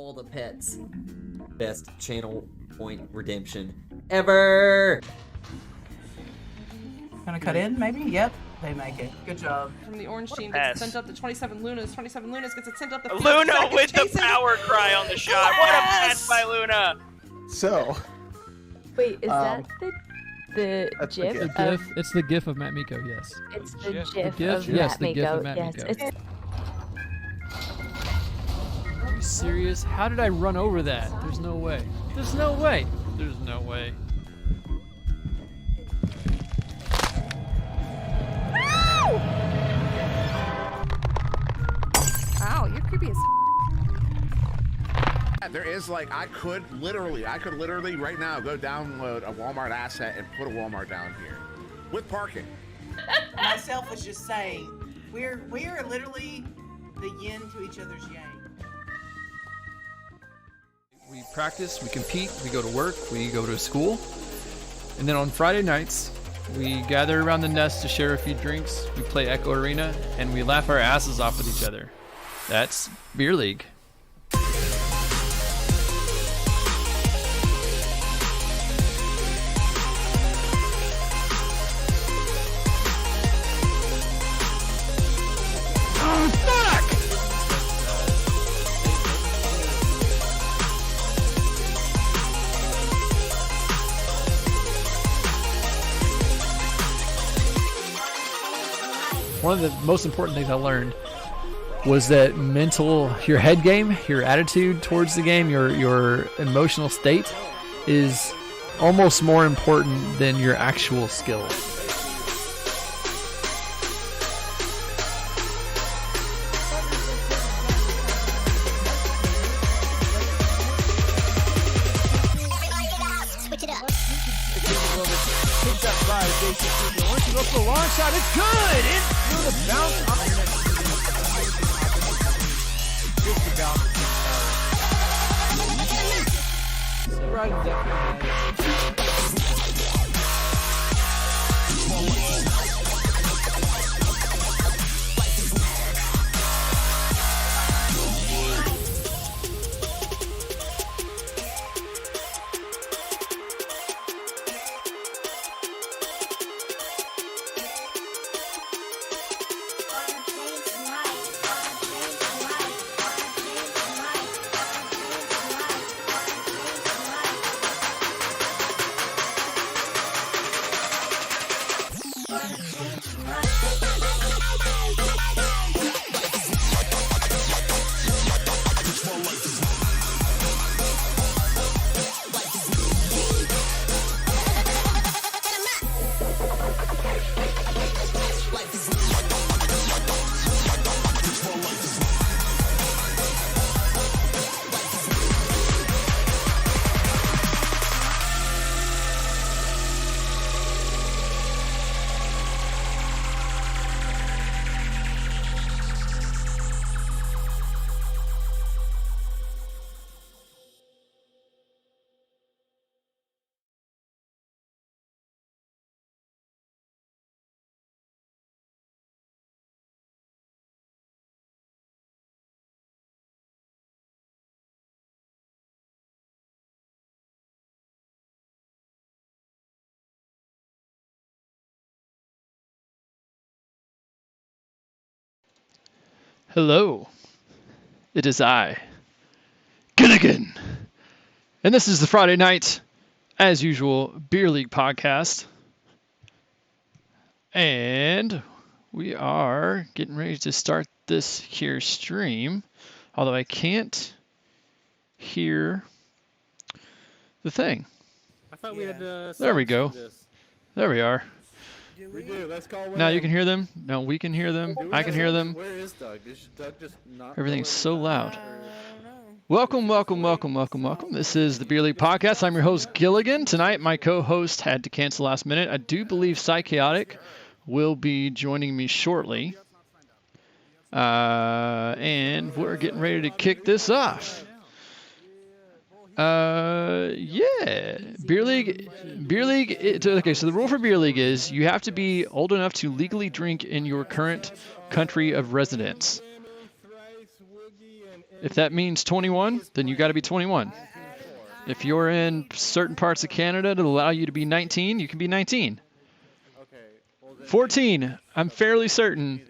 all the pets. Best channel point redemption ever. Gonna cut in, maybe? Yep, they make it. Good job. From the orange team gets it sent up to 27 Lunas. 27 Lunas gets it sent up to Luna with the power cry on the shot. What a pass by Luna! So. Wait, is that the GIF? The GIF. It's the GIF of Matt Miko. Yes. It's the GIF, GIF? of Yes, Matt the GIF Miko. of Matt Yes, Miko. it's. Are you serious? How did I run over that? There's no way. There's no way. There's no way. Wow, you're creepy as There is like, I could literally right now go download a Walmart asset and put a Walmart down here with parking. Myself was just saying, we are literally the yin to each other's yang. We practice, we compete, we go to work, we go to school, and then on Friday nights, we gather around the nest to share a few drinks, we play Echo Arena, and we laugh our asses off with each other. That's Beer League. One of the most important things I learned was that your head game, your attitude towards the game, your emotional state is almost more important than your actual skill. Go for a long shot. It's good. In through the bounce. Just about. Right Hello, it is I, Gilligan, and this is the Friday night, as usual, Beer League podcast, and we are getting ready to start this here stream, although I can't hear the thing. I thought we had there we go. There we are. We do. Let's call one. Now you can hear them. No, we can hear them. I can hear them. Where is Doug? Is Doug just not? Everything's so loud. Welcome, welcome, welcome, welcome, welcome. This is the Beer League Podcast. I'm your host, Gilligan. Tonight, my co-host had to cancel last minute. I do believe Psychotic will be joining me shortly. And we're getting ready to kick this off. Yeah. Beer League. Okay, so the rule for Beer League is you have to be old enough to legally drink in your current country of residence. If that means 21, then you got to be 21. If you're in certain parts of Canada that allow you to be 19, you can be 19. 14, I'm fairly certain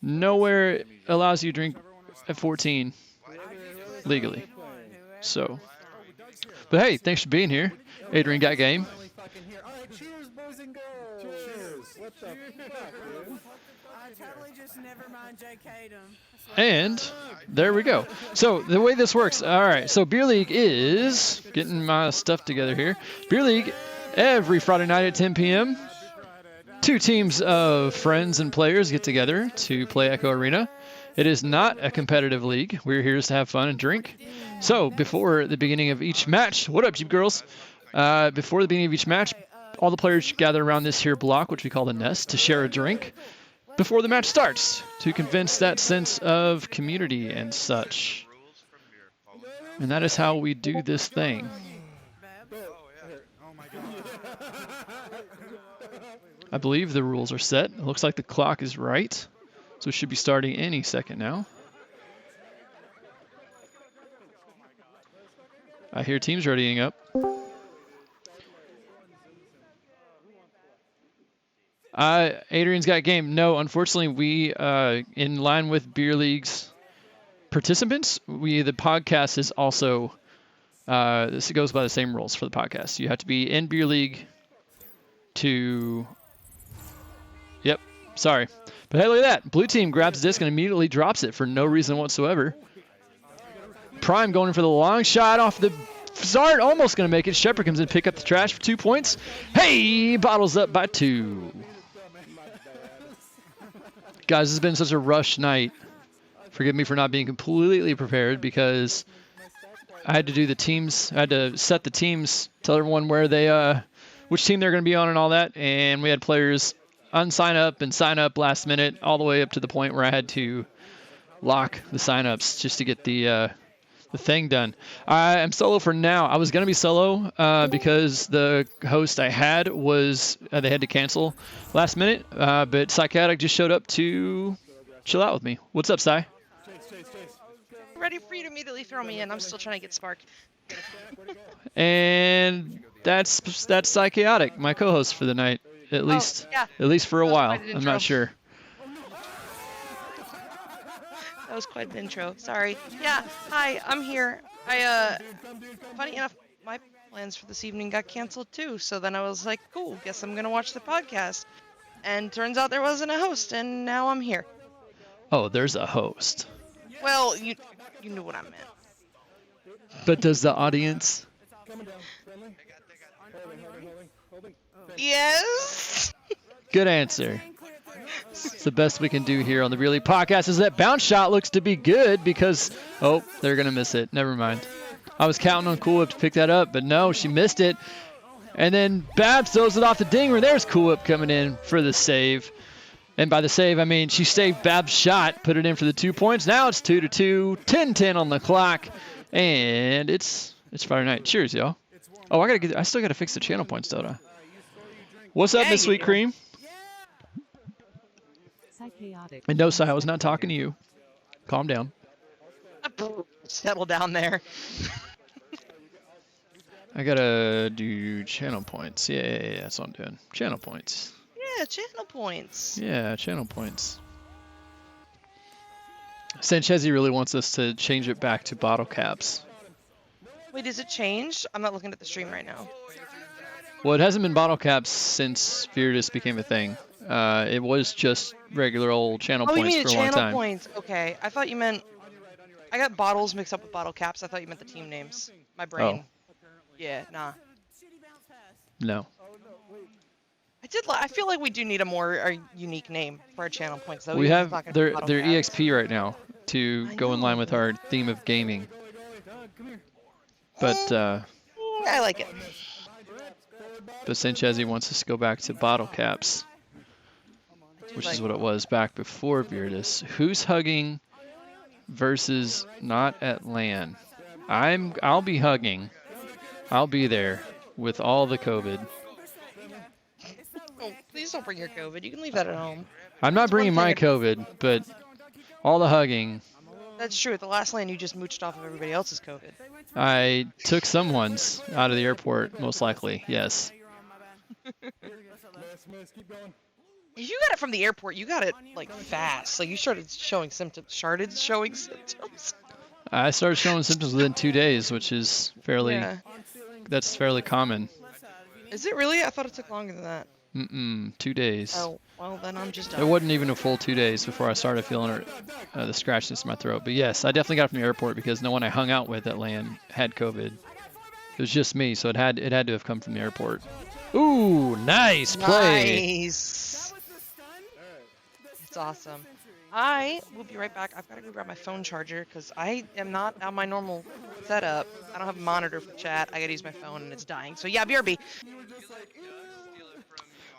nowhere allows you to drink at 14 legally. So, but hey, thanks for being here. Adrian got game. Cheers, boys and girls. Cheers. What the fuck, dude? I totally just never mind JK'd him. And there we go. So the way this works, all right, so Beer League is getting my stuff together here. Beer League every Friday night at 10 p.m. 2 teams of friends and players get together to play Echo Arena. It is not a competitive league. We're here to have fun and drink. So before the beginning of each match, what up, Jeep Girls? Before the beginning of each match, all the players gather around this here block, which we call the nest, to share a drink before the match starts, to convince that sense of community and such. And that is how we do this thing. I believe the rules are set. It looks like the clock is right, so it should be starting any second now. I hear teams readying up. Adrian's got game. No, unfortunately, we, in line with Beer League's participants, the podcast is also, this goes by the same rules for the podcast. You have to be in Beer League to, yep, sorry. But hey, look at that. Blue team grabs the disc and immediately drops it for no reason whatsoever. Prime going in for the long shot off the start, almost going to make it. Shepard comes in, pick up the trash for 2 points. Hey, bottles up by 2. Guys, this has been such a rush night. Forgive me for not being completely prepared because I had to do the teams. I had to set the teams, tell everyone where they, which team they're going to be on and all that. And we had players unsign up and sign up last minute, all the way up to the point where I had to lock the signups just to get the thing done. I am solo for now. I was going to be solo because the host I had was, they had to cancel last minute, but Psychotic just showed up to chill out with me. What's up, Psy? Ready for you to immediately throw me in. I'm still trying to get Spark. And that's Psychotic, my co-host for the night, at least for a while. I'm not sure. That was quite an intro. Sorry. Yeah. Hi. I'm here. Funny enough, my plans for this evening got canceled too. So then I was like, cool. Guess I'm gonna watch the podcast. And turns out there wasn't a host, and now I'm here. Oh, there's a host. Well, you knew what I meant. But does the audience? Yes. Good answer. It's the best we can do here on the Really Podcast. Is that bounce shot looks to be good because, oh, they're going to miss it. Never mind. I was counting on Cool Whip to pick that up, but no, she missed it. And then Babs throws it off the dinger. There's Cool Whip coming in for the save. And by the save, I mean she saved Babs' shot, put it in for the 2 points. Now it's 2-2, 10-10 on the clock, and it's Friday night. Cheers, y'all. Oh, I still got to fix the channel points, don't I? What's up, Miss Sweet Cream? And no, Sai, I was not talking to you. Calm down. Settle down there. I gotta do channel points. Yeah, that's what I'm doing. Channel points. Yeah, channel points. Yeah, channel points. Sanchezi really wants us to change it back to bottle caps. Wait, is it changed? I'm not looking at the stream right now. Well, it hasn't been bottle caps since Viridis became a thing. It was just regular old channel Oh, you points mean for a the long channel time. points? Okay, I thought you meant. I got bottles mixed up with bottle caps. I thought you meant the team names. My brain. Yeah, nah. No. I feel like we do need a more unique name for our channel points, though. We even if have it's not gonna be they're bottle they're caps. EXP right now to go in line with our theme of gaming. But I like it. Sanchezi wants us to go back to bottle caps, which is what it was back before Viridis. Who's hugging versus not at LAN? I'll be hugging. I'll be there with all the COVID. Oh, please don't bring your COVID. You can leave that at home. I'm not bringing my thing COVID, but all the hugging That's true. At the last land, you just mooched off of everybody else's COVID. I took someone's out of the airport, most likely. Yes. If you got it from the airport, you got it like fast. Like you started showing symptoms. I started showing symptoms within 2 days, which is fairly. Yeah. That's fairly common. Is it really? I thought it took longer than that. 2 days. Oh, well then I'm just It done. wasn't even a full 2 days before I started feeling the scratchiness in my throat. But yes, I definitely got it from the airport because no one I hung out with at LAN had COVID. It was just me, so it had to have come from the airport. Ooh, nice play. Nice. It's awesome. I will be right back. I've got to go grab my phone charger because I am not on my normal setup. I don't have a monitor for chat. I got to use my phone and it's dying. So yeah, BRB.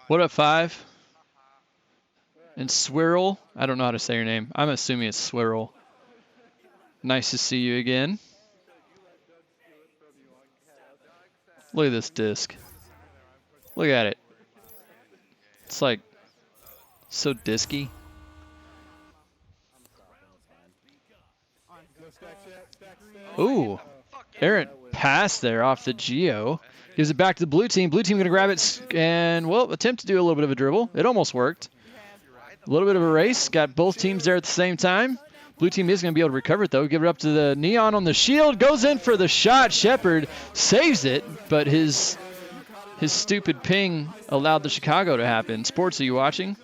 What up, 5? And Swirl. I don't know how to say your name. I'm assuming it's Swirl. Nice to see you again. Look at this disc. Look at it. It's like so disky. Ooh. Errant pass there off the Geo. Gives it back to the blue team. Blue team going to grab it and, well, attempt to do a little bit of a dribble. It almost worked. A little bit of a race. Got both teams there at the same time. Blue team is going to be able to recover it, though. Give it up to the Neon on the shield. Goes in for the shot. Shepard saves it, but his stupid ping allowed the Chicago to happen. Sports, are you watching?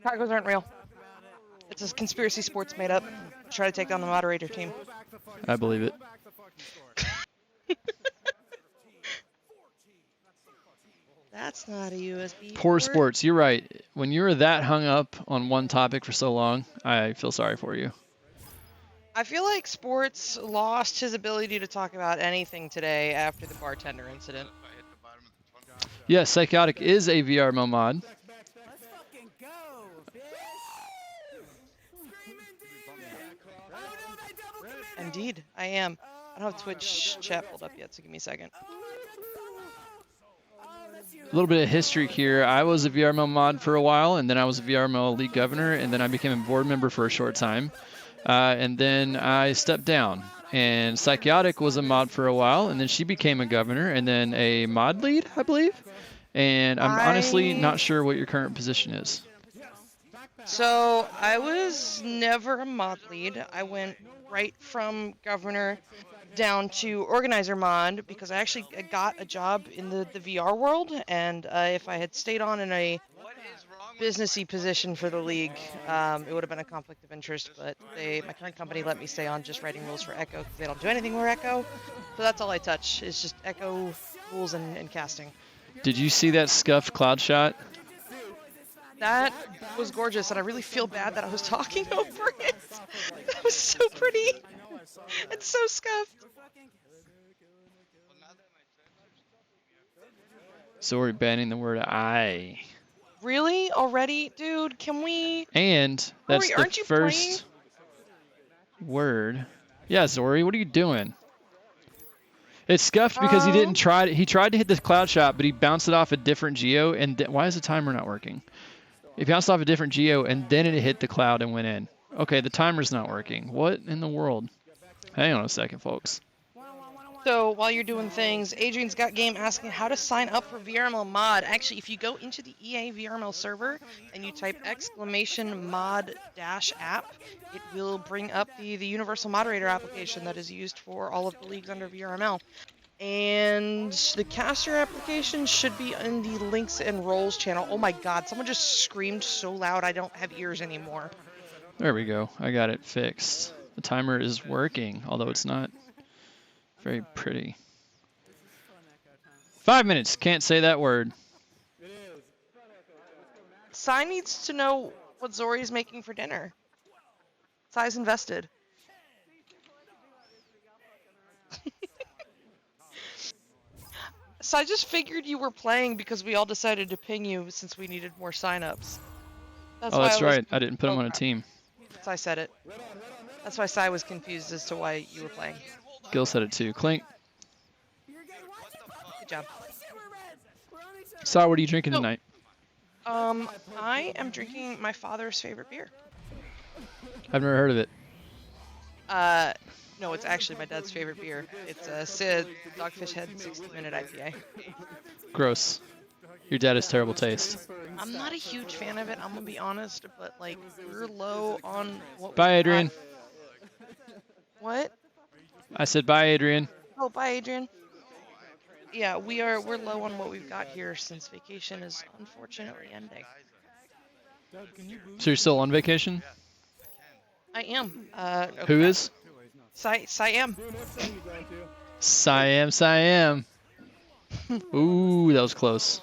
Cargos aren't real. It's a conspiracy sports made up. Try to take down the moderator team. I believe it. That's not a USB. Poor port. sports. You're right. When you're that hung up on one topic for so long, I feel sorry for you. I feel like sports lost his ability to talk about anything today after the bartender incident. Yes, Psychotic is a VRMO mod. Indeed, I am. I don't have Twitch chat pulled up yet, so give me a second. A little bit of history here. I was a VRMO mod for a while, and then I was a VRMO league governor, and then I became a board member for a short time. And then I stepped down. And Psychotic was a mod for a while, and then she became a governor, and then a mod lead, I believe. And I'm honestly not sure what your current position is. So I was never a mod lead. I went right from governor down to organizer mod because I actually got a job in the VR world, and if I had stayed on in a businessy position for the league, it would have been a conflict of interest, but my current company let me stay on just writing rules for Echo because they don't do anything for Echo, so that's all I touch is just Echo rules and casting. Did you see that scuffed cloud shot? That was gorgeous, and I really feel bad that I was talking over it. That was so pretty and so scuffed. So we're banning the word I. Really? Already? Dude, can we... And that's Zori, the aren't you first word. Yeah, Zori, what are you doing? It's scuffed because he tried to hit the cloud shot, but he bounced it off a different geo. And why is the timer not working? He bounced off a different geo, and then it hit the cloud and went in. Okay, the timer's not working. What in the world? Hang on a second, folks. So while you're doing things, Adrian's Got Game asking how to sign up for VRML mod. Actually, if you go into the EA VRML server and you type !mod-app, it will bring up the universal moderator application that is used for all of the leagues under VRML. And the caster application should be in the links and roles channel. Oh my god, someone just screamed so loud I don't have ears anymore. There we go. I got it fixed. The timer is working, although it's not very pretty. 5 minutes. Can't say that word. Sai needs to know what Zori's making for dinner. Sai's invested. So I just figured you were playing because we all decided to ping you since we needed more signups. That's right. I didn't put him on a team. Sai said it. That's why Sai was confused as to why you were playing. Gil said it too. Clink. Good job. Sai, what are you drinking tonight? I am drinking my father's favorite beer. I've never heard of it. No, it's actually my dad's favorite beer. It's a Sid Dogfish Head 60-minute IPA. Gross. Your dad has terrible taste. I'm not a huge fan of it, I'm gonna be honest, but like we're low on what Bye, we've Adrian. got. What? I said bye, Adrian. Oh, bye, Adrian. Yeah, we're low on what we've got here since vacation is unfortunately ending. So you're still on vacation? I am. Who okay. is? Siam. Siam. Ooh, that was close.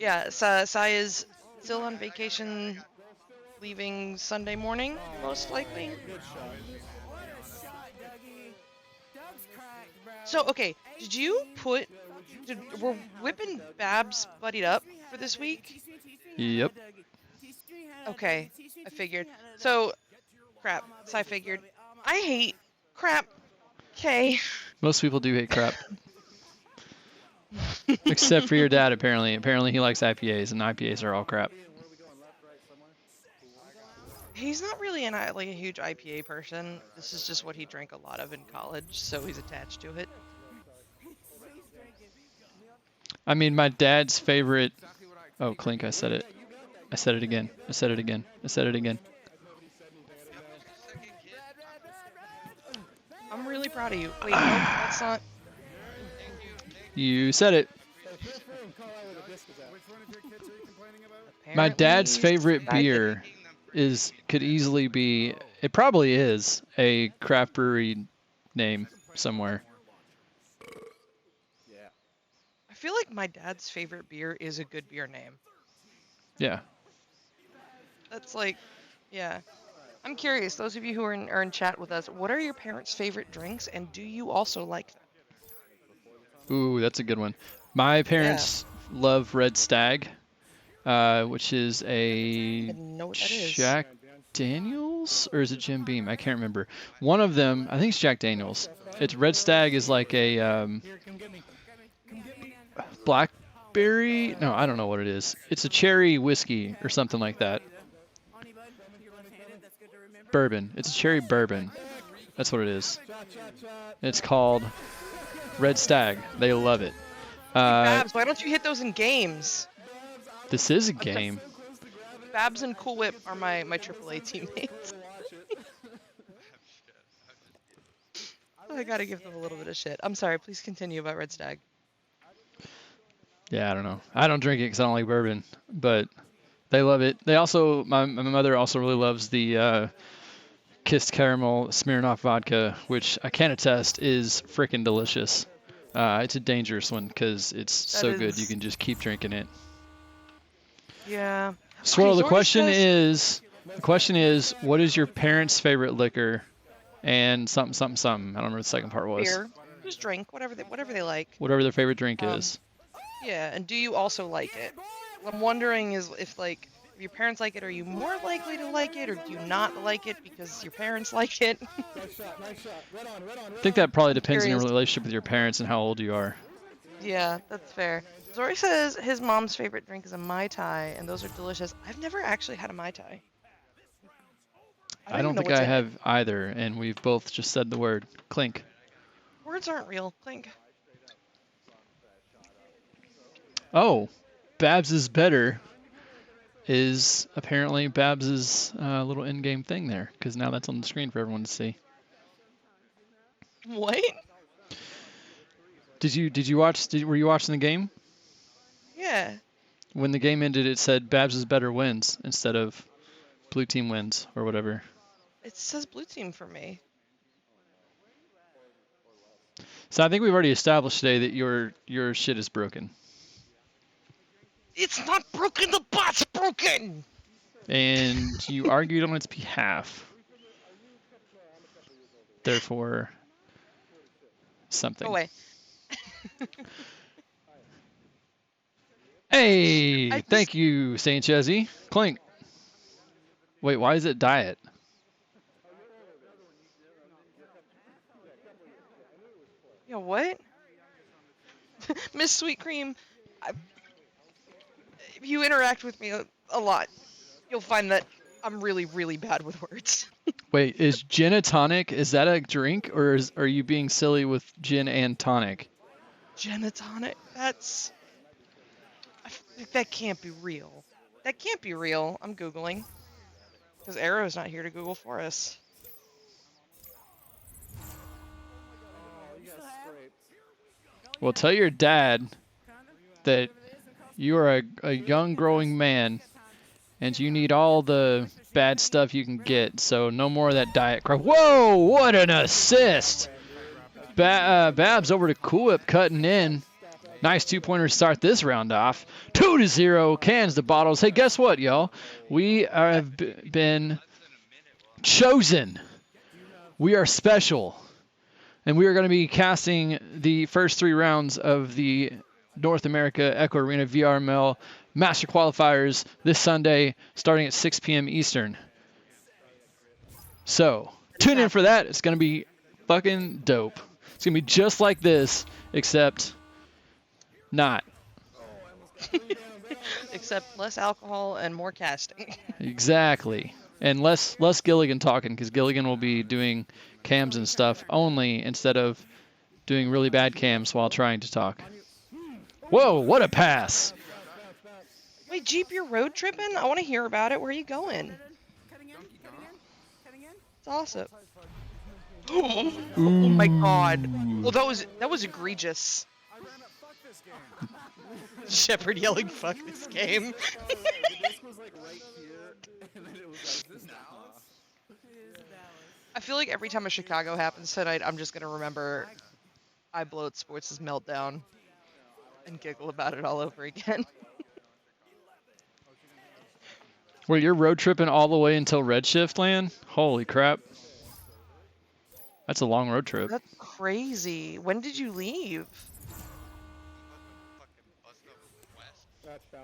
Yeah, Sai is still on vacation, leaving Sunday morning, most likely. So, okay, were Whip and Babs buddied up for this week? Yep. Okay, I figured. So, crap, Sai figured. I hate crap. Okay. Most people do hate crap. Except for your dad, apparently. Apparently he likes IPAs, and IPAs are all crap. He's not really like a huge IPA person. This is just what he drank a lot of in college, so he's attached to it. I mean, my dad's favorite... Oh, Clink, I said it. I said it again. I said it again. I said it again. I'm really proud of you. Wait, no, that's not... You said it. My dad's favorite beer could easily be... It probably is a craft brewery name somewhere. I feel like my dad's favorite beer is a good beer name. Yeah. That's like, yeah. I'm curious, those of you who are in chat with us, what are your parents' favorite drinks, and do you also like them? Ooh, that's a good one. My parents love Red Stag, which is a didn't know what that is. Jack Daniels, or is it Jim Beam? I can't remember. One of them, I think it's Jack Daniels. It's Red Stag is like a blackberry. No, I don't know what it is. It's a cherry whiskey or something like that. Bourbon. It's a cherry bourbon. That's what it is. It's called Red Stag. They love it. Babs, why don't you hit those in games? This is a game. Babs and Cool Whip are my AAA teammates. I gotta give them a little bit of shit. I'm sorry, please continue about Red Stag. Yeah, I don't know. I don't drink it because I don't like bourbon, but they love it. They also, my mother also really loves the Kissed Caramel Smirnoff vodka, which I can attest is freaking delicious. It's a dangerous one because it's so good you can just keep drinking it. Yeah. Swirl, Okay, the question is, what is your parents' favorite liquor? And something. I don't remember what the second part was. Beer. Just drink, whatever they like. Whatever their favorite drink is. Yeah, and do you also like it? What I'm wondering is if your parents like it, are you more likely to like it, or do you not like it because your parents like it? I think that probably depends on your relationship with your parents and how old you are. Yeah, that's fair. Zori says his mom's favorite drink is a Mai Tai, and those are delicious. I've never actually had a Mai Tai. I don't think I have either, and we've both just said the word. Clink. Words aren't real. Clink. Oh, Babs is better is apparently Babs's little in-game thing there, because now that's on the screen for everyone to see. What? Did you watch? Were you watching the game? Yeah. When the game ended, it said Babs is better wins instead of blue team wins or whatever. It says blue team for me. So I think we've already established today that your shit is broken. It's not broken. The bot's broken. And you argued on its behalf. Therefore, something. Go away. Hey, thank you, Saint Chezzy. Clink. Wait, why is it diet? Yeah, what? Miss Sweet Cream, if you interact with me a lot, you'll find that I'm really, really bad with words. Wait, is gin a tonic? Is that a drink, or are you being silly with gin and tonic? Gin and tonic? That can't be real. That can't be real. I'm Googling. Because Arrow's not here to Google for us. Well, tell your dad that you are a young, growing man, and you need all the bad stuff you can get. So no more of that diet crap. Whoa! What an assist! Babs over to Cool Whip cutting in. Nice two-pointer to start this round off. 2-0, cans the bottles. Hey, guess what, y'all? We have been chosen. We are special. And we are going to be casting the first 3 rounds of the North America Echo Arena VRML Master Qualifiers this Sunday, starting at 6 p.m. Eastern. So, tune in for that. It's going to be fucking dope. It's going to be just like this, except not. Except less alcohol and more casting. Exactly. And less Gilligan talking, because Gilligan will be doing cams and stuff only instead of doing really bad cams while trying to talk. Whoa, what a pass! Wait, Jeep, you're road tripping? I want to hear about it. Where are you going? It's awesome. Oh my god. Well, that was egregious. Shepard yelling, "Fuck this game." I feel like every time a Chicago happens tonight, I'm just gonna remember I Blow at Sports' meltdown and giggle about it all over again. Wait, you're road tripping all the way until Redshift land? Holy crap. That's a long road trip. That's crazy. When did you leave?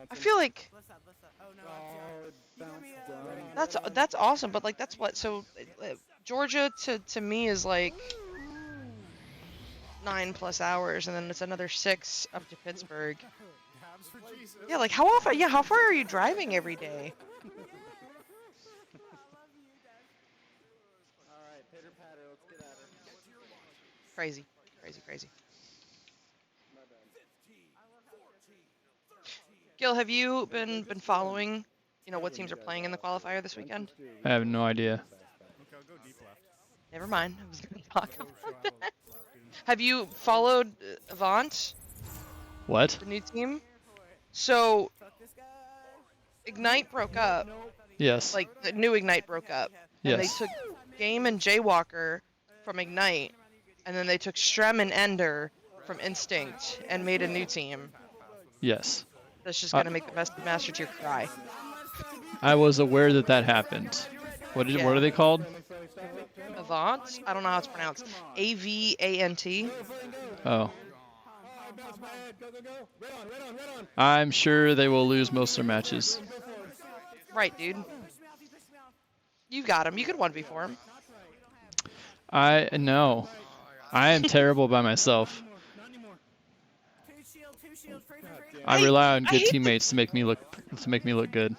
I feel like that's awesome, but like that's what, so Georgia to me is like 9+ hours, and then it's another 6 up to Pittsburgh. Yeah, like how often? Yeah, how far are you driving every day? Crazy. Gil, have you been following, what teams are playing in the qualifier this weekend? I have no idea. Never mind. I was going to talk about that. Have you followed Avant? What? The new team? So, Ignite broke up. Yes. Like, the new Ignite broke up. And Yes. they took Game and Jaywalker from Ignite, and then they took Strem and Ender from Instinct and made a new team. Yes. That's just going to make the Master Tier cry. I was aware that happened. What are they called? Avant? I don't know how it's pronounced. Avant. Oh. I'm sure they will lose most of their matches. Right, dude. You got him. You could 1v4 him. No. I am terrible by myself. I rely on good teammates to make me look good.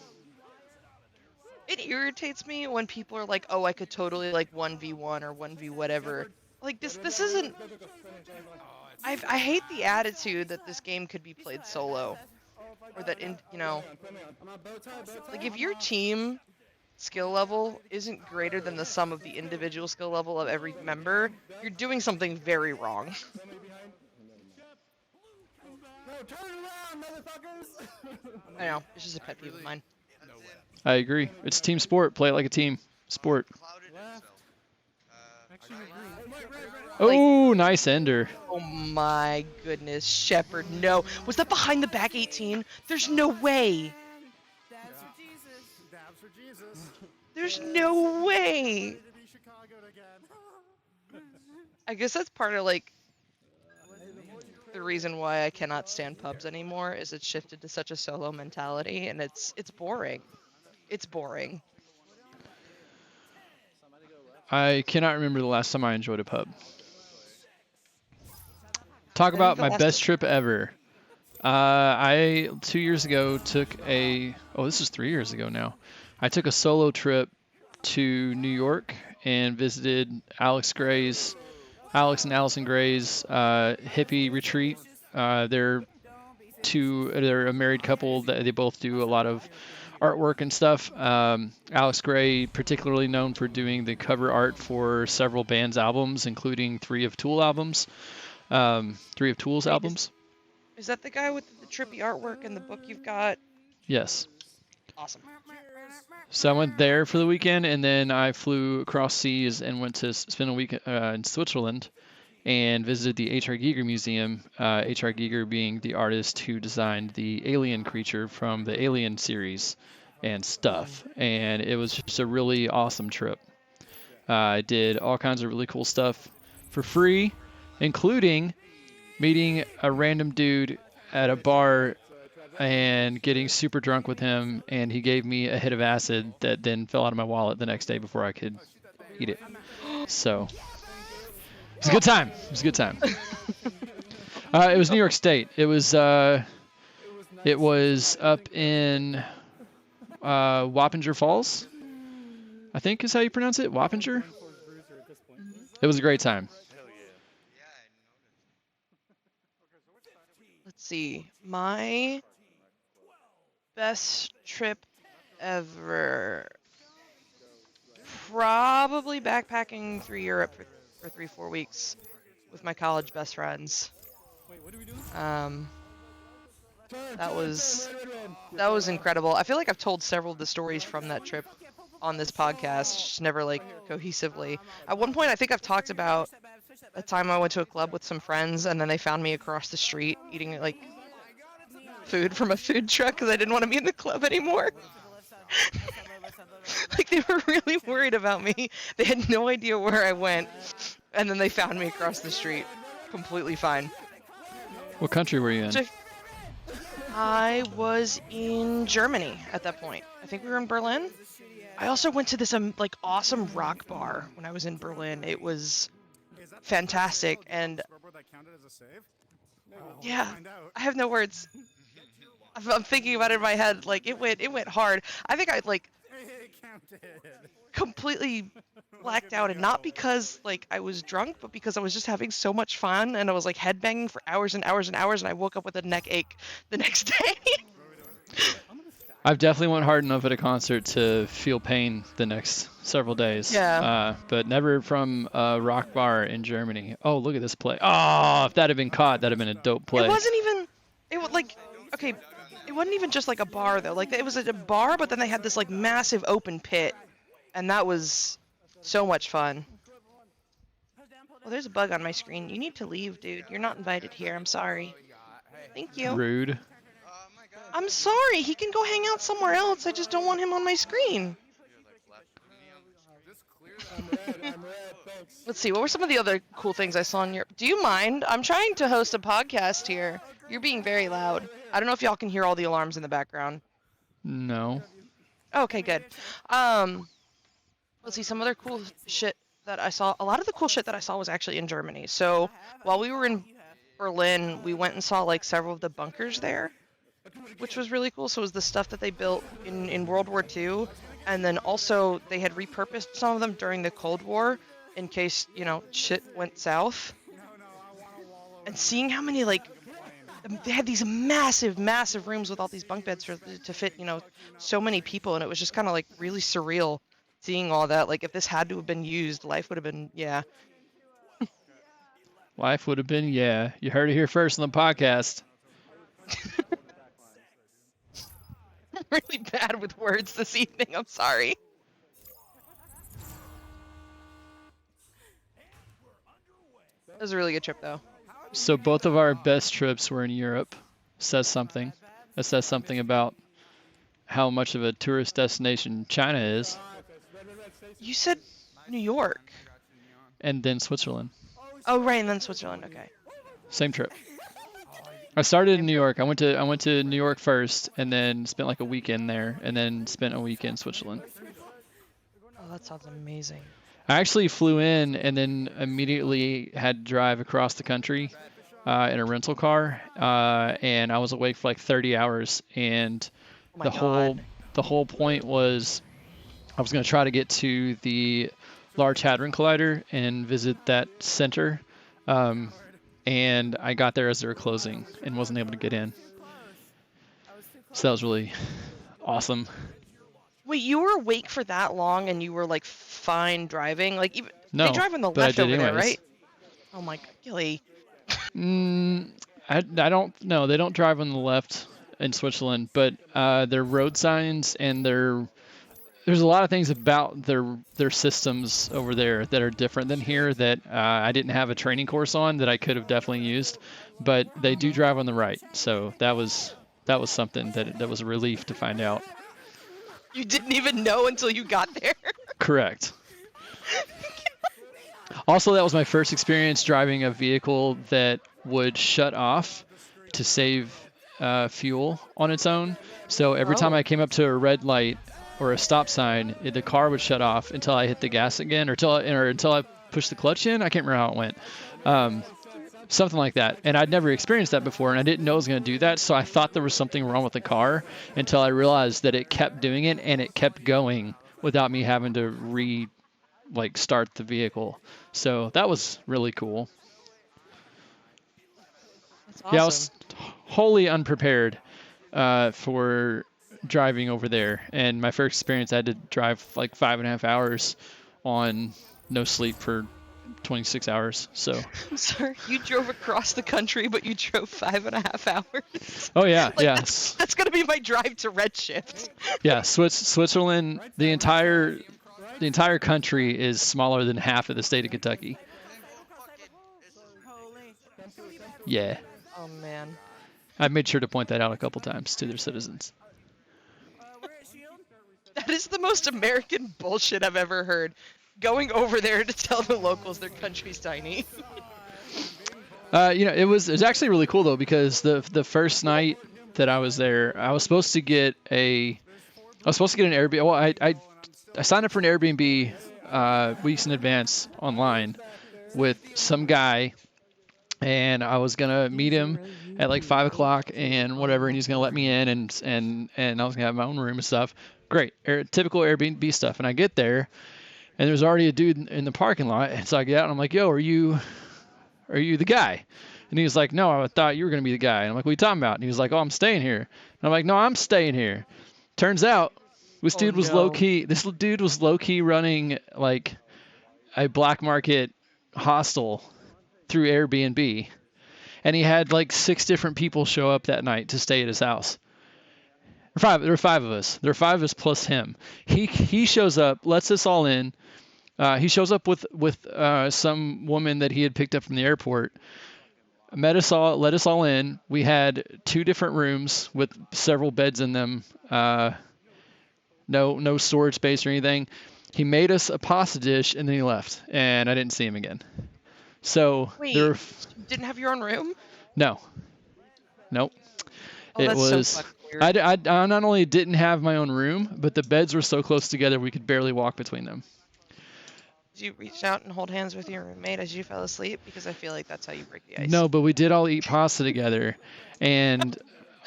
It irritates me when people are like, "Oh, I could totally like 1v1 or 1v whatever." Like this isn't. I hate the attitude that this game could be played solo, or that like if your team skill level isn't greater than the sum of the individual skill level of every member, you're doing something very wrong. I know, it's just a pet peeve of mine. I agree. It's team sport. Play it like a team sport. Oh, nice ender. Oh my goodness, Shepard, no. Was that behind the back 18? There's no way. There's no way. I guess that's part of like the reason why I cannot stand pubs anymore is it's shifted to such a solo mentality, and it's boring. It's boring. I cannot remember the last time I enjoyed a pub. Talk about my best trip ever. I 2 years ago took this is 3 years ago now. I took a solo trip to New York and visited Alex and Allison Gray's hippie retreat. They're they're a married couple that they both do a lot of artwork and stuff. Alex Gray, particularly known for doing the cover art for several bands' albums, including three of Tool's albums. Is that the guy with the trippy artwork and the book you've got? Yes. Awesome. So I went there for the weekend, and then I flew across seas and went to spend a week in Switzerland and visited the H.R. Giger Museum. H.R. Giger being the artist who designed the alien creature from the Alien series and stuff. And it was just a really awesome trip. I did all kinds of really cool stuff for free, including meeting a random dude at a bar and getting super drunk with him, and he gave me a hit of acid that then fell out of my wallet the next day before I could eat it. So it was a good time. It was a good time. It was New York State. It was up in Wappinger Falls, I think is how you pronounce it. Wappinger. It was a great time. Let's see. My best trip ever. Probably backpacking through Europe for 3-4 weeks with my college best friends. That was incredible. I feel like I've told several of the stories from that trip on this podcast, just never like cohesively. At one point, I think I've talked about a time I went to a club with some friends, and then they found me across the street eating like food from a food truck because I didn't want to be in the club anymore. Like, they were really worried about me. They had no idea where I went, and then they found me across the street, completely fine. What country were you in? I was in Germany at that point. I think we were in Berlin. I also went to this like awesome rock bar when I was in Berlin. It was fantastic, and yeah, I have no words. I'm thinking about it in my head. Like, it went hard. I think I like completely blacked out, and not because like I was drunk, but because I was just having so much fun, and I was like headbanging for hours and hours and hours, and I woke up with a neck ache the next day. I've definitely went hard enough at a concert to feel pain the next several days. Yeah. But never from a rock bar in Germany. Oh, look at this play. Oh, if that had been caught, that'd have been a dope play. It wasn't even. It was like, okay, it wasn't even just like a bar though. Like, it was a bar, but then they had this like massive open pit, and that was so much fun. Well, there's a bug on my screen. You need to leave, dude. You're not invited here. I'm sorry. Thank you. Rude. I'm sorry. He can go hang out somewhere else. I just don't want him on my screen. Let's see. What were some of the other cool things I saw in Europe? Do you mind? I'm trying to host a podcast here. You're being very loud. I don't know if y'all can hear all the alarms in the background. No. Okay, good. Let's see. Some other cool shit that I saw. A lot of the cool shit that I saw was actually in Germany. So while we were in Berlin, we went and saw like several of the bunkers there, which was really cool. So it was the stuff that they built in World War II, and then also they had repurposed some of them during the Cold War in case, you know, shit went south. And seeing how many, like, they had these massive, massive rooms with all these bunk beds to fit, you know, so many people, and it was just kind of like really surreal seeing all that. Like, if this had to have been used, life would have been, yeah. Life would have been, yeah. You heard it here first on the podcast. I'm really bad with words this evening. I'm sorry. It was a really good trip, though. So both of our best trips were in Europe. Says something. That says something about how much of a tourist destination China is. You said New York. And then Switzerland. Oh, right, and then Switzerland. Okay. Same trip. I started in New York. I went to New York first, and then spent like a weekend there, and then spent a week in Switzerland. Oh, that sounds amazing. I actually flew in and then immediately had to drive across the country in a rental car, and I was awake for like 30 hours. And Oh my the God. whole point was I was going to try to get to the Large Hadron Collider and visit that center. And I got there as they were closing and wasn't able to get in. So that was really awesome. Wait, you were awake for that long and you were like fine driving? Like even No, they drive on the but I left did over there, anyways. right? Oh my god, Gilly. I don't know. They don't drive on the left in Switzerland, but their road signs and there's a lot of things about their systems over there that are different than here that I didn't have a training course on that I could have definitely used, but they do drive on the right. So that was something that was a relief to find out. You didn't even know until you got there. Correct. Also, that was my first experience driving a vehicle that would shut off to save fuel on its own. So every time I came up to a red light or a stop sign, the car would shut off until I hit the gas again, or until I pushed the clutch in. I can't remember how it went. Something like that. And I'd never experienced that before, and I didn't know it was going to do that. So I thought there was something wrong with the car until I realized that it kept doing it, and it kept going without me having to start the vehicle. So that was really cool. That's awesome. Yeah, I was wholly unprepared for driving over there. And my first experience, I had to drive like 5.5 hours on no sleep for 26 hours. So. I'm sorry, you drove across the country, but you drove 5.5 hours. Oh yeah, Like, yeah. That's gonna be my drive to Redshift. Yeah, Switzerland, the entire country is smaller than half of the state of Kentucky. Yeah. Oh man. I've made sure to point that out a couple times to their citizens. That is the most American bullshit I've ever heard. Going over there to tell the locals their country's tiny. It was actually really cool though, because the first night that I was there, I was supposed to get an Airbnb. Well, I signed up for an Airbnb weeks in advance online with some guy, and I was gonna meet him at like 5 o'clock and whatever, and he's gonna let me in, and I was gonna have my own room and stuff. Great, typical Airbnb stuff. And I get there, and there's already a dude in the parking lot, and so I get out and I'm like, "Yo, are you the guy?" And he was like, "No, I thought you were gonna be the guy." And I'm like, "What are you talking about?" And he was like, "Oh, I'm staying here." And I'm like, "No, I'm staying here." Turns out this dude was low key. This dude was low key running like a black market hostel through Airbnb, and he had like 6 different people show up that night to stay at his house. There were 5 of us. There were 5 of us plus him. He shows up, lets us all in. He shows up with some woman that he had picked up from the airport. Let us all in. We had 2 different rooms with several beds in them. No storage space or anything. He made us a pasta dish and then he left, and I didn't see him again. So Wait, you didn't have your own room? No. Nope. Oh, It that's was. so fucking weird. I not only didn't have my own room, but the beds were so close together we could barely walk between them. Did you reach out and hold hands with your roommate as you fell asleep? Because I feel like that's how you break the ice. No, but we did all eat pasta together, and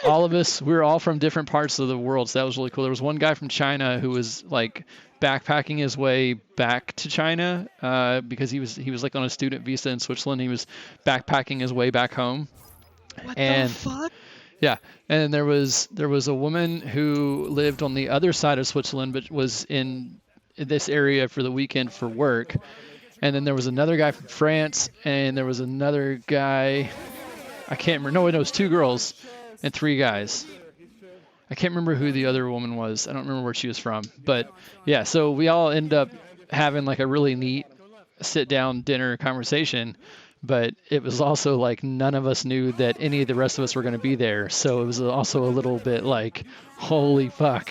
all of us, we were all from different parts of the world, so that was really cool. There was one guy from China who was like backpacking his way back to China because he was like on a student visa in Switzerland. He was backpacking his way back home. What And the fuck? yeah, and there was a woman who lived on the other side of Switzerland, but was in this area for the weekend for work. And then there was another guy from France, and there was another guy. I can't remember. No, it was 2 girls and 3 guys. I can't remember who the other woman was. I don't remember where she was from. But yeah, so we all end up having like a really neat sit-down dinner conversation. But it was also like none of us knew that any of the rest of us were going to be there. So it was also a little bit like, holy fuck,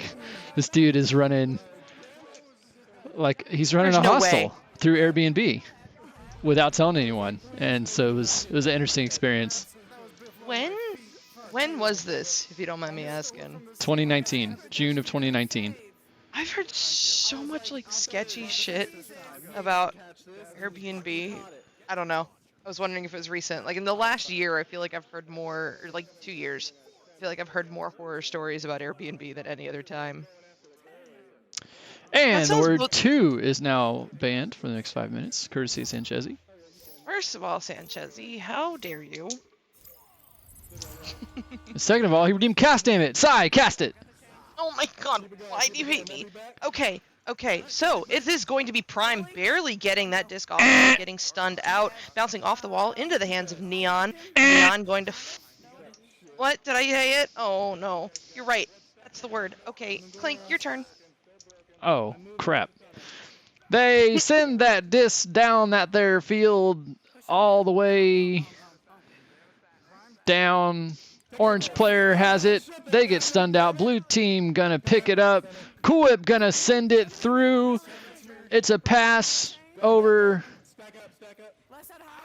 this dude is running, like he's running There's a no hostel way. through Airbnb without telling anyone. And so it was an interesting experience. When was this, if you don't mind me asking? 2019, June of 2019. I've heard so much like sketchy shit about Airbnb. I don't know. I was wondering if it was recent. Like in the last year, I feel like I've heard more, or like 2 years. I feel like I've heard more horror stories about Airbnb than any other time. And the sounds word both- two is now banned for the next 5 minutes, courtesy of Sanchezi. First of all, Sanchezi, how dare you? Second of all, he redeemed cast, damn it. Sai, cast it. Oh my god, why do you hate me? Okay, so it is going to be Prime barely getting that disc off, getting stunned out, bouncing off the wall into the hands of Neon. Neon going to... What? Did I say it? Oh no. You're right. That's the word. Okay, Clink, your turn. Oh, crap. They send that disc down that their field all the way down. Orange player has it. They get stunned out. Blue team gonna pick it up. Cool Whip gonna send it through. It's a pass over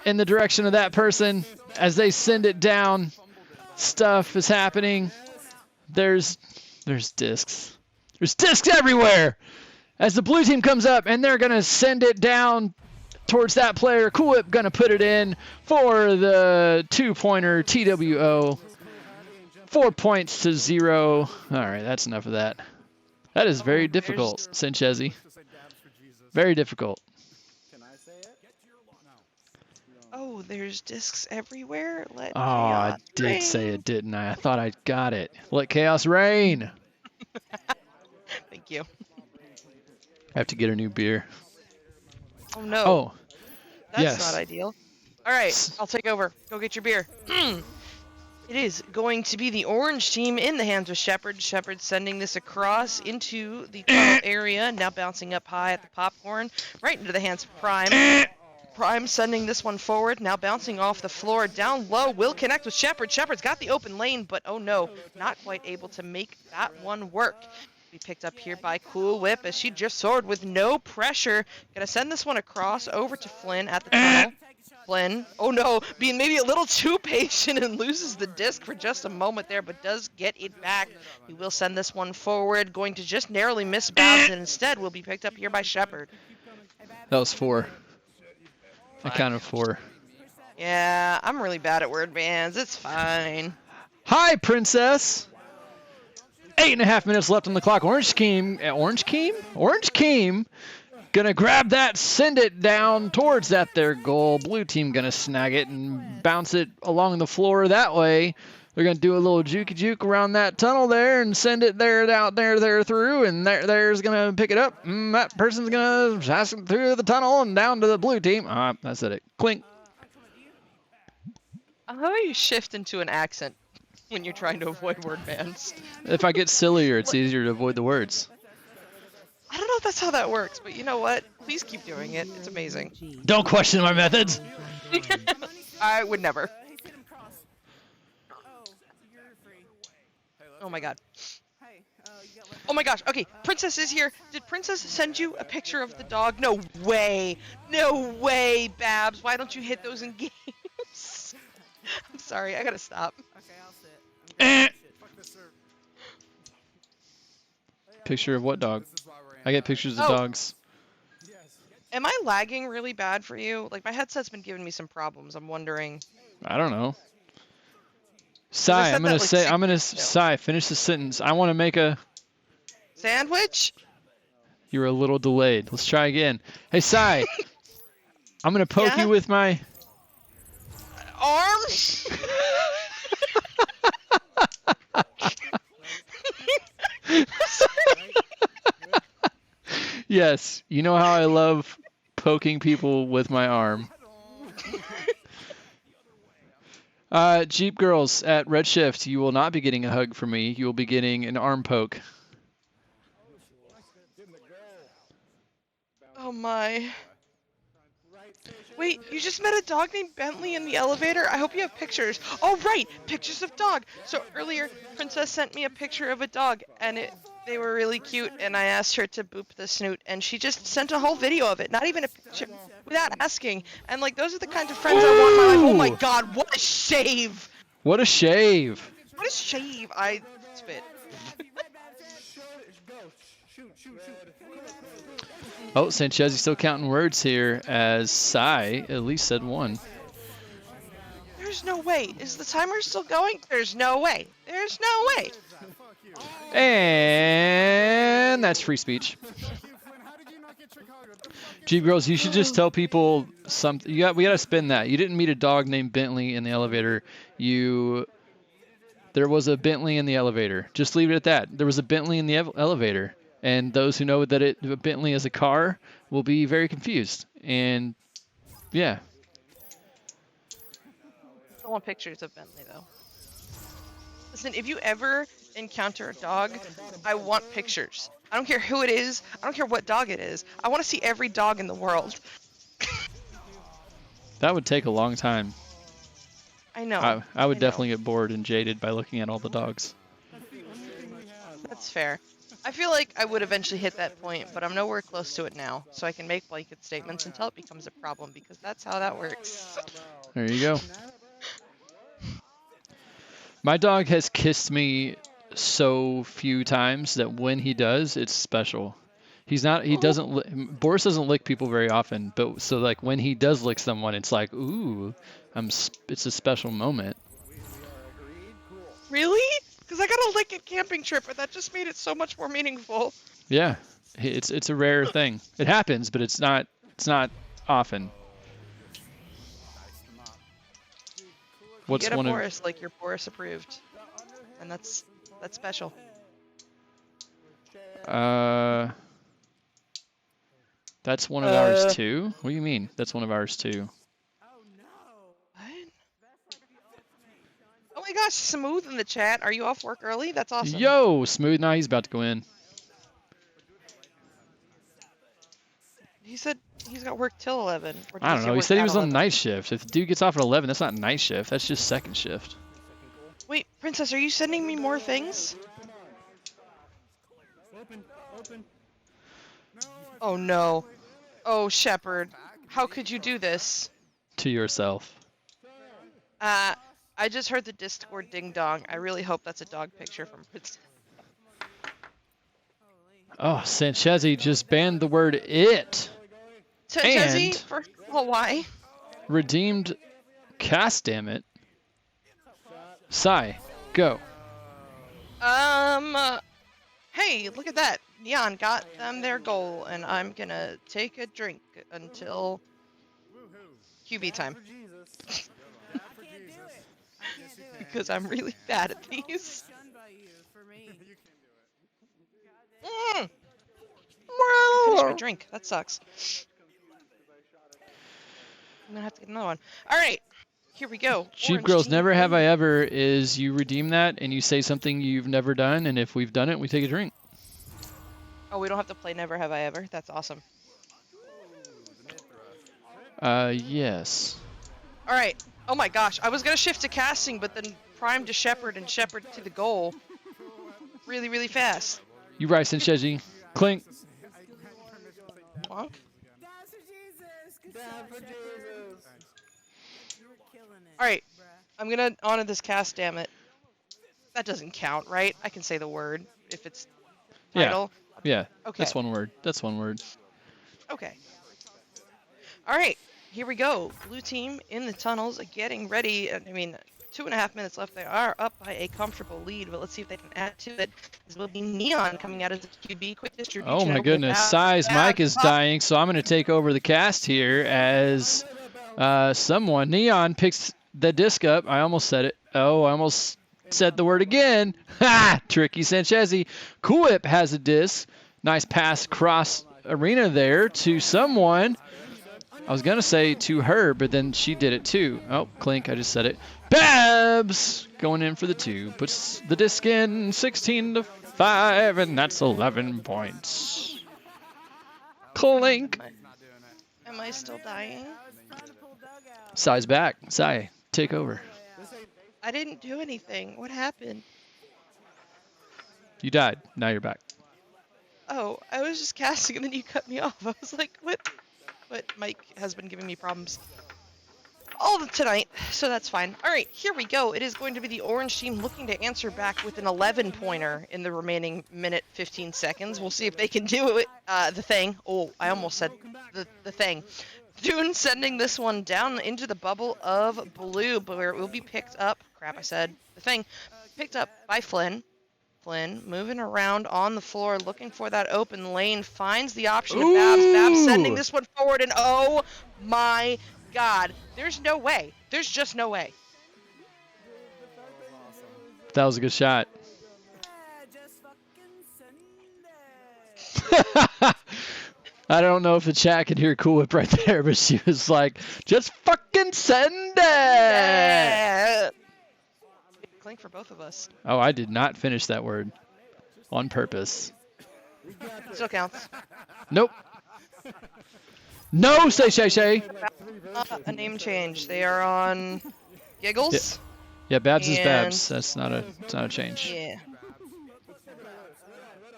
in the direction of that person. As they send it down, stuff is happening. There's discs. There's discs everywhere. As the blue team comes up and they're gonna send it down towards that player. Cool Whip gonna put it in for the 2-pointer TWO. 4 points to 0. All right, that's enough of that. That is very difficult, Sanchezi. Very difficult. Oh, there's discs everywhere? Let Oh, I chaos did reign. say it, didn't I? I thought I got it. Let chaos reign. Thank you. I have to get a new beer. Oh no. Oh, That's yes. not ideal. Alright, I'll take over. Go get your beer. It is going to be the orange team in the hands of Shepard. Shepard sending this across into the tunnel area, now bouncing up high at the popcorn, right into the hands of Prime. Prime sending this one forward, now bouncing off the floor, down low, will connect with Shepard. Shepard's got the open lane, but oh no, not quite able to make that one work. Be picked up here by Cool Whip as she just soared with no pressure. Gonna send this one across over to Flynn at the tunnel. Flynn, oh no, being maybe a little too patient and loses the disc for just a moment there, but does get it back. He will send this one forward, going to just narrowly miss bounds, and instead will be picked up here by Shepard. That was 4. I counted 4. Yeah, I'm really bad at word bands. It's fine. Hi, Princess. 8.5 minutes left on the clock. Orange Keem. Gonna grab that, send it down towards that there goal. Blue team gonna snag it and bounce it along the floor that way. They're gonna do a little juke around that tunnel there and send it there out there through, and there's gonna pick it up. That person's gonna pass it through the tunnel and down to the blue team. I said it. Clink. How do you shift into an accent when you're trying to avoid word bands? If I get sillier, it's easier to avoid the words. I don't know if that's how that works, but you know what? Please keep doing it. It's amazing. Don't question my methods. I would never. Oh my god. Oh my gosh. Okay, Princess is here. Did Princess send you a picture of the dog? No way. No way, Babs. Why don't you hit those in games? I'm sorry. I gotta stop. Picture of what dog? I get pictures of dogs. Am I lagging really bad for you? Like, my headset's been giving me some problems. I'm wondering. I don't know. Sai, Sai, finish the sentence. I want to make a sandwich? You were a little delayed. Let's try again. Hey, Sai. I'm going to poke you with my arm? Yes, you know how I love poking people with my arm. Jeep Girls at Redshift, you will not be getting a hug from me. You will be getting an arm poke. Oh my. Wait, you just met a dog named Bentley in the elevator? I hope you have pictures. Oh right, pictures of dog. So earlier, Princess sent me a picture of a dog, and they were really cute, and I asked her to boop the snoot, and she just sent a whole video of it, not even a picture, without asking. And like, those are the kinds of friends I want in my life. Oh my god, what a shave! What a shave! What a shave! I spit. Oh, Sanchezi's still counting words here, as Sai at least said 1. There's no way. Is the timer still going? There's no way. There's no way. And that's free speech. Jeep Girls, you should just tell people something. We gotta spin that. You didn't meet a dog named Bentley in the elevator. There was a Bentley in the elevator. Just leave it at that. There was a Bentley in the elevator. And those who know that a Bentley is a car will be very confused. And yeah. I want pictures of Bentley, though. Listen, if you ever encounter a dog, I want pictures. I don't care who it is. I don't care what dog it is. I want to see every dog in the world. That would take a long time. I know. I would definitely get bored and jaded by looking at all the dogs. That's fair. I feel like I would eventually hit that point, but I'm nowhere close to it now, so I can make blanket statements until it becomes a problem, because that's how that works. There you go. My dog has kissed me so few times that when he does, it's special. He doesn't, Boris doesn't lick people very often, but so like when he does lick someone, it's like, ooh, it's a special moment. Really? Because I got a lick at camping trip, and that just made it so much more meaningful. Yeah, it's a rare thing. It happens, but it's not often. What's you get a one Boris like you're Boris approved, and that's special. That's one of ours too. What do you mean? That's one of ours too. What? Oh my gosh, Smooth in the chat. Are you off work early? That's awesome. Yo, Smooth. Now he's about to go in. He said he's got work till 11. I don't know. He said he was on night shift. If the dude gets off at 11, that's not night shift. That's just second shift. Wait, Princess, are you sending me more things? Oh no. Oh, Shepard. How could you do this? To yourself. I just heard the Discord ding dong. I really hope that's a dog picture from Princess. Oh, Sanchezi just banned the word it. Sanchezi? Well, why? Redeemed cast, damn it. Sai, go. Hey, look at that. Neon got them their goal, and I'm gonna take a drink until QB time. Because I'm really bad at these. Finish my drink. That sucks. I'm gonna have to get another one. Alright, here we go. Sheep Girls, never have I ever is you redeem that and you say something you've never done, and if we've done it, we take a drink. Oh, we don't have to play Never Have I Ever? That's awesome. Yes. Alright. Oh my gosh, I was gonna shift to casting, but then prime to Shepard and Shepard to the goal. Really, really fast. You right, Sanchezi. Clink. Bonk. Alright, I'm gonna honor this cast, damn it. That doesn't count, right? I can say the word if it's title. Yeah. Okay. That's one word. That's one word. Okay. Alright, here we go. Blue team in the tunnels getting ready. I mean, 2.5 minutes left. They are up by a comfortable lead, but let's see if they can add to it. This will be Neon coming out as the QB. Quick distribution. Oh my goodness. Sai's mic is dying, so I'm going to take over the cast here as someone. Neon picks the disc up. I almost said it. Oh, I almost said the word again. Ha! Tricky Sanchezi. Cool Whip has a disc. Nice pass across arena there to someone. I was going to say to her, but then she did it too. Oh, Clink, I just said it. Babs going in for the 2. Puts the disc in 16-5, and that's 11 points. Clink. Am I still dying? Sai's back. Sai, take over. I didn't do anything. What happened? You died. Now you're back. Oh, I was just casting and then you cut me off. I was like, what? But Mike has been giving me problems all tonight, so that's fine. All right, here we go. It is going to be the orange team looking to answer back with an 11-pointer in the remaining minute 15 seconds. We'll see if they can do it. The thing. Oh, I almost said the thing. Dune sending this one down into the bubble of blue, but where it will be picked up. Crap, I said the thing. Picked up by Flynn. Flynn, moving around on the floor, looking for that open lane, finds the option to Babs. Babs sending Ooh! this one forward, and oh my God, there's no way. There's just no way. That was a good shot. I don't know if the chat could hear Cool Whip right there, but she was like, just fucking send it! Clink for both of us. Oh, I did not finish that word on purpose. Still counts. Nope. No, Shay. A name change. They are on Giggles. Yeah, Babs is And- Babs. It's not a change. Yeah.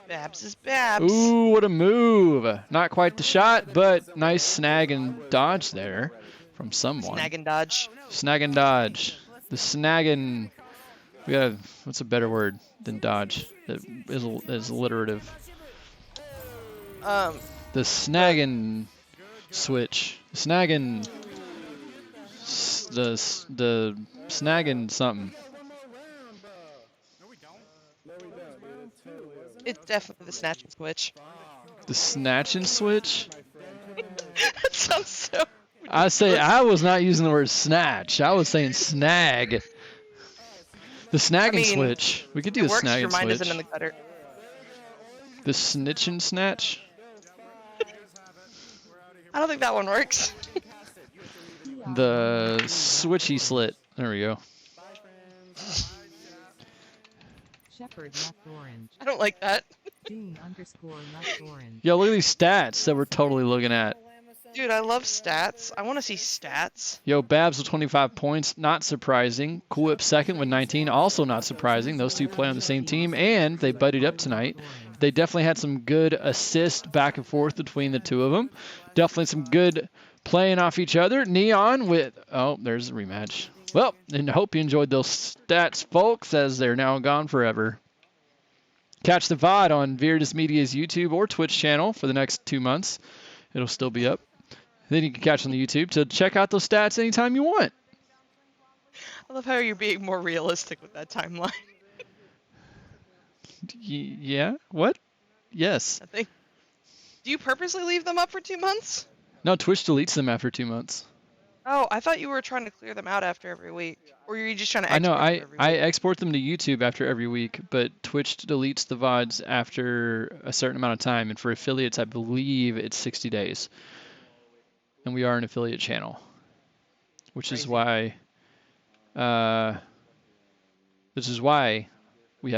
Babs is Babs. Ooh, what a move. Not quite the shot, but nice snag and dodge there from someone. Snag and dodge. Snag and dodge. The snagging. We got. What's a better word than dodge? That is alliterative. The snagging switch. Snagging. The snagging something. It's definitely the snatch and switch. The snatch and switch. That sounds so. I was not using the word snatch. I was saying snag. The snag and switch. We could do It the works snag if your and mind switch. isn't in the gutter. The snitch and snatch. I don't think that one works. The switchy slit. There we go. Shepherd left orange. I don't like that. D_left orange. Yo, look at these stats that we're totally looking at. Dude, I love stats. I want to see stats. Yo, Babs with 25 points, not surprising. Cool Whip second with 19, also not surprising. Those two play on the same team, and they buddied up tonight. They definitely had some good assists back and forth between the two of them. Definitely some good playing off each other. Neon with, oh, there's a rematch. Well, and I hope you enjoyed those stats, folks, as they're now gone forever. Catch the VOD on Viridis Media's YouTube or Twitch channel for the next 2 months. It'll still be up. Then you can catch on the YouTube to check out those stats anytime you want. I love how you're being more realistic with that timeline. Yeah? What? Yes. I think. Do you purposely leave them up for 2 months? No, Twitch deletes them after 2 months. Oh, I thought you were trying to clear them out after every week. Or are you just trying to I know, export them every I week? export them to YouTube after every week, but Twitch deletes the VODs after a certain amount of time, and for affiliates, I believe it's 60 days. And we are an affiliate channel, which is why we have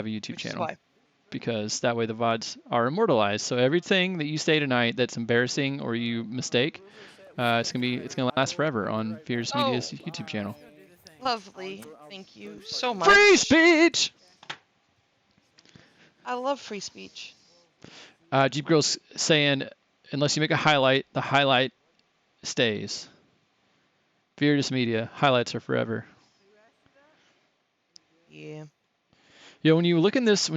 a YouTube channel. Why? Because that way the VODs are immortalized. So everything that you say tonight that's embarrassing or you mistake, it's gonna last forever on Viridis Media's YouTube channel. Lovely. Thank you so much. Free speech! I love free speech. Jeep Girl's saying, unless you make a highlight, the highlight stays. Viridis Media, highlights are forever. Yeah. Yeah, when you look at this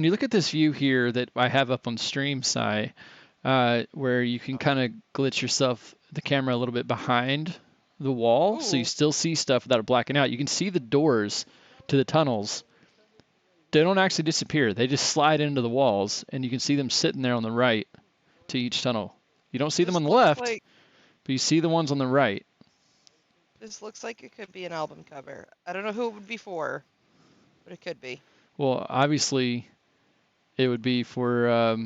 view here that I have up on stream side, where you can kind of glitch the camera a little bit behind the wall, so you still see stuff without it blacking out. You can see the doors to the tunnels. They don't actually disappear. They just slide into the walls, and you can see them sitting there on the right to each tunnel. You don't see them on the left, but you see the ones on the right. This looks like it could be an album cover. I don't know who it would be for, but it could be. Well, obviously, it would be for,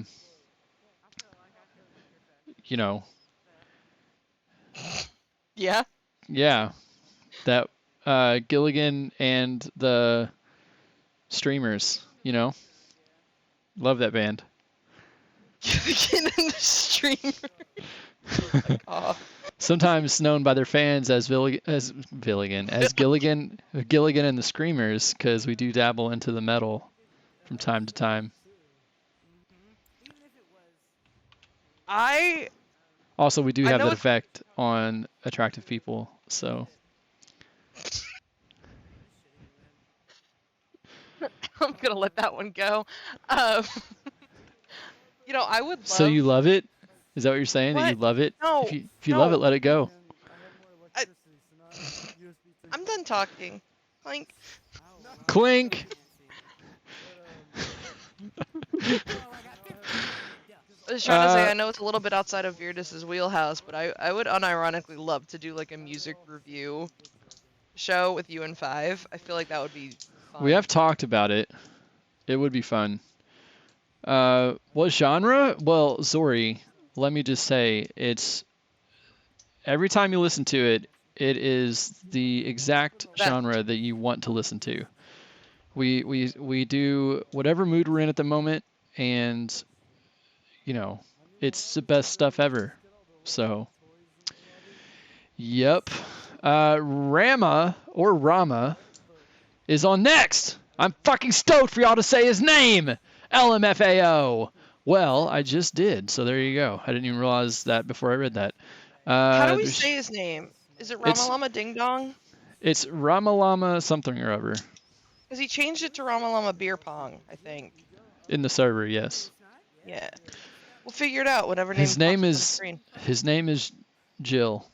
Yeah? Yeah, that Gilligan and the Streamers, love that band. Gilligan and the Streamer. Sometimes known by their fans as Gilligan and the Screamers, because we do dabble into the metal from time to time. Also, we do have that effect on attractive people, so. I'm going to let that one go. I would love... So you love it? Is that what you're saying? What? That you love it? No. If you love it, let it go. I'm done talking. Clink. Clink! I was trying to say, I know it's a little bit outside of Virdis's wheelhouse, but I would unironically love to do like a music review show with you and Five. I feel like that would be fun. We have talked about it. It would be fun. What genre? Well, Zori, let me just say, it's every time you listen to it, it is the exact genre that you want to listen to. We do whatever mood we're in at the moment, and you know, it's the best stuff ever. So, yep. Rama is on next. I'm fucking stoked for y'all to say his name. LMFAO. Well, I just did, so there you go. I didn't even realize that before I read that. How do we say his name? Is it Ramalama Ding Dong? It's Ramalama something or other. Because he changed it to Ramalama Beer Pong, I think. In the server, yes. Yeah. We'll figure it out whenever His name is screen. Jill.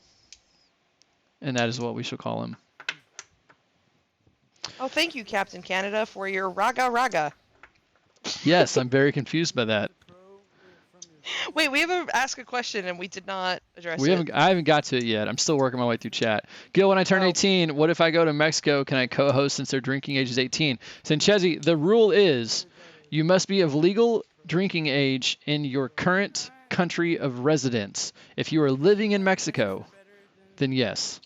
And that is what we shall call him. Oh, thank you, Captain Canada, for your raga raga. Yes, I'm very confused by that. Wait, we haven't asked a question and we did not address it. I haven't got to it yet. I'm still working my way through chat. Gil, when I turn 18, what if I go to Mexico? Can I co-host since their drinking age is 18? Sanchezi, the rule is you must be of legal drinking age in your current country of residence. If you are living in Mexico, then yes.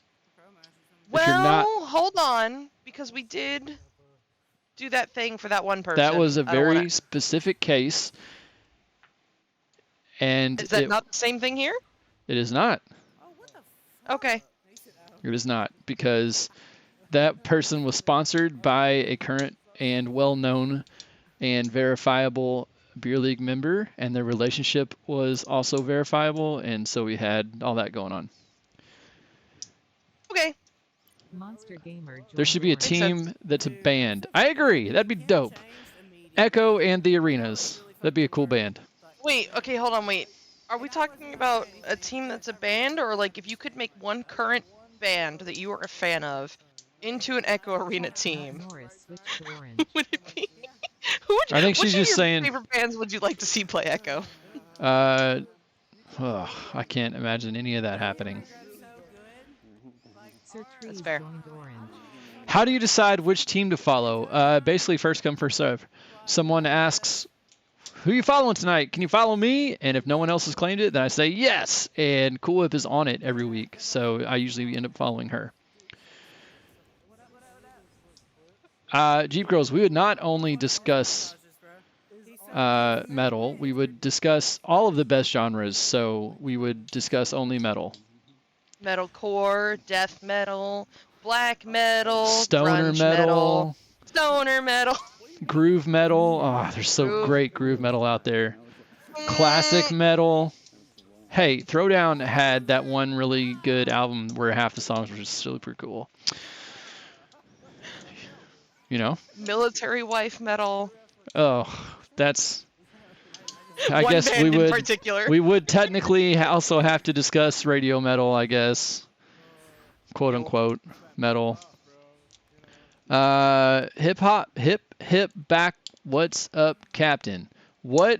Well, if you're not, hold on, because we did do that thing for that one person. that was a very specific case. And is that not the same thing here? It is not. Okay. It is not, because that person was sponsored by a current and well-known and verifiable beer league member, and their relationship was also verifiable, and so we had all that going on. Okay. Monster Gamer There should be a team that's a band. I agree. That'd be dope. Echo and the Arenas. That'd be a cool band. Wait, okay, hold on, wait. Are we talking about a team that's a band, or like if you could make one current band that you are a fan of into an Echo Arena team? Would it be? I think she's just saying. Which favorite bands would you like to see play Echo? I can't imagine any of that happening. That's fair. How do you decide which team to follow? Basically, first come, first serve. Someone asks, who you following tonight? Can you follow me? And if no one else has claimed it, then I say yes. And Cool Whip is on it every week, so I usually end up following her. Jeep Girls, we would not only discuss metal, we would discuss all of the best genres, so we would discuss only metal. Metalcore, death metal, black metal, stoner grunge metal, stoner metal, groove metal. Oh, there's so great groove metal out there. Classic metal. Hey, Throwdown had that one really good album where half the songs were just super cool. You know? Military wife metal. Oh, that's... I One guess band in particular. we would technically also have to discuss radio metal, I guess. Quote unquote metal. Hip back. What's up, Captain? What?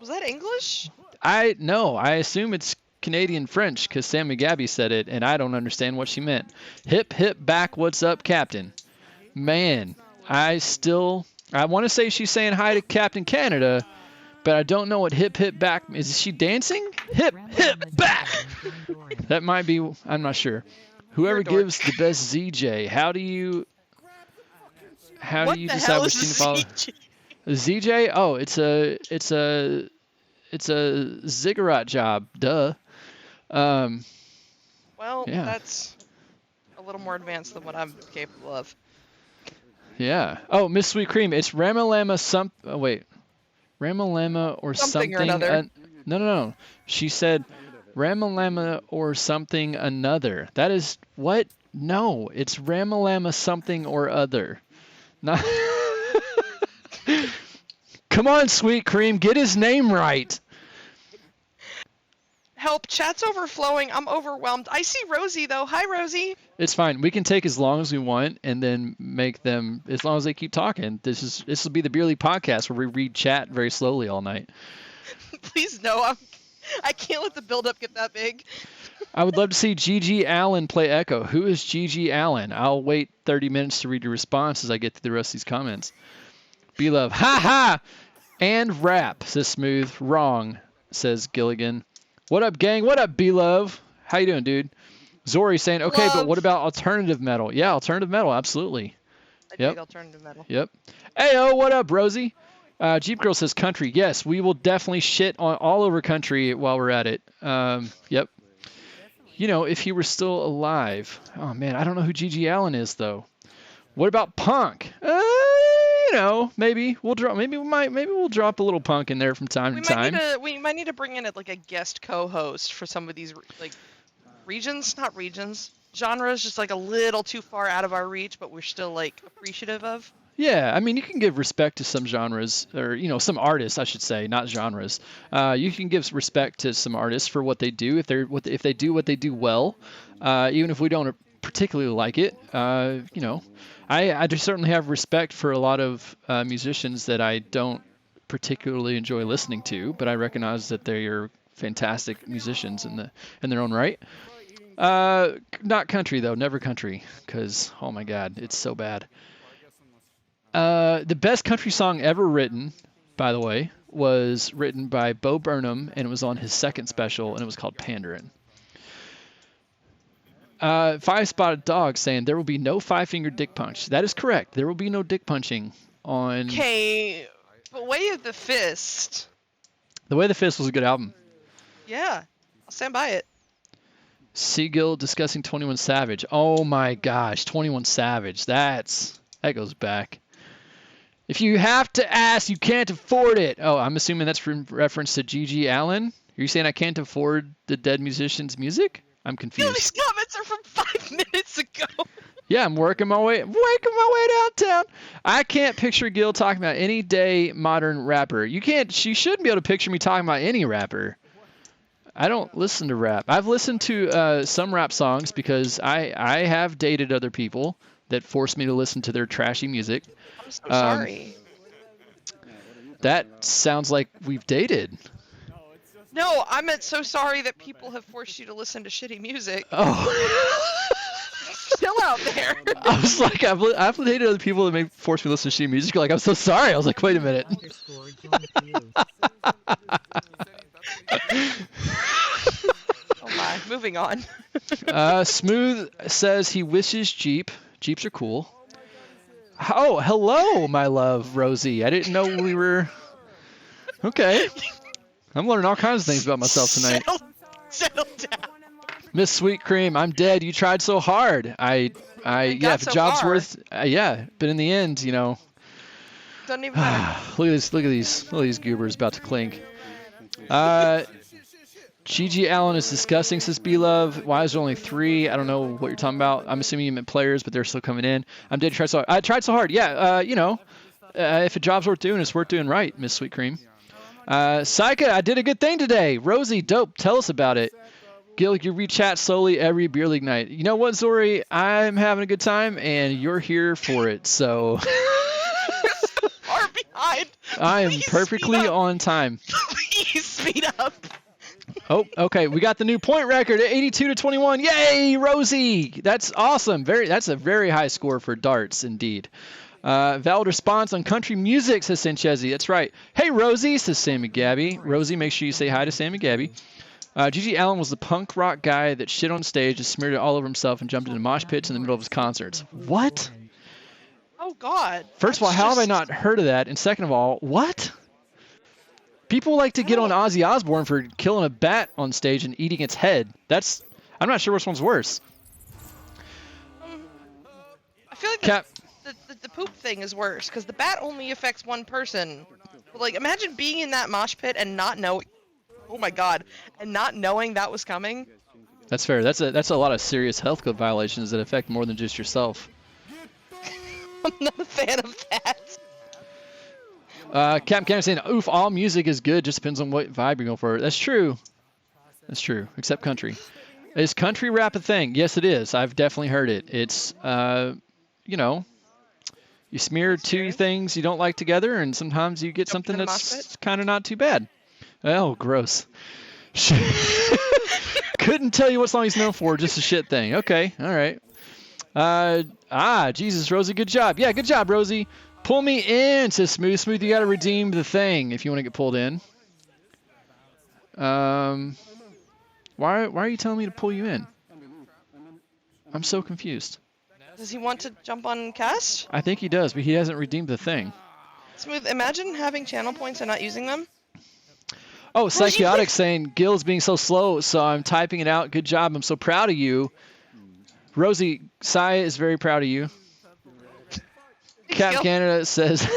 Was that English? I assume it's Canadian French because Sammy Gabby said it, and I don't understand what she meant. Hip back. What's up, Captain? Man, I want to say she's saying hi to Captain Canada. But I don't know what hip back is. She dancing? Hip back. That might be. I'm not sure. Whoever gives the best ZJ. How do you decide which team to follow? ZJ? Oh, it's a ziggurat job. Duh. Well, yeah. That's a little more advanced than what I'm capable of. Yeah. Oh, Miss Sweet Cream. It's Ramalama wait. Ramalama or something. Or another. No. She said Ramalama or something another. That is what? No, it's Ramalama something or other. Not. Come on, Sweet Cream, get his name right. Help! Chat's overflowing. I'm overwhelmed. I see Rosie though. Hi, Rosie. It's fine. We can take as long as we want, and then make them as long as they keep talking. This will be the Beer League podcast where we read chat very slowly all night. Please no, I can't let the build-up get that big. I would love to see Gigi Allen play Echo. Who is Gigi Allen? I'll wait 30 minutes to read your response as I get to the rest of these comments. B-Love, ha ha! And rap, says Smooth. Wrong, says Gilligan. What up, gang? What up, B-Love? How you doing, dude? Zori saying, okay, but what about alternative metal? Yeah, alternative metal, absolutely. I dig alternative metal. Yep. Ayo, what up, Rosie? Jeep Girl says country. Yes, we will definitely shit on all over country while we're at it. Yep. You know, if he were still alive. Oh, man, I don't know who Gigi Allen is, though. What about punk? You know, maybe we'll drop. Maybe we'll drop a little punk in there from time to time. We might need to bring in like a guest co-host for some of these like genres, just like a little too far out of our reach, but we're still like appreciative of. Yeah, I mean, you can give respect to some genres, or some artists, I should say, not genres. You can give respect to some artists for what they do if they do what they do well, even if we don't particularly like it. I do certainly have respect for a lot of musicians that I don't particularly enjoy listening to, but I recognize that they are fantastic musicians in their own right. Not country though, never country, because oh my God, it's so bad. The best country song ever written, by the way, was written by Bo Burnham, and it was on his second special, and it was called Pandarin. Five Spotted Dog saying there will be no five-finger dick punch. That is correct. There will be no dick punching on. Okay, but Way of the Fist. The Way of the Fist was a good album. Yeah, I'll stand by it. Seagill discussing 21 Savage. Oh my gosh, 21 Savage. That goes back. If you have to ask, you can't afford it. Oh, I'm assuming that's in reference to Gigi Allen. Are you saying I can't afford the dead musician's music? I'm confused. These comments are from 5 minutes ago. Yeah, I'm working my way downtown. I can't picture Gil talking about any day modern rapper. You shouldn't be able to picture me talking about any rapper. I don't listen to rap. I've listened to some rap songs because I have dated other people that forced me to listen to their trashy music. I'm so sorry. That sounds like we've dated. No, I meant so sorry that people have forced you to listen to shitty music. Oh. Still out there. I was like, I've dated other people that may force me to listen to shitty music. Like, I'm so sorry. I was like, wait a minute. Oh my, moving on. Smooth says he wishes Jeeps are cool. Oh, hello, my love, Rosie. I didn't know we were... Okay. I'm learning all kinds of things about myself tonight. Settle down. Miss Sweet Cream, I'm dead. You tried so hard. If a job's worth... but in the end, Doesn't even matter. Look at these goobers about to clink. Gigi Allen is disgusting, says B-Love. Why is there only 3? I don't know what you're talking about. I'm assuming you meant players, but they're still coming in. I'm dead. I tried so hard. Yeah, if a job's worth doing, it's worth doing right, Miss Sweet Cream. Saika, I did a good thing today. Rosie, dope. Tell us about it. Gil, you re-chat slowly every Beer League night. You know what, Zori? I'm having a good time, and you're here for it, so... Far behind. I am perfectly on time. Please speed up. Oh, okay. We got the new point record at 82-21. Yay, Rosie! That's awesome. That's a very high score for darts, indeed. Valid response on country music, says Sanchezi. That's right. Hey, Rosie, says Sammy Gabby. Rosie, make sure you say hi to Sammy Gabby. Gigi Allen was the punk rock guy that shit on stage and smeared it all over himself and jumped into mosh pits in the middle of his concerts. What? Oh, God. First of all, how have I not heard of that? And second of all, what? People like to get on Ozzy Osbourne for killing a bat on stage and eating its head. I'm not sure which one's worse. I feel like the poop thing is worse because the bat only affects one person. But, like, imagine being in that mosh pit and not knowing. Oh my God! And not knowing that was coming. That's fair. That's a lot of serious health code violations that affect more than just yourself. I'm not a fan of that. Captain Cannon saying, "Oof, all music is good. Just depends on what vibe you're going for." That's true. Except country. Is country rap a thing? Yes, it is. I've definitely heard it. It's, you know, you smear two things you don't like together, and sometimes you get something that's kind of not too bad. Oh, gross. Couldn't tell you what song he's known for, just a shit thing. Okay, all right. Jesus, Rosie, good job. Yeah, good job, Rosie. Pull me in, says Smooth. Smooth, you got to redeem the thing if you want to get pulled in. Why are you telling me to pull you in? I'm so confused. Does he want to jump on cast? I think he does, but he hasn't redeemed the thing. Smooth, imagine having channel points and not using them. Oh, Psychotic saying, Gil's being so slow, so I'm typing it out. Good job. I'm so proud of you. Rosie, Sai is very proud of you. Captain Canada says,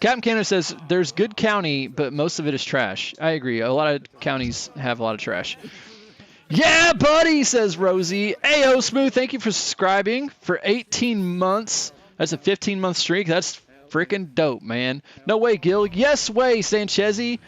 Captain Canada says, there's good county, but most of it is trash. I agree. A lot of counties have a lot of trash. Yeah, buddy, says Rosie. Ayo, Smooth, thank you for subscribing for 18 months. That's a 15-month streak. That's freaking dope, man. No way, Gil. Yes way, Sanchezi.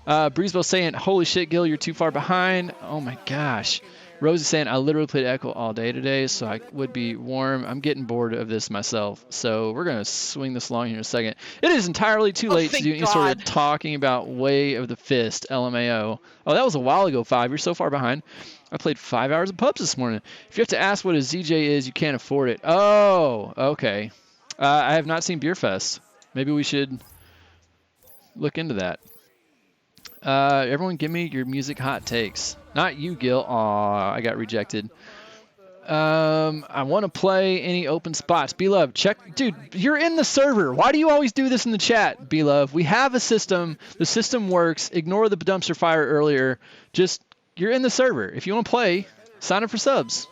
Breezebell saying, holy shit, Gil, you're too far behind. Oh, my gosh. Rosie saying, I literally played Echo all day today, so I would be warm. I'm getting bored of this myself. So we're going to swing this along here in a second. It is entirely too late to do any sort of talking about Way of the Fist, LMAO. Oh, that was a while ago, 5. You're so far behind. I played 5 hours of pubs this morning. If you have to ask what a ZJ is, you can't afford it. Oh, okay. I have not seen Beer Fest. Maybe we should look into that. Everyone give me your music hot takes. Not you, Gil. Aw, I got rejected. I want to play any open spots. Beloved, check. Dude, you're in the server. Why do you always do this in the chat, Beloved? We have a system. The system works. Ignore the dumpster fire earlier. You're in the server. If you want to play, sign up for subs.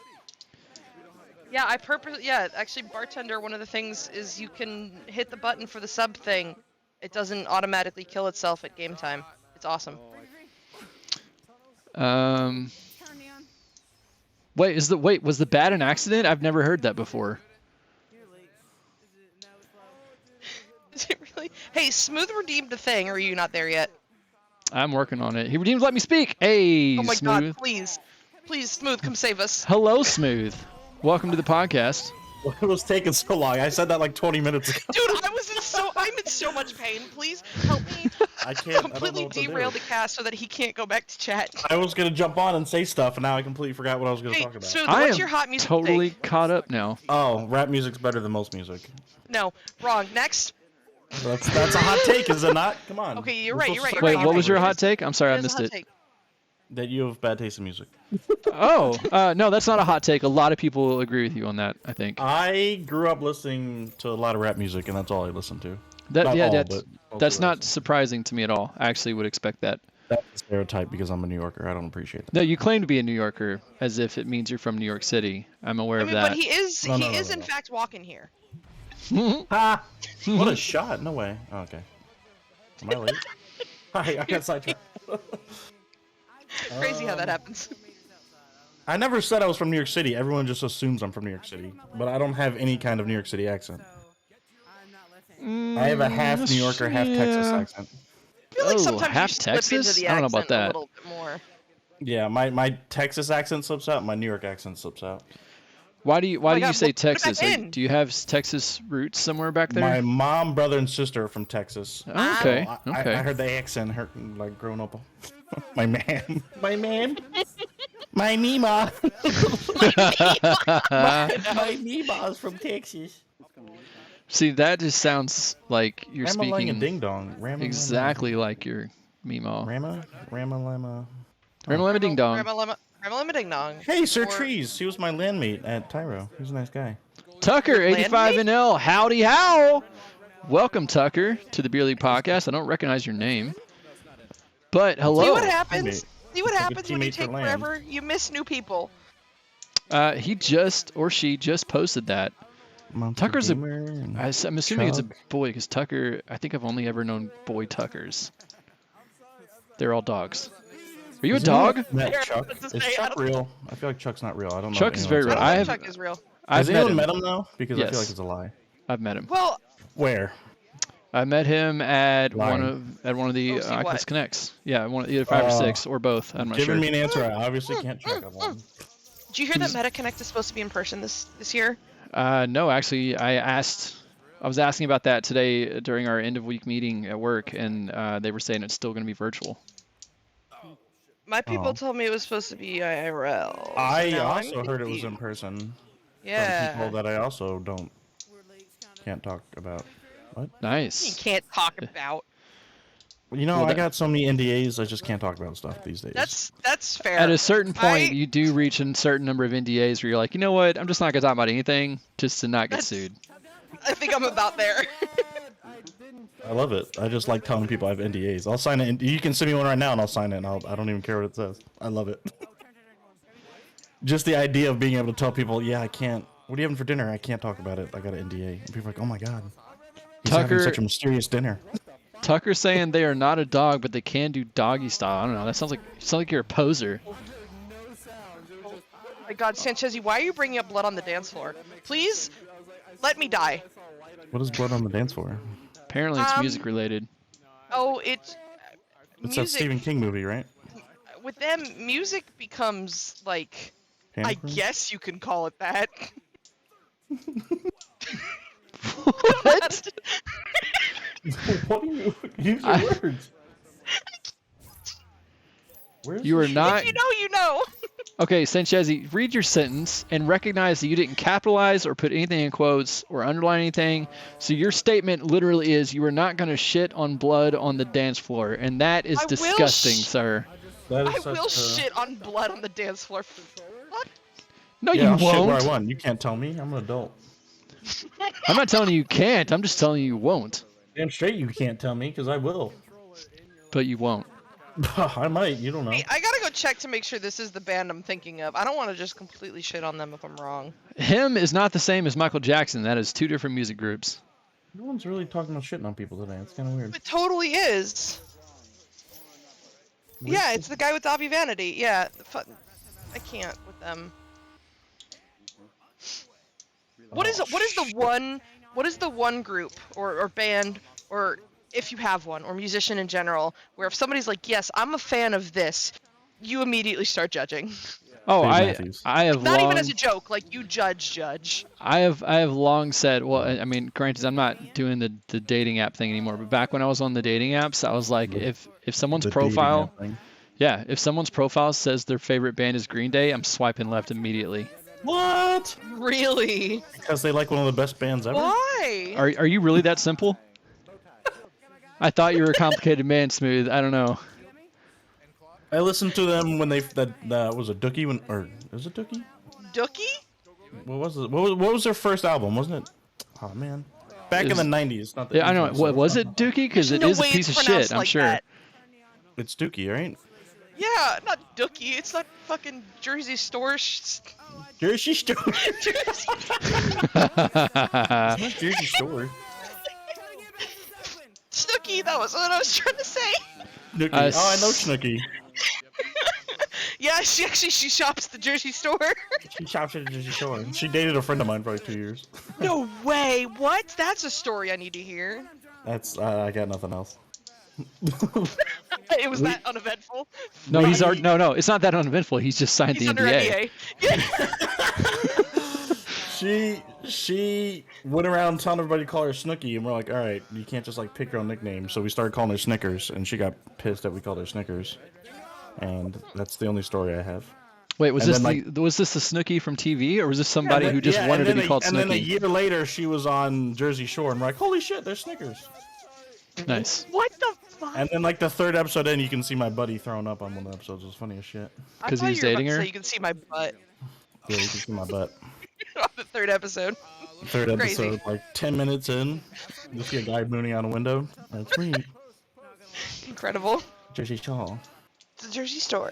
Yeah, actually, Bartender, one of the things is you can hit the button for the sub thing. It doesn't automatically kill itself at game time. It's awesome. Was the bat an accident? I've never heard that before. Is it really? Hey, Smooth redeemed the thing, or are you not there yet? I'm working on it. He redeemed Let Me Speak. Hey, oh my Smooth. God, please, Smooth, come save us. Hello, Smooth. Welcome to the podcast. It was taking so long. I said that like 20 minutes ago. Dude, I'm in so much pain. Please help me. I can't completely derail the cast so that he can't go back to chat. I was gonna jump on and say stuff, and now I completely forgot what I was gonna talk about. Smooth, what's your hot music totally thing? Caught up now. Oh, rap music's better than most music. No, wrong. Next. That's a hot take, is it not? Come on. Okay, you're right. Wait, what was your hot take? I'm sorry, I missed it. That you have bad taste in music. Oh, no, that's not a hot take. A lot of people will agree with you on that, I think. I grew up listening to a lot of rap music, and that's all I listened to. That's not surprising to me at all. I actually would expect that. That's a stereotype because I'm a New Yorker. I don't appreciate that. No, you claim to be a New Yorker as if it means you're from New York City. I'm aware of that. But he is in fact walking here. Ha! What a shot. No way. Oh, okay. Am I late? Hi, I got sidetracked. Crazy how that happens. I never said I was from New York City. Everyone just assumes I'm from New York City. But I don't have any kind of New York City accent. I have a half New Yorker, half Texas accent. I feel like sometimes half you slip Texas? into the I don't know about accent that. a little bit more. Yeah, my Texas accent slips out. My New York accent slips out. Why do you say put it Texas? back in. Do you have Texas roots somewhere back there? My mom, brother, and sister are from Texas. Oh, okay. So Okay. I heard the accent hurt, like growing up. My man. My Mima. my Mima's from Texas. See, that just sounds like you're Rama-langa speaking ding dong. exactly like your Mimo. Rama-lama. Rama ding dong. Rama ding dong. Hey, Sir Trees. He was my landmate at Tyro. He was a nice guy. Tucker, 85 and L. Howdy how. Welcome, Tucker, to the Beer League podcast. I don't recognize your name. But hello. See what happens? See what happens when you teammate for take land. forever? You miss new people. He just, or she just posted that. Tucker's I'm assuming it's a boy, because Tucker, I think I've only ever known boy Tuckers. They're all dogs. Are you a dog? Chuck? Is Chuck real? I feel like Chuck's not real. I don't know. Chuck is very real. Chuck is real. Has anyone met him though? Because I Yes. feel like it's a lie. I've met him. Well, Where? I met him at Lying. one of the OC Oculus what? Connects. Yeah, either 5 or 6 or both. I'm not sure. Giving me an answer I obviously can't check up on. Did you hear that MetaConnect is supposed to be in person this year? No, actually, I was asking about that today during our end of week meeting at work, and they were saying it's still going to be virtual. My people told me it was supposed to be IRL. I so also heard it was in person. Yeah. From people that I also can't talk about. What? You Nice. can't talk about. You know, Well, I got so many NDAs, I just can't talk about stuff these days. That's fair. At a certain point, you do reach a certain number of NDAs where you're like, you know what? I'm just not going to talk about anything just to not get sued. I think I'm about there. I love it. I just like telling people I have NDAs. I'll sign it. You can send me one right now, and I'll sign it. And I don't even care what it says. I love it. Just the idea of being able to tell people, yeah, I can't. What are you having for dinner? I can't talk about it. I got an NDA. And people are like, oh my god, he's having such a mysterious dinner. Tucker's saying they are not a dog, but they can do doggy style. I don't know. That sounds like you're a poser. Oh my God, Sanchez, why are you bringing up blood on the dance floor? Please, let me die. What is blood on the dance floor? Apparently, it's music related. Oh, it's that Stephen King movie, right? With them, music becomes like, I Panic Room? guess you can call it that. What? What are you? Use your words. You are not. If you know, you know. Okay, Sanchezi, read your sentence and recognize that you didn't capitalize or put anything in quotes or underline anything. So your statement literally is you are not going to shit on blood on the dance floor, and that is disgusting, sir. That I will shit on blood on the dance floor. What? No, yeah, you I'll shit where won't. I want. You can't tell me. I'm an adult. I'm not telling you can't. I'm just telling you won't. Damn straight you can't tell me, because I will. But you won't. I might. You don't know. Hey, I gotta go check to make sure this is the band I'm thinking of. I don't want to just completely shit on them if I'm wrong. Him is not the same as Michael Jackson. That is 2 different music groups. No one's really talking about shitting on people today. It's kind of weird. It totally is. Yeah, it's the guy with Dobby Vanity. Yeah, I can't with them. What is the one group or band, or if you have one, or musician in general, where if somebody's like, yes, I'm a fan of this, you immediately start judging? Oh, I have not long, even as a joke, like you judge. I have long said, well, I mean, granted, I'm not doing the dating app thing anymore, but back when I was on the dating apps, I was like, if someone's profile, yeah, if someone's profile says their favorite band is Green Day, I'm swiping left immediately. What? Really? Because they like one of the best bands ever? Why? Are you really that simple? I thought you were a complicated man, Smooth. I don't know. I listened to them when that was a Dookie or is it Dookie? Dookie? What was it? What was their first album? Wasn't it? Oh man, back in the '90s. Not the yeah, I know. What was it, Dookie? Because it is a piece of shit. I'm sure. It's Dookie, right? Yeah, not Dookie. It's not fucking Jersey Store. Jersey Store. It's not Jersey Store. Snooki, that was what I was trying to say. Snooki. Oh, I know Snooki. Yeah, she shops at the Jersey Store. She shops at the Jersey Store. She dated a friend of mine for like 2 years. No way! What? That's a story I need to hear. That's I got nothing else. It was that uneventful. No, he's already, no, it's not that uneventful. He's just signed He's the under NDA. She went around telling everybody to call her Snooki, and we're like, all right, you can't just like pick your own nickname. So we started calling her Snickers, and she got pissed that we called her Snickers. And that's the only story I have. Wait, was and this then, was this the Snooki from TV, or was this somebody who just wanted to be called Snooki? And then a year later, she was on Jersey Shore, and we're like, holy shit, they're Snickers. Nice. What the fuck? And then like the third episode in, you can see my buddy throwing up on one of the episodes. It was funny as shit. Because he was dating her? So you can see my butt. Yeah, you can see my butt. On the third episode. Third Crazy. episode, like 10 minutes in, you see a guy mooning out a window. That's me. Incredible. Jersey Shore. It's a Jersey Store.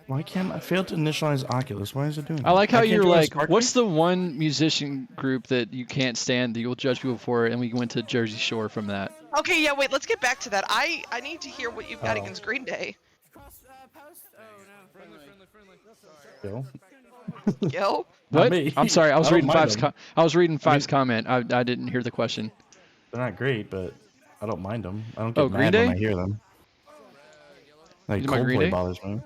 Why can't I fail to initialize Oculus? Why is it doing that? I like how you're like, Spark what's the one musician group that you can't stand that you'll judge people for, and we went to Jersey Shore from that. Okay, yeah, wait, let's get back to that. I need to hear what you've got against Green Day. Yo. Yo? What? me. I'm sorry, I was I don't reading mind Five's them. I was reading Five's comment. I didn't hear the question. They're not great, but I don't mind them. I don't Oh, get Green mad Day? when I hear them. Like You talking about Green Day? Coldplay bothers me.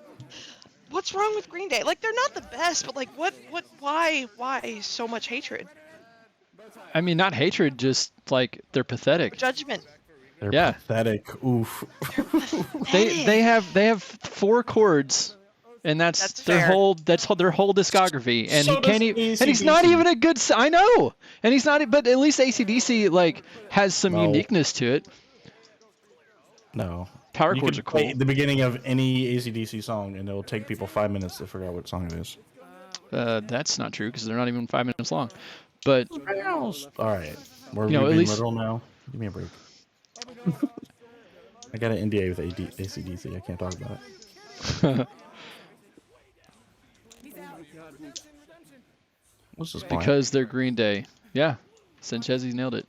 What's wrong with Green Day? Like, they're not the best, but like, why so much hatred? I mean, not hatred, just like they're pathetic. Judgment. They're Yeah. pathetic. Oof. They have 4 chords, and that's their fair. whole discography, and So he can't does even, and he's not AC/DC. even a good. I know, and he's not. But at least AC/DC like has some No. uniqueness to it. No. Power You chords could are play cool. the beginning of any AC/DC song, and it'll take people 5 minutes to figure out what song it is. That's not true because they're not even 5 minutes long. But All right. We're You know, at being least- literal now. Give me a break. I got an NDA with AC/DC. I can't talk about it. What's this point? because they're Green Day. Yeah, Sanchez nailed it.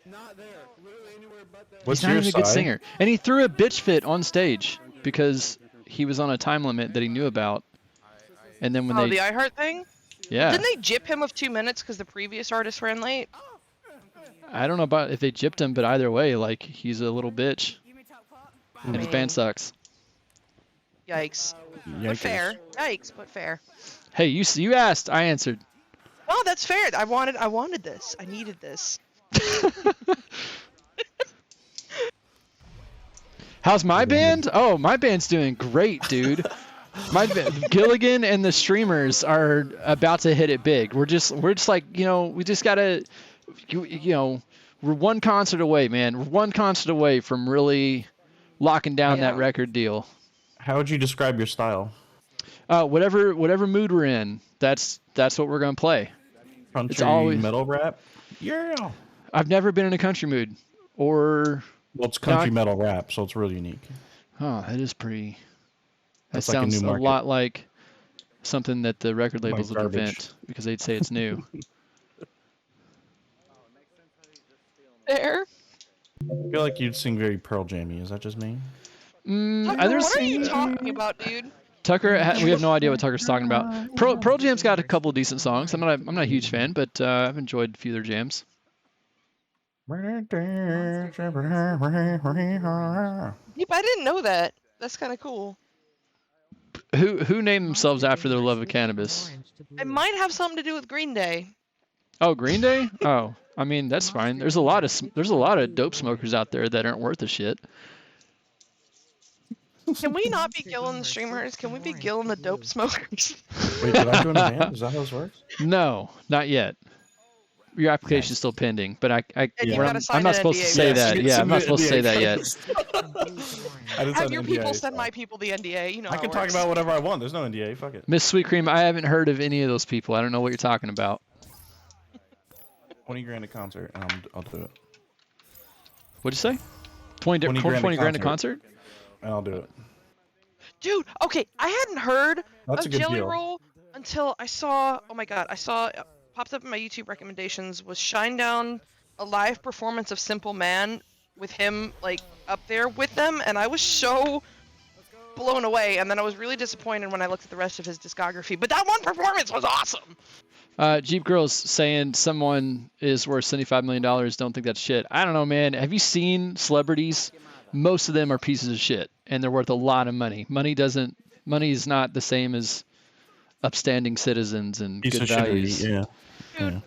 What's He's not your even a good side? singer, and he threw a bitch fit on stage because he was on a time limit that he knew about. And then when Oh, they, the iHeart thing? yeah, Didn't they gyp him of 2 minutes because the previous artist ran late? I don't know about if they gypped him, but either way, like he's a little bitch, and his band sucks. Yikes. But Yikers. fair. Yikes, but fair. Hey, you asked, I answered. Oh, that's fair. I wanted this. I needed this. How's my band? Oh, my band's doing great, dude. Gilligan and the Streamers are about to hit it big. We're just like, we just gotta, we're one concert away, man. We're one concert away from really locking down that record deal. How would you describe your style? Whatever mood we're in, that's what we're gonna play. Country, It's always metal, rap? Yeah. I've never been in a country mood, or Well, it's country metal rap, so it's really unique. oh, that is pretty. That That's like a sounds new a market. lot like something that the record labels would garbage. invent because they'd say it's new. Fair. I feel like you'd sing very Pearl Jammy. Is that just me? Tucker, There's- what are you talking about, dude? Tucker, we have no idea what Tucker's talking about. Pearl Jam's got a couple of decent songs. I'm not a huge fan, but I've enjoyed a few of their jams. Yep, I didn't know that. That's kind of cool. Who named themselves after their love of cannabis? It might have something to do with Green Day. Oh, Green Day? Oh, I mean that's fine. There's a lot of dope smokers out there that aren't worth a shit. Can we not be killing the streamers? Can we be killing the dope smokers? Wait, did I join a band? Is that how this works? No, not yet. Your application's still pending, but And you gotta sign I'm not an supposed to NDA say first. that. Yeah, I'm not supposed to say that yet. I didn't Have sign your an people NDA, send so- my people the NDA. You know I how can it talk works. about whatever I want. There's no NDA. Fuck it. Miss Sweet Cream, I haven't heard of any of those people. I don't know what you're talking about. 20 grand a concert, and I'll do it. What'd you say? 20 grand a concert? And I'll do it. Dude, okay, I hadn't heard That's a of good Jelly deal. Roll until I saw. Oh my god, I saw popped up in my YouTube recommendations was Shinedown, a live performance of Simple Man with him like up there with them, and I was so blown away. And then I was really disappointed when I looked at the rest of his discography. But that one performance was awesome. Jeep Girl's saying someone is worth $75 million. Don't think that's shit. I don't know, man. Have you seen celebrities? Most of them are pieces of shit, and they're worth a lot of money. Money is not the same as upstanding citizens and Piece good of shittery, values. yeah. Dude,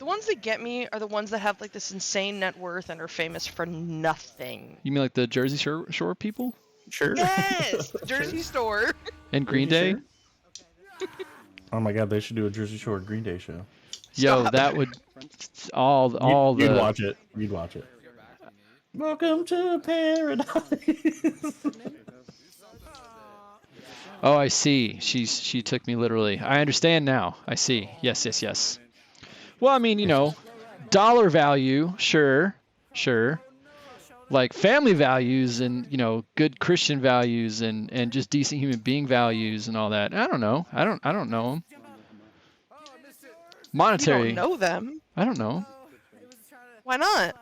the ones that get me are the ones that have like this insane net worth and are famous for nothing. You mean like the Jersey Shore people? Sure. Yes, Jersey Store. And Green Day? Oh my god, they should do a Jersey Shore Green Day show. Yo, Stop. that would all You'd the watch it. You'd watch it. Welcome to paradise. Oh, I see. She took me literally. I understand now. I see. Yes. Well, I mean, dollar value, sure. Like family values and, good Christian values and just decent human being values and all that. I don't know. I don't know them. Monetary. You don't know them. I don't know. Why not?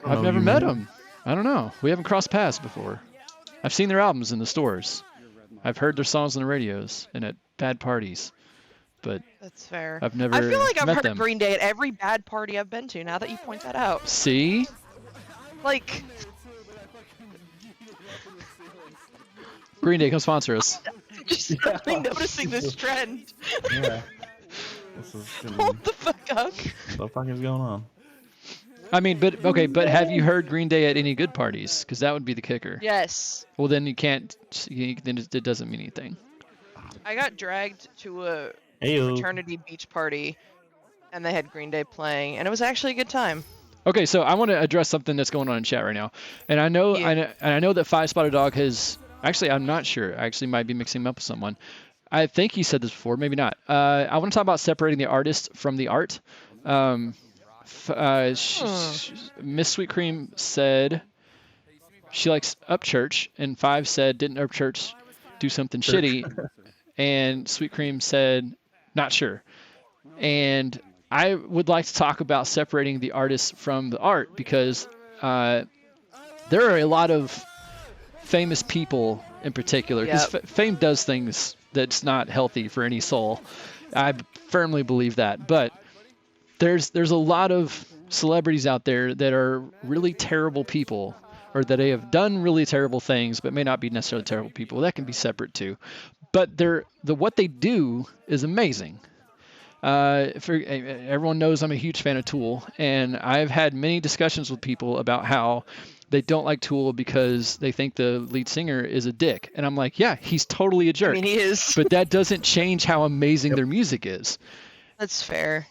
I've never met them. I don't know. We haven't crossed paths before. I've seen their albums in the stores. I've heard their songs on the radios and at bad parties, but That's fair. I've never I feel like I've met heard them. Green Day at every bad party I've been to. Now that you point that out. See? Like, Green Day, come sponsor us. just suddenly noticing this trend. Yeah. This is Hold the fuck up. what the fuck is going on? I mean, but have you heard Green Day at any good parties? Because that would be the kicker. Yes. Well, then you can't. Then it doesn't mean anything. I got dragged to a Heyo. fraternity beach party, and they had Green Day playing, and it was actually a good time. Okay, so I want to address something that's going on in chat right now, and I know that Five Spotted Dog has actually. I'm not sure. I actually might be mixing him up with someone. I think he said this before, maybe not. I want to talk about separating the artist from the art. Miss Sweet Cream said she likes Upchurch, and Five said didn't Upchurch do something shitty, and Sweet Cream said not sure. And I would like to talk about separating the artist from the art because there are a lot of famous people in particular, because fame does things that's not healthy for any soul. I firmly believe that. But there's a lot of celebrities out there that are really terrible people, or that they have done really terrible things, but may not be necessarily terrible people. That can be separate too. But what they do is amazing. Everyone knows I'm a huge fan of Tool, and I've had many discussions with people about how they don't like Tool because they think the lead singer is a dick. And I'm like, yeah, he's totally a jerk. I mean, he is. But that doesn't change how amazing their music is. That's fair.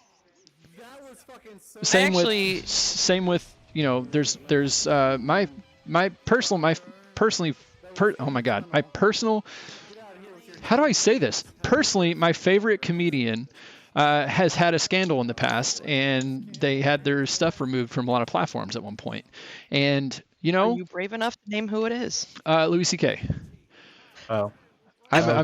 Same with there's my personal how do I say this? Personally, my favorite comedian has had a scandal in the past, and they had their stuff removed from a lot of platforms at one point. And are you brave enough to name who it is? Louis C.K. Oh, I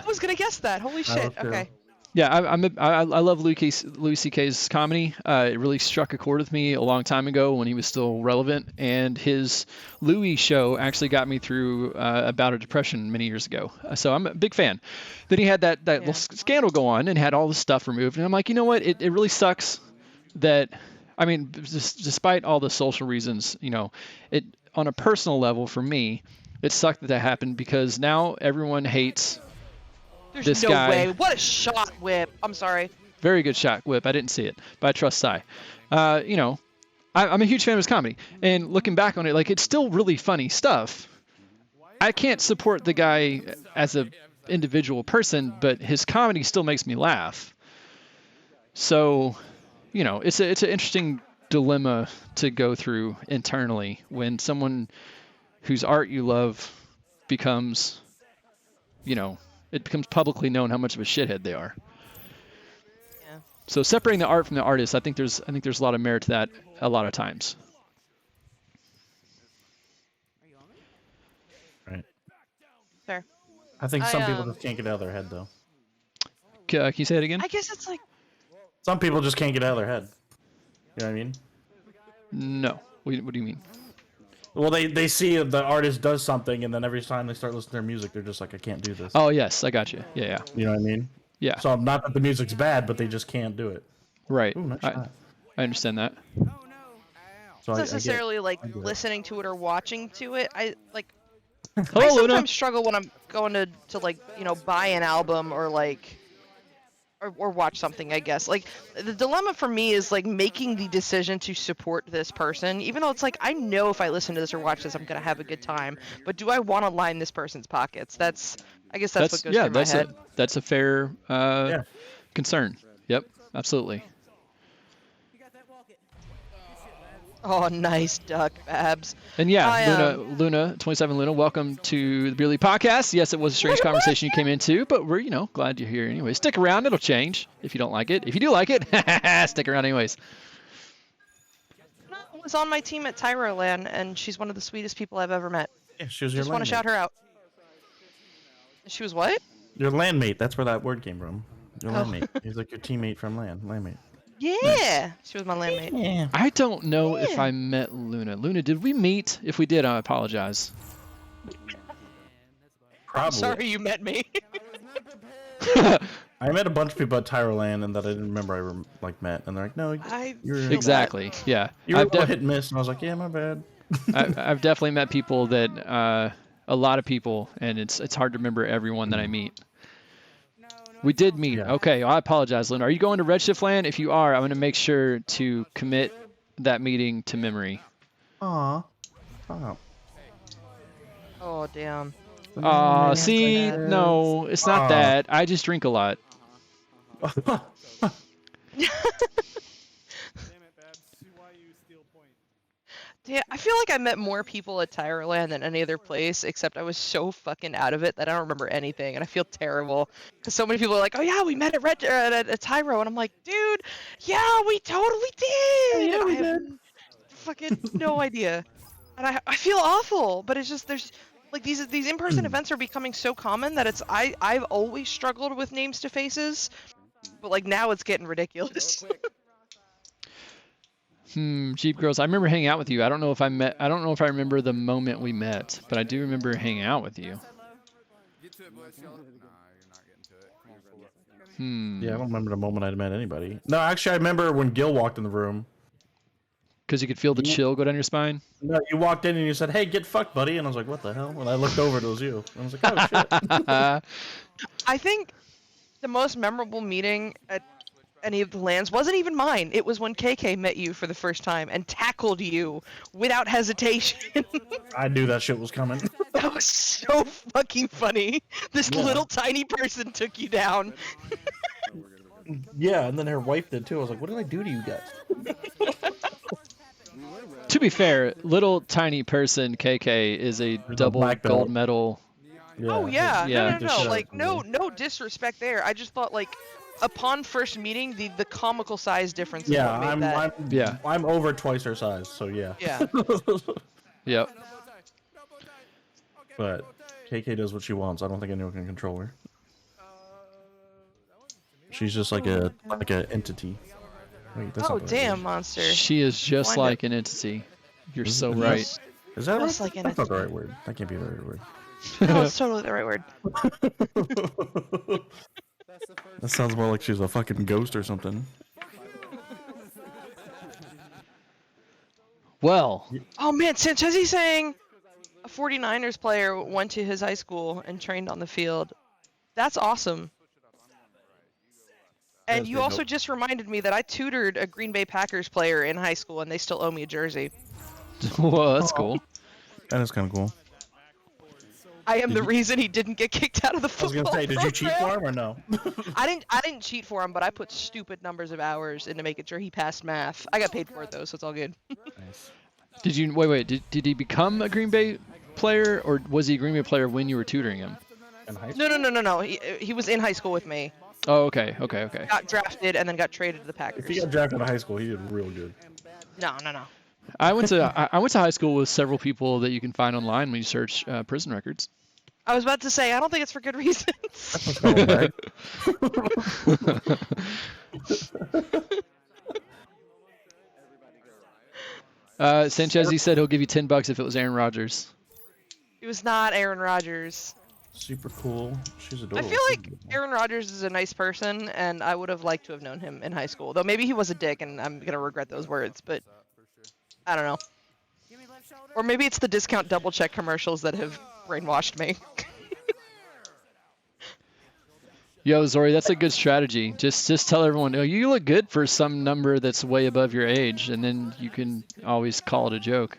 was gonna guess that. Holy shit! Okay. Yeah, I love Louis C.K.'s comedy. It really struck a chord with me a long time ago when he was still relevant, and his Louis show actually got me through a bout of depression many years ago. So I'm a big fan. Then he had that little scandal go on and had all this stuff removed, and I'm like, you know what? It really sucks that, I mean, despite all the social reasons, it on a personal level for me, it sucked that happened because now everyone hates. There's this no guy. way. What a shot whip. I'm sorry. Very good shot whip. I didn't see it, but I trust Sai. I'm a huge fan of his comedy, and looking back on it, like, it's still really funny stuff. I can't support the guy as a individual person, but his comedy still makes me laugh. So, it's an interesting dilemma to go through internally when someone whose art you love becomes, it becomes publicly known how much of a shithead they are. Yeah. So separating the art from the artist, I think there's a lot of merit to that a lot of times. Right. Fair. I think some people just can't get out of their head, though. Can you say it again? I guess it's like some people just can't get out of their head. You know what I mean? No. What do you mean? Well, they see the artist does something, and then every time they start listening to their music, they're just like, I can't do this. Oh, yes, I got you. Yeah. You know what I mean? Yeah. So not that the music's bad, but they just can't do it. Right. Ooh, nice shot. I understand that. So not necessarily listening to it or watching to it. I Hello, sometimes Luna. struggle when I'm going to buy an album or or watch something, I guess. Like, the dilemma for me is making the decision to support this person, even though it's I know if I listen to this or watch this, I'm gonna have a good time. But do I want to line this person's pockets? I guess that's what goes through my head. That's a fair concern. Yep, absolutely. Oh, nice duck, Babs. And Luna, 27 Luna, welcome to the Beerly Podcast. Yes, it was a strange conversation you came into, but we're, glad you're here anyway. Stick around, it'll change if you don't like it. If you do like it, stick around anyways. Luna was on my team at Tyroland, and she's one of the sweetest people I've ever met. Yeah, she was your Just want to shout her out. She was what? Your landmate. That's where that word came from. Your landmate. He's like your teammate from landmate. Yeah, nice. She was my landmate. Yeah. I don't know if I met Luna. Luna, did we meet? If we did, I apologize. Probably. I'm sorry you met me. I I met a bunch of people at Tyroland and that I didn't remember met, and they're like, no, you're Exactly. Yeah. You were hit and miss, and I was like, yeah, my bad. I've definitely met people that a lot of people, and it's hard to remember everyone that I meet. We did meet. Yeah. Okay, I apologize, Lynn. Are you going to Redshift Land? If you are, I'm going to make sure to commit that meeting to memory. Aw. Oh. Oh, damn. See, no, it's not that. I just drink a lot. Yeah, I feel like I met more people at Tyroland than any other place, except I was so fucking out of it that I don't remember anything, and I feel terrible because so many people are like, "Oh yeah, we met at Tyro," and I'm like, "Dude, yeah, we totally did." Yeah, we I have did. fucking no idea, and I feel awful, but it's just there's like these in-person events are becoming so common that I've always struggled with names to faces, but like now it's getting ridiculous. Jeep Girls, I remember hanging out with you. I don't know if I remember the moment we met, but I do remember hanging out with you. Yeah, I don't remember the moment I met anybody. No, actually, I remember when Gil walked in the room. Because you could feel the chill go down your spine? No, you walked in and you said, "Hey, get fucked, buddy," and I was like, "What the hell?" And I looked over, and it was you. And I was like, "Oh shit." I think the most memorable meeting at any of the lands wasn't even mine. It was when KK met you for the first time and tackled you without hesitation. I knew that shit was coming. That was so fucking funny. This little tiny person took you down. Yeah, and then her wife did too. I was like, "What did I do to you guys?" To be fair, little tiny person KK is a double black belt. gold medal. Yeah. Oh yeah, Yeah. no. Like no disrespect there. I just thought like upon first meeting the comical size difference. Is Yeah, what made that. I'm over twice her size, so yeah. Yeah. Yep. But KK does what she wants. I don't think anyone can control her. She's just like a entity. Wait, that's Oh not the right damn, word. monster. She is just like an entity. You're so right. Is that right? Just like an That's not the entity. right word. That can't be the right word. No, it's totally the right word. That sounds more like she's a fucking ghost or something. Well. Oh man, Sanchezi's saying a 49ers player went to his high school and trained on the field. That's awesome. And you also just reminded me that I tutored a Green Bay Packers player in high school and they still owe me a jersey. Whoa, that's cool. That is kind of cool. I am the reason he didn't get kicked out of the I was football gonna say, did you cheat for him or no? I didn't cheat for him, but I put stupid numbers of hours into making sure he passed math. I got paid for it though, so it's all good. Nice. Did you wait? Did he become a Green Bay player, or was he a Green Bay player when you were tutoring him? In high school? No. He was in high school with me. Oh, okay. Got drafted and then got traded to the Packers. If he got drafted out of high school, he did real good. No. I went to high school with several people that you can find online when you search prison records. I was about to say, I don't think it's for good reasons. Sanchez, he said he'll give you $10 if it was Aaron Rodgers. It was not Aaron Rodgers. Super cool. She's adorable. I feel like Aaron Rodgers is a nice person, and I would have liked to have known him in high school. Though maybe he was a dick, and I'm gonna regret those words. But I don't know. Or maybe it's the discount double check commercials that have brainwashed me. Yo, Zori, that's a good strategy. Just tell everyone, oh, you look good for some number that's way above your age, and then you can always call it a joke.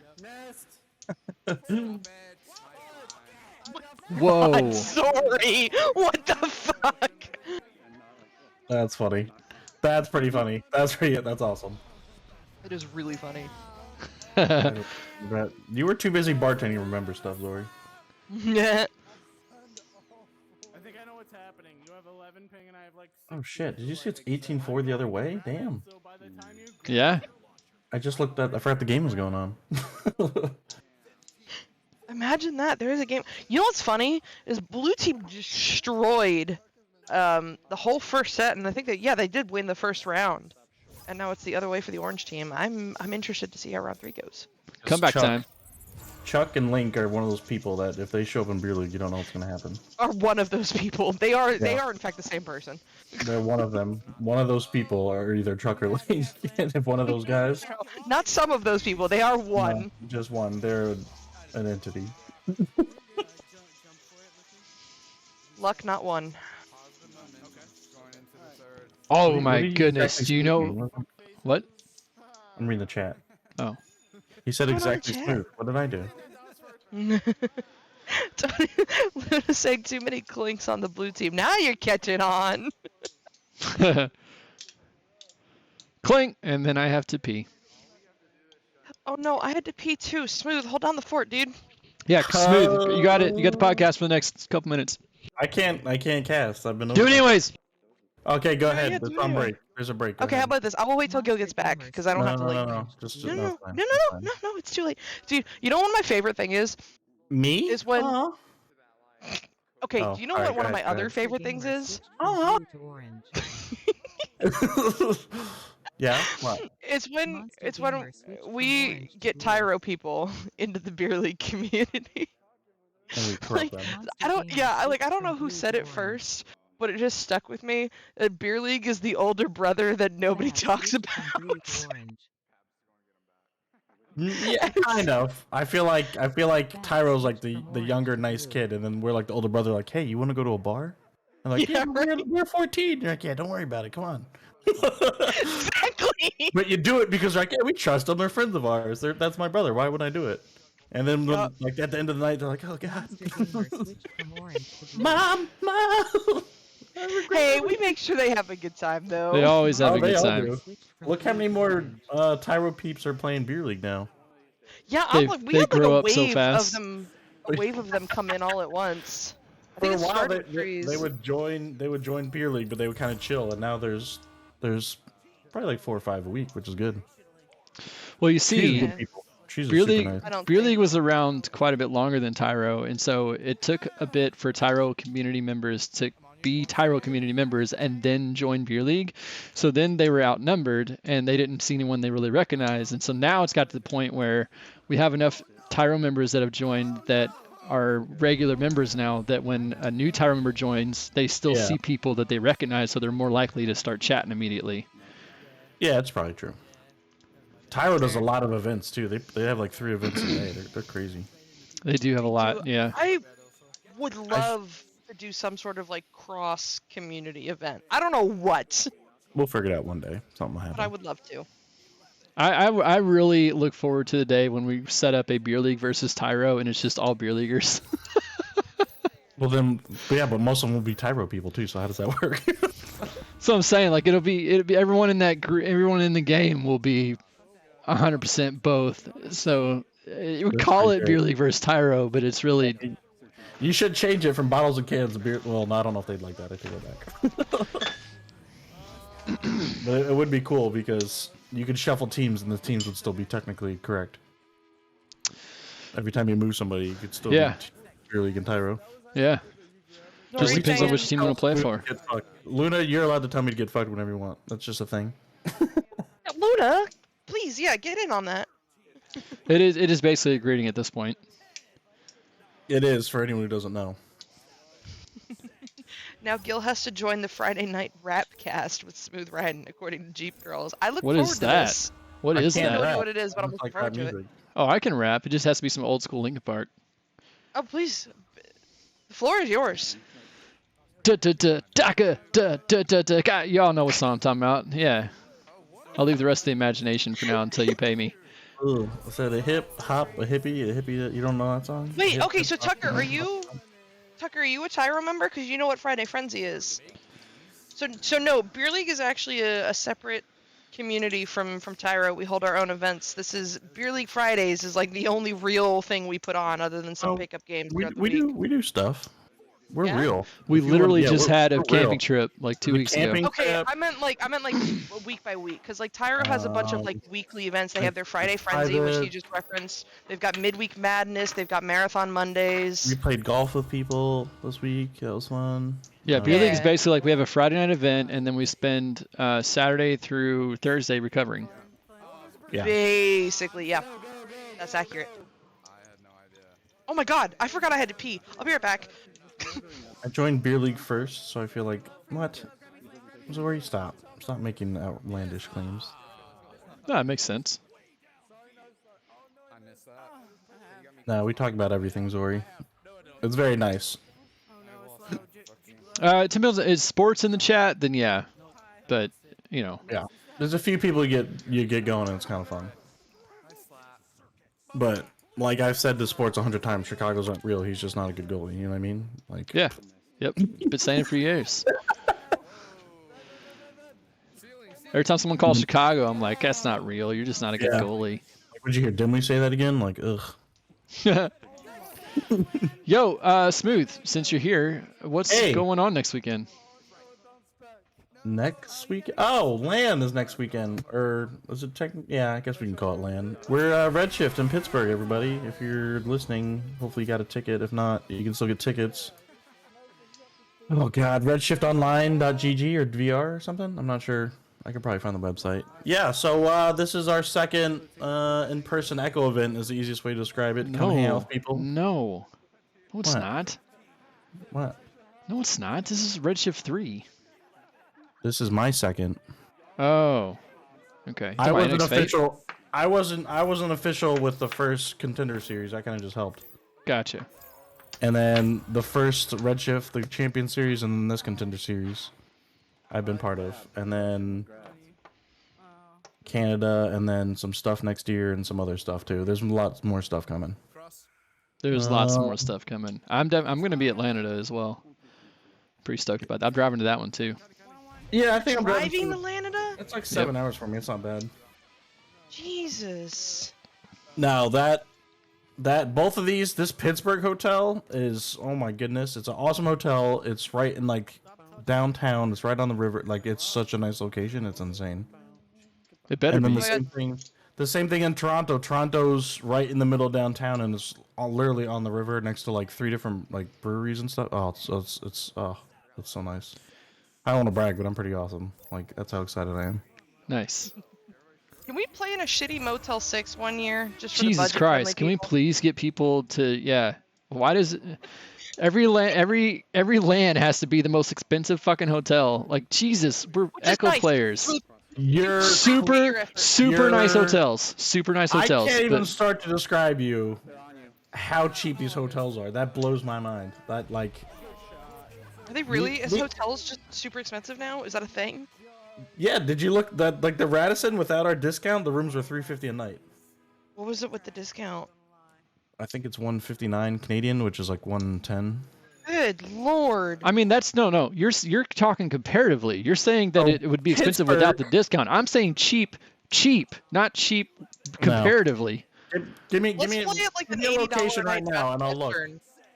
Whoa. I'm sorry. What the fuck? That's funny. That's pretty funny. That's awesome. It is really funny. But you were too busy bartending to remember stuff, Lori. Yeah. I think I know what's happening. You have 11 ping and I have like 6. Oh shit, did you see it's 18-4 the other way? Damn. So by the time you Yeah. I just looked at, I forgot the game was going on. Imagine that. There is a game. You know what's funny? Is Blue Team destroyed the whole first set, and I think that they did win the first round. And now it's the other way for the Orange Team. I'm interested to see how round 3 goes. Comeback time. Chuck and Link are one of those people that if they show up in beer league, you don't know what's gonna happen. Are one of those people. They are in fact the same person. They're one of them. One of those people are either Chuck or Link. And if one of those guys, Not some of those people. They are one. no, just one. They're an entity. Luck, not one. Oh What my are you goodness! exactly Do you know speaking? what? I'm reading the chat. Oh, He said What's going on, exactly chat? smooth. What did I do? Luna saying too many clinks on the blue team. Now you're catching on. clink, and then I have to pee. Oh no, I had to pee too. Smooth, hold down the fort, dude. Yeah, smooth. You got it. You got the podcast for the next couple minutes. I can't cast. I've been. Do it anyways. Okay, go Yeah, ahead. yeah, It's do it on anyway. break. There's a break. Go Okay, how ahead. about this? I will wait till Gil gets back because I don't have to like. No. Just No, no, no, it's fine. no, It's no, fine. no, no, it's too late. Dude, you know what my favorite thing is? Me? Is when. Aw. Okay, Oh, do you know alright, what one go of my ahead, go other ahead. favorite things is? Oh. Blue to orange. Yeah. What? It's when Monster it's when Gamer switched from we orange to get blue. Tyro people into the beer league community. And we Like, corrupt them. Monster I don't. Gamer Yeah, I switched don't from know who blue said to it orange. first, but it just stuck with me. That beer league is the older brother that nobody Tab talks switched from blue about. to orange. Yeah, kind of. I feel like Tyro's like the orange younger to nice blue. kid, and then we're like the older brother. Like, hey, you want to go to a bar? I'm like, yeah, Yeah, but right. we're 14. You're like, yeah, don't worry about it. Come on. Exactly. But you do it because like, yeah, we trust them. They're friends of ours. That's my brother. Why would I do it? And then when, Yup. like at the end of the night, they're like, oh god, Monster Gamer switched from orange to blue. mom. Hey, we make sure they have a good time though. They always have Oh, a they good all time. do. Switched from Look how blue many to more orange. Tyro peeps are playing beer league now. Yeah, They- we they had like grow a up so wave fast. of them. A wave of them come in all at once. I For think a it while, started they, with they, trees. they would join beer league, but they would kind of chill. And now there's probably like 4 or 5 a week, which is good. Well, you She's see, good people. She's Beer super League, nice. I don't Beer think. League was around quite a bit longer than Tyro, and so it took a bit for Tyro community members to be Tyro community members and then join Beer League. So then they were outnumbered and they didn't see anyone they really recognized. And so now it's got to the point where we have enough Tyro members that have joined that are regular members now that when a new Tyro member joins, they still Yeah. see people that they recognize, so they're more likely to start chatting immediately. Yeah, that's probably true. Tyro does a lot of events too. They have like 3 events a day. They're crazy. They do have a lot, yeah. I would love to do some sort of like cross community event. I don't know what, We'll figure it out one day. Something will happen. but I would love to. I really look forward to the day when we set up a Beer League versus Tyro and it's just all Beer Leaguers. Well then, yeah, but most of them will be Tyro people too. So how does that work? So I'm saying, like, it'll be everyone in that everyone in the game will be 100% both. So you would That's call pretty it Beer great. League versus Tyro, but it's really You should change it from bottles and cans to beer. Well, no, I don't know if they'd like that. I take it back. But it would be cool because you could shuffle teams and the teams would still be technically correct. Every time you move somebody, you could still Yeah. be Beer League and Tyro. yeah. No, Just are you depends on saying- which team you want to play for. Get fucked. Luna, you're allowed to tell me to get fucked whenever you want. That's just a thing. Luna, please, yeah, get in on that. It is basically a greeting at this point. It is for anyone who doesn't know. Now Gil has to join the Friday night rap cast with Smooth Riding, according to Jeep Girls. I look What forward is to that? this. What I is can't I have no that? idea rap. what it is, but I'm Just looking like rap forward to it. music. Oh, I can rap. It just has to be some old school Linkin Park. Oh, please. The floor is yours. Y'all know what song I'm talking about. Yeah. I'll leave the rest of the imagination for now until you pay me. Ooh, so the hip hop, a hippie. You don't know that song? Wait, Hip, okay, hip, so hop, Tucker, hop, are you a Tyro member? Because you know what Friday Frenzy is. So no, Beer League is actually a separate community from Tyro. We hold our own events. This is Beer League Fridays is like the only real thing we put on other than some Oh, pickup games We, throughout the we week. do we do stuff. We're Yeah? real. We If you literally want- yeah, just we're- had a we're camping real. trip like 2 The weeks ago. camping- Okay, Yep. I meant like week by week, because like Tyro has a bunch of like weekly events. They have their Friday Frenzy, which you just referenced. They've got Midweek Madness. They've got Marathon Mondays. We played golf with people this week. That was fun. Yeah, Beer League is Yeah. basically like we have a Friday night event and then we spend Saturday through Thursday recovering. Yeah. Basically, yeah, that's accurate. Oh my god, I forgot I had to pee. I'll be right back. I joined Beer League first, so I feel like what? Zori, stop making outlandish claims. No, it makes sense. No, we talk about everything, Zori. It's very nice. Tim Mills, is sports in the chat? Then yeah, but you know. Yeah, there's a few people you get going, and it's kind of fun. But like I've said to sports 100 times, Chicago's not real. He's just not a good goalie. You know what I mean? Like Yeah. Yep. Been saying it for years. Every time someone calls Chicago, I'm like, that's not real. You're just not a good goalie. Would you hear Dimly say that again? Like, ugh. Yo, Smooth, since you're here, what's going on next weekend? Next week? Oh, LAN is next weekend. Or is it yeah, I guess we can call it LAN. We're Redshift in Pittsburgh, everybody. If you're listening, hopefully you got a ticket. If not, you can still get tickets. Oh god, redshiftonline.gg or VR or something? I'm not sure. I could probably find the website. Yeah, so this is our second in-person Echo event is the easiest way to describe it. Come hang out with people. No, it's What? not. What? No, it's not. This is Redshift 3. This is my second. Oh, okay. I wasn't official. I wasn't official with the first Contender Series. I kind of just helped. Gotcha. And then the first Redshift, the Champion Series, and then this Contender Series, I've been part of. And then Canada, and then some stuff next year, and some other stuff too. There's lots more stuff coming. There's lots more stuff coming. I'm going to be at Canada as well. Pretty stoked about that. I'm driving to that one too. Yeah, I think I'm driving to Canada. It's like 7 hours for me. It's not bad. Jesus. Now that both of these, this Pittsburgh hotel is, oh my goodness, it's an awesome hotel. It's right in like downtown. It's right on the river. Like it's such a nice location. It's insane. It better and then be. The same thing in Toronto. Toronto's right in the middle of downtown, and it's literally on the river next to like 3 different like breweries and stuff. Oh, it's so nice. I don't want to brag, but I'm pretty awesome. Like that's how excited I am. Nice. Can we play in a shitty Motel 6 one year? Just for Jesus the Christ! Can we please get people to Why does every LAN has to be the most expensive fucking hotel? Like Jesus, we're Echo players. You're super nice hotels. Super nice hotels. I can't even start to describe you how cheap these hotels are. That blows my mind. That like. Are they really? Is hotels just super expensive now? Is that a thing? Yeah. Did you look that like the Radisson without our discount? The rooms were $350 a night. What was it with the discount? I think it's $159 Canadian, which is like $110. Good lord. I mean, that's no. You're talking comparatively. You're saying that it would be expensive without the discount. I'm saying cheap, not cheap comparatively. Give me like a location right now, and I'll look.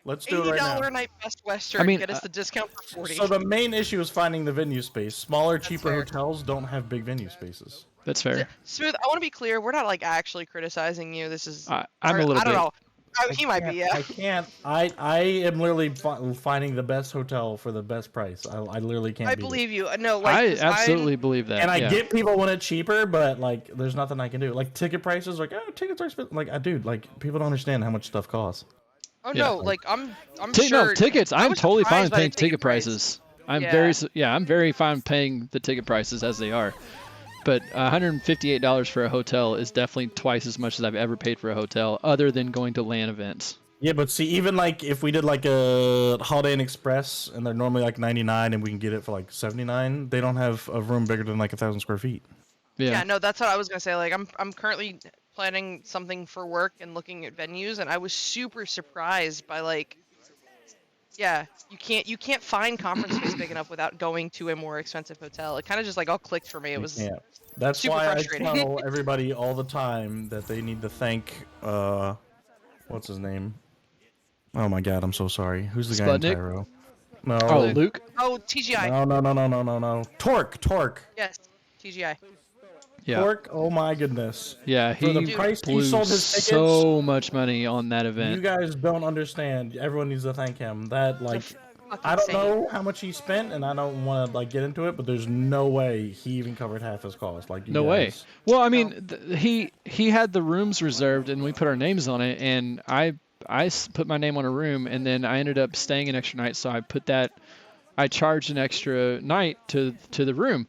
Let's do it right now. $80 a night Best Western. Get us the discount for 40. So the main issue is finding the venue space. Smaller, cheaper hotels don't have big venue spaces. That's fair. Smooth, I want to be clear. We're not like actually criticizing you. This is. I'm a little bit. I don't know. He might be. Yeah. I can't. I am literally finding the best hotel for the best price. I literally can't. I believe you. No, like I absolutely believe that. And I get people want it cheaper, but like, there's nothing I can do. Like ticket prices, like tickets are expensive. Like, dude, like people don't understand how much stuff costs. Oh no, like I'm sure. No, tickets. I'm totally fine with paying ticket prices. I'm very fine paying the ticket prices as they are. But $158 for a hotel is definitely twice as much as I've ever paid for a hotel, other than going to LAN events. Yeah, but see, even like if we did like a Holiday Inn Express, and they're normally like $99, and we can get it for like $79, they don't have a room bigger than like 1,000 square feet. Yeah, no, that's what I was gonna say. Like, I'm currently planning something for work and looking at venues, and I was super surprised by like. Yeah, you can't find conference space big enough without going to a more expensive hotel. It kind of just like all clicked for me. It was That's super why frustrating. I tell everybody all the time that they need to thank what's his name? Oh my god, I'm so sorry. Who's the guy in Tyro? No. Oh, Luke? Oh, TGI. No. Torque. Yes, TGI. Yeah. Torque, oh my goodness. Yeah, For the price he sold his tickets, so much money on that event. You guys don't understand. Everyone needs to thank him. That like I don't know how much he spent, and I don't want to like get into it, but there's no way he even covered half his cost. Like no way. Well, I mean, he had the rooms reserved, and we put our names on it, and I put my name on a room, and then I ended up staying an extra night. So I charged an extra night to the room.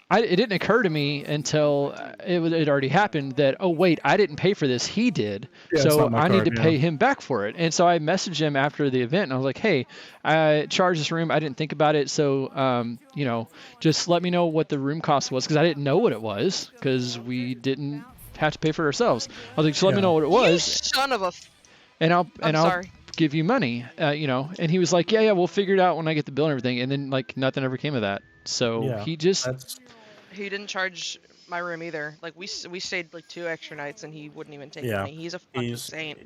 It didn't occur to me until it already happened that, oh wait, I didn't pay for this, he did, Yeah, it's so not my I need card, to pay him back for it. And so I messaged him after the event, and I was like, hey, I charged this room, I didn't think about it, so just let me know what the room cost was, because I didn't know what it was, because we didn't have to pay for it ourselves. I was like, just let me know what it You was, son of a. and I'll sorry. give you money, And he was like, yeah, we'll figure it out when I get the bill and everything. And then like nothing ever came of that. So he just. He didn't charge my room either. Like we stayed like 2 extra nights and he wouldn't even take Yeah, money. He's a fucking saint.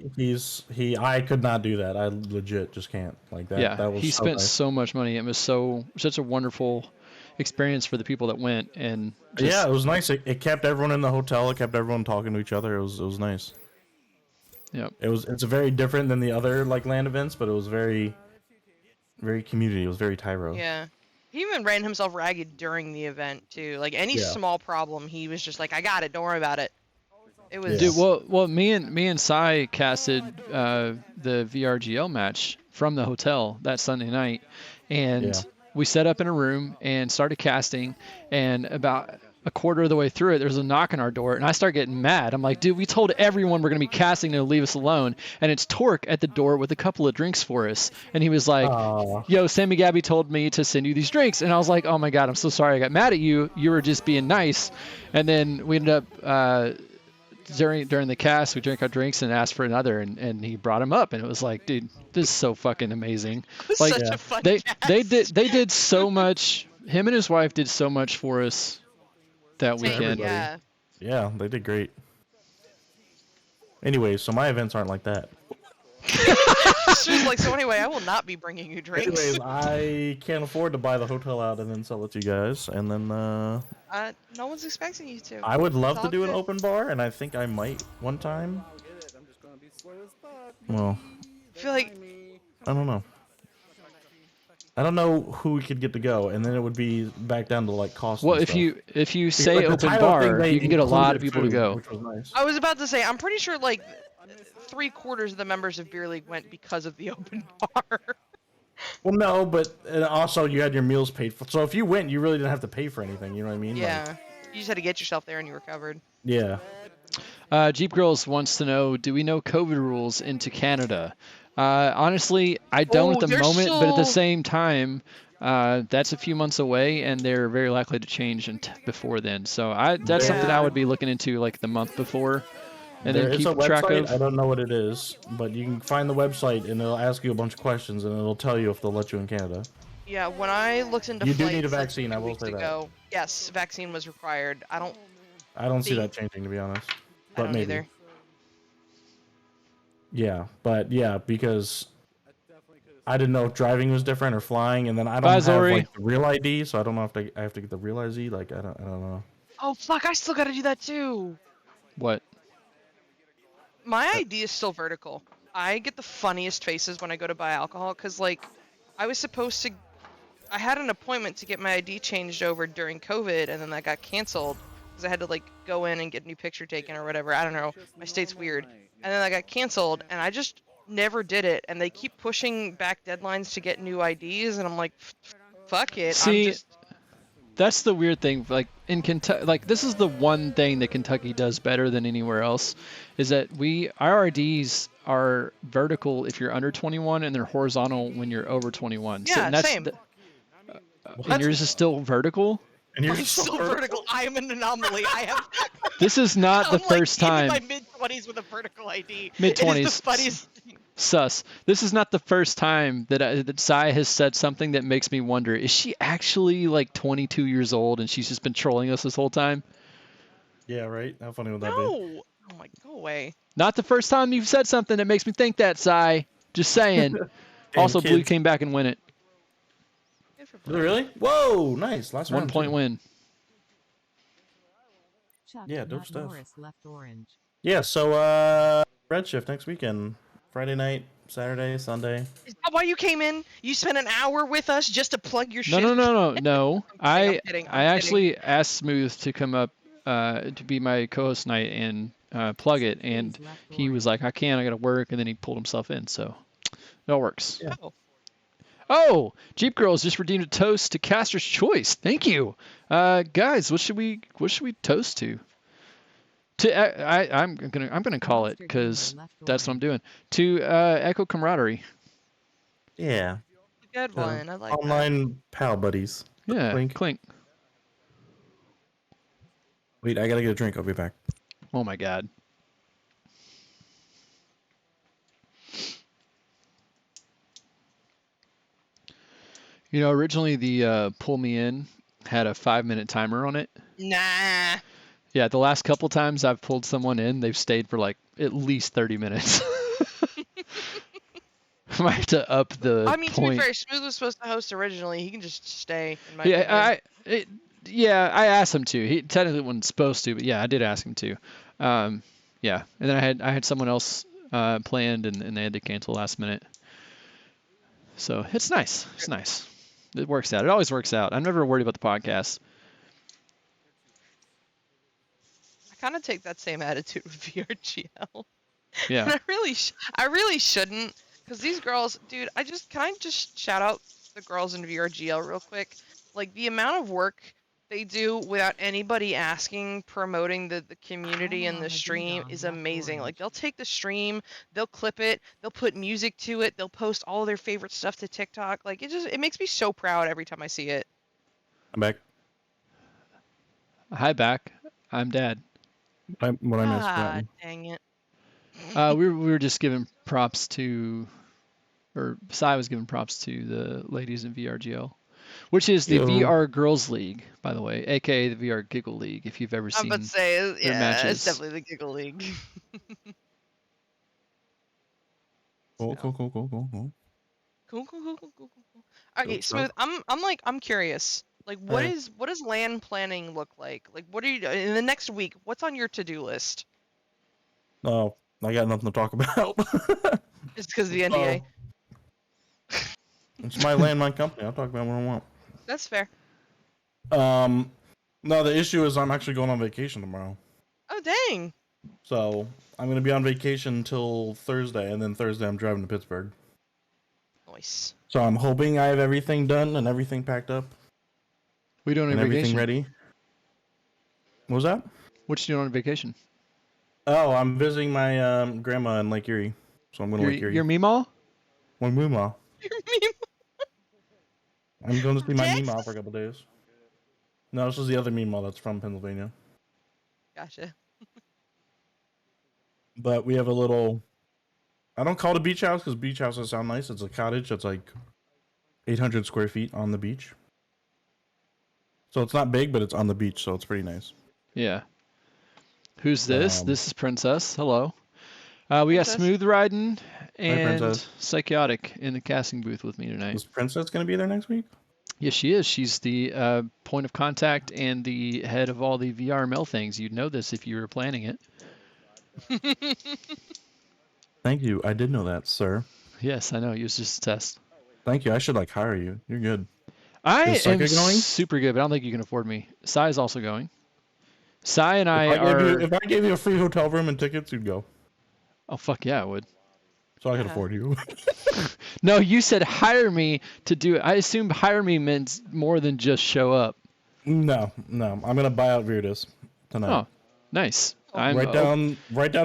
I could not do that. I legit just can't like that. Yeah, that was he so spent nice. so much money. It was such a wonderful experience for the people that went, and Yeah, it was nice. It kept everyone in the hotel. It kept everyone talking to each other. It was nice. Yeah, it's very different than the other like land events, but it was very community. It was very Tyro. Yeah. He even ran himself ragged during the event too. Like any small problem, he was just like, "I got it. Don't worry about it." It was. Dude, well, me and Sai casted the VRGL match from the hotel that Sunday night, and we set up in a room and started casting, and about a quarter of the way through it, there's a knock on our door, and I start getting mad. I'm like, dude, we told everyone we're going to be casting to leave us alone, and it's Torque at the door with a couple of drinks for us. And he was like, yo, Sammy Gabby told me to send you these drinks. And I was like, oh my God, I'm so sorry I got mad at you. You were just being nice. And then we ended up, during the cast, we drank our drinks and asked for another, and he brought him up, and it was like, dude, this is so fucking amazing. Like, such a fun they cast. they did so much. Him and his wife did so much for us that weekend. Yeah, they did great. Anyway, so my events aren't like that. She was like, so anyway, I will not be bringing you drinks. Anyways, I can't afford to buy the hotel out and then sell it to you guys, and then no one's expecting you to. I would love It's to all do an good. open bar, and I think I might one time. Well, I feel like I don't know. I don't know who we could get to go, and then it would be back down to like cost. Well, and if stuff. you Because, say like, the open Tyro thing, bar, they you can get a lot of included people to food, go. which was nice. I was about to say, I'm pretty sure like 3/4 of the members of Beer League went because of the open bar. Well, no, but also you had your meals paid for. So if you went, you really didn't have to pay for anything. You know what I mean? Yeah, Like, you just had to get yourself there and you were covered. yeah. Jeep Girls wants to know, do we know COVID rules into Canada? Honestly, I don't at the they're moment, but at the so- same time, that's a few months away, and they're very likely to change before then. So that's something I would be looking into like the month before, and There then is keep a track website. of. I don't know what it is, but you can find the website and it'll ask you a bunch of questions and it'll tell you if they'll let you in Canada. Yeah, when I looked into You do flights, need a like, vaccine, 2 I will weeks say that. ago, yes, vaccine was required. I don't see that changing, to be honest. But I don't maybe. either. Yeah, but yeah, because I didn't know if driving was different or flying, and then I don't have Zori. like the real ID, so I don't know if I have to get the real ID. Like I don't know. Oh fuck, I still gotta do that too. What? My ID is still vertical. I get the funniest faces when I go to buy alcohol, cause like, I had an appointment to get my ID changed over during COVID, and then that got canceled, because I had to like go in and get a new picture taken or whatever. I don't know. My state's weird. And then that got canceled, and I just never did it. And they keep pushing back deadlines to get new IDs, and I'm like, fuck it. See, that's the weird thing. Like in Kentucky, like this is the one thing that Kentucky does better than anywhere else, is that our IDs are vertical if you're under 21, and they're horizontal when you're over 21. Yeah, and that's same. And yours is still vertical. And you're I'm still vertical. I am an anomaly. I have. This is not the I'm first like time. in my mid-20s with a vertical ID. Mid-20s. It is the funniest thing. Sus. This is not the first time that Sai has said something that makes me wonder, is she actually like 22 years old and she's just been trolling us this whole time? Yeah, right. How funny would that be? No. Oh my, go away. Not the first time you've said something that makes me think that, Sai. Just saying. Also, Blue kids- came back and win it. Did it really? Whoa, nice. Last 1 round, point too. win. Yeah, dope stuff. Norris left orange. Yeah, so Redshift next weekend. Friday night, Saturday, Sunday. Is that why you came in? You spent an hour with us just to plug your shit? No. I'm kidding, I'm I kidding. actually asked Smooth to come up to be my co-host tonight and plug it, and he was like, I can't, I gotta work, and then he pulled himself in, so it all works. Yeah. Oh, Jeep Girls just redeemed a toast to Caster's Choice. Thank you, guys. What should we toast to? I'm gonna call it because that's what I'm doing. To Echo Camaraderie. Yeah. Good one. I like that. Online pal buddies. Yeah, Clink. clink. Wait, I gotta get a drink. I'll be back. Oh my God. You know, originally the Pull Me In had a 5-minute timer on it. Nah. Yeah, the last couple times I've pulled someone in, they've stayed for like at least 30 minutes. I might have to up the I mean, point. to be fair, Smooth was supposed to host originally. He can just stay. In my opinion. I asked him to. He technically wasn't supposed to, but yeah, I did ask him to. Yeah, and then I had someone else planned, and they had to cancel last minute. So it's nice. It's nice. It works out. It always works out. I'm never worried about the podcast. I kind of take that same attitude with VRGL. Yeah. And I really shouldn't, because these girls, dude, can I just shout out the girls in VRGL real quick? Like, the amount of work they do without anybody asking, promoting the community and the stream is amazing. Like, they'll take the stream, they'll clip it, they'll put music to it, they'll post all their favorite stuff to TikTok. Like, it makes me so proud every time I see it. I'm back. Hi, back. I'm Dad. What I missed. Dang it. We were just giving props to, or Sai was giving props to the ladies in VRGL, which is the VR Girls League, by the way, aka the VR Giggle League. If you've ever seen I'm about to say, their yeah, matches. it's definitely the Giggle League. Cool. Cool. Okay, Smooth. I'm curious. Like, what does LAN planning look like? Like, what are you in the next week? What's on your to-do list? Oh, I got nothing to talk about. Just because of the NDA. It's my landmine company. I'll talk about what I want. That's fair. No, the issue is I'm actually going on vacation tomorrow. Oh, dang. So I'm gonna be on vacation until Thursday, and then Thursday I'm driving to Pittsburgh. Nice. So I'm hoping I have everything done and everything packed up. What are you doing on and vacation? Everything ready. What was that? What you doing on vacation? Oh, I'm visiting my grandma in Lake Erie. So I'm going to Lake Erie. Your Meemaw? My Meemaw. Your Meemaw. I'm going to see my Meemaw for a couple days. No, this is the other Meemaw that's from Pennsylvania. Gotcha. But we have a little... I don't call it a beach house because beach houses sound nice. It's a cottage that's like 800 square feet on the beach. So it's not big, but it's on the beach, so it's pretty nice. Yeah. Who's this? This is Princess. Hello. We got Smooth Riding and Psychotic in the casting booth with me tonight. Is Princess going to be there next week? Yes, she is. She's the point of contact and the head of all the VRML things. You'd know this if you were planning it. Thank you. I did know that, sir. Yes, I know. It was just a test. Thank you. I should hire you. You're good. I am going? Super good, but I don't think you can afford me. Sai is also going. Sai and if I gave you a free hotel room and tickets, you'd go. Oh, fuck yeah, I would. So I could afford you. No, you said hire me to do it. I assumed hire me meant more than just show up. No. I'm going to buy out Viridis tonight. Oh, nice. Write down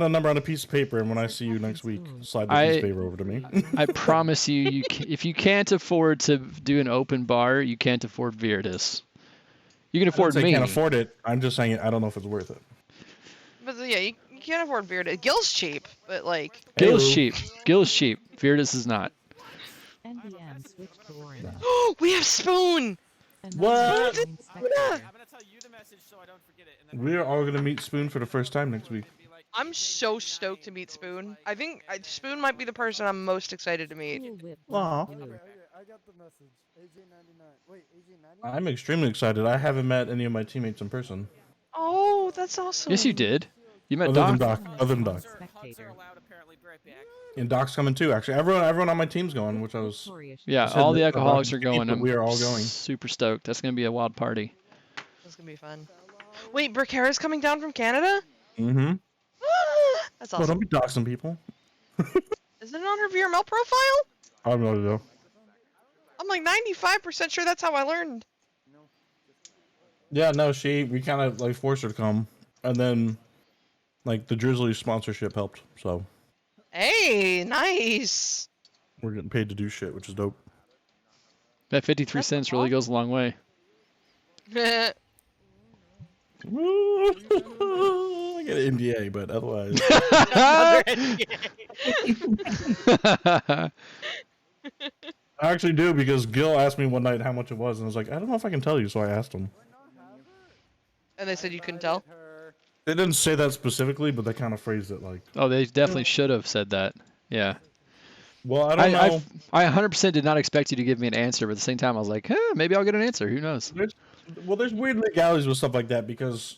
a number on a piece of paper, and when I see you next week, slide the piece of paper over to me. I promise you, if you can't afford to do an open bar, you can't afford Viridis. You can afford me. I can't afford it. I'm just saying I don't know if it's worth it. But yeah, you can't afford Viridis. Gil's cheap, but like... Gil's cheap. Gil's cheap. Viridis is not. NBM switched to orange. We have Spoon! What? I'm gonna tell you the message so I don't forget it. And then We are all gonna meet Spoon for the first time next week. I'm so stoked to meet Spoon. I think Spoon might be the person I'm most excited to meet. Aw. I got the message. AJ99. Wait, AJ99? I'm extremely excited. I haven't met any of my teammates in person. Oh, that's awesome. Yes, you did. You met Other Doc. than Doc. And Doc's coming too, actually. Everyone on my team's going, which I was... Yeah, all the alcoholics are going. We are all going. Super stoked. That's going to be a wild party. That's going to be fun. Wait, Brickera's coming down from Canada? Mm-hmm. That's Well, awesome. don't be doxing people. Isn't it on her VRML profile? I have no idea. I'm like 95% sure that's how I learned. Yeah, no, we kind of like forced her to come, and then like the Drizzly sponsorship helped, so Hey, nice. we're getting paid to do shit, which is dope. That 53 That's cents really goes a long way. I get an NDA, but otherwise. I actually do, because Gil asked me one night how much it was, and I was like, I don't know if I can tell you, so I asked him. And they said you couldn't tell? They didn't say that specifically, but they kind of phrased it like. Oh, they definitely should have said that. Yeah. Well, I don't know. I 100% did not expect you to give me an answer, but at the same time, I was like, maybe I'll get an answer. Who knows? There's weird legalities with stuff like that, because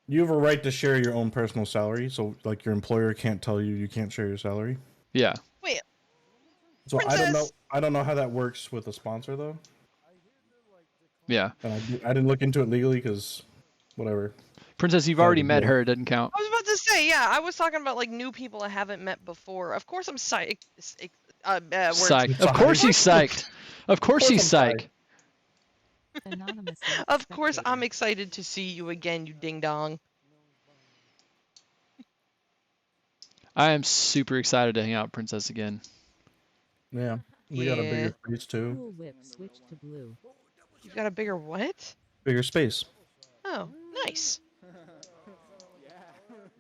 you have a right to share your own personal salary, so like your employer can't tell you can't share your salary. Yeah. Wait. So Princess. I don't know how that works with a sponsor though. Yeah. And I didn't look into it legally because whatever. Princess, you've already met her. It doesn't count. I was about to say, yeah, I was talking about like new people I haven't met before. Of course I'm psyched. Psyched. Of course she's psyched. Of course she's psyched. Of course I'm excited to see you again, you ding dong. I am super excited to hang out with Princess again. Yeah. We got a bigger space too. Cool whip switch to blue. You've got a bigger what? Bigger space. Oh, nice.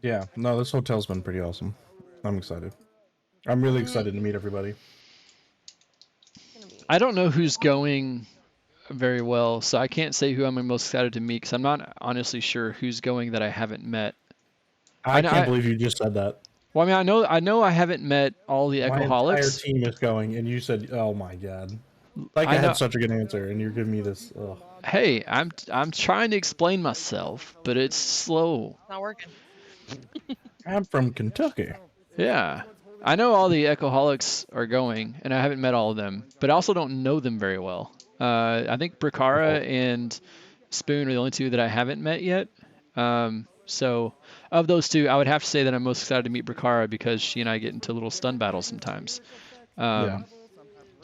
Yeah. No, this hotel's been pretty awesome. I'm excited. I'm really excited to meet everybody. I don't know who's going very well, so I can't say who I'm most excited to meet because I'm not honestly sure who's going that I haven't met. I can't believe you just said that. Well, I mean, I know I haven't met all the Ecoholics. My entire team is going, and you said, "Oh my god!" Like I had such a good answer, and you're giving me this. Ugh. Hey, I'm trying to explain myself, but it's slow. It's not working. I'm from Kentucky. Yeah, I know all the Ecoholics are going, and I haven't met all of them, but I also don't know them very well. I think Brickara and Spoon are the only two that I haven't met yet. So of those two, I would have to say that I'm most excited to meet Brickara because she and I get into little stun battles sometimes. So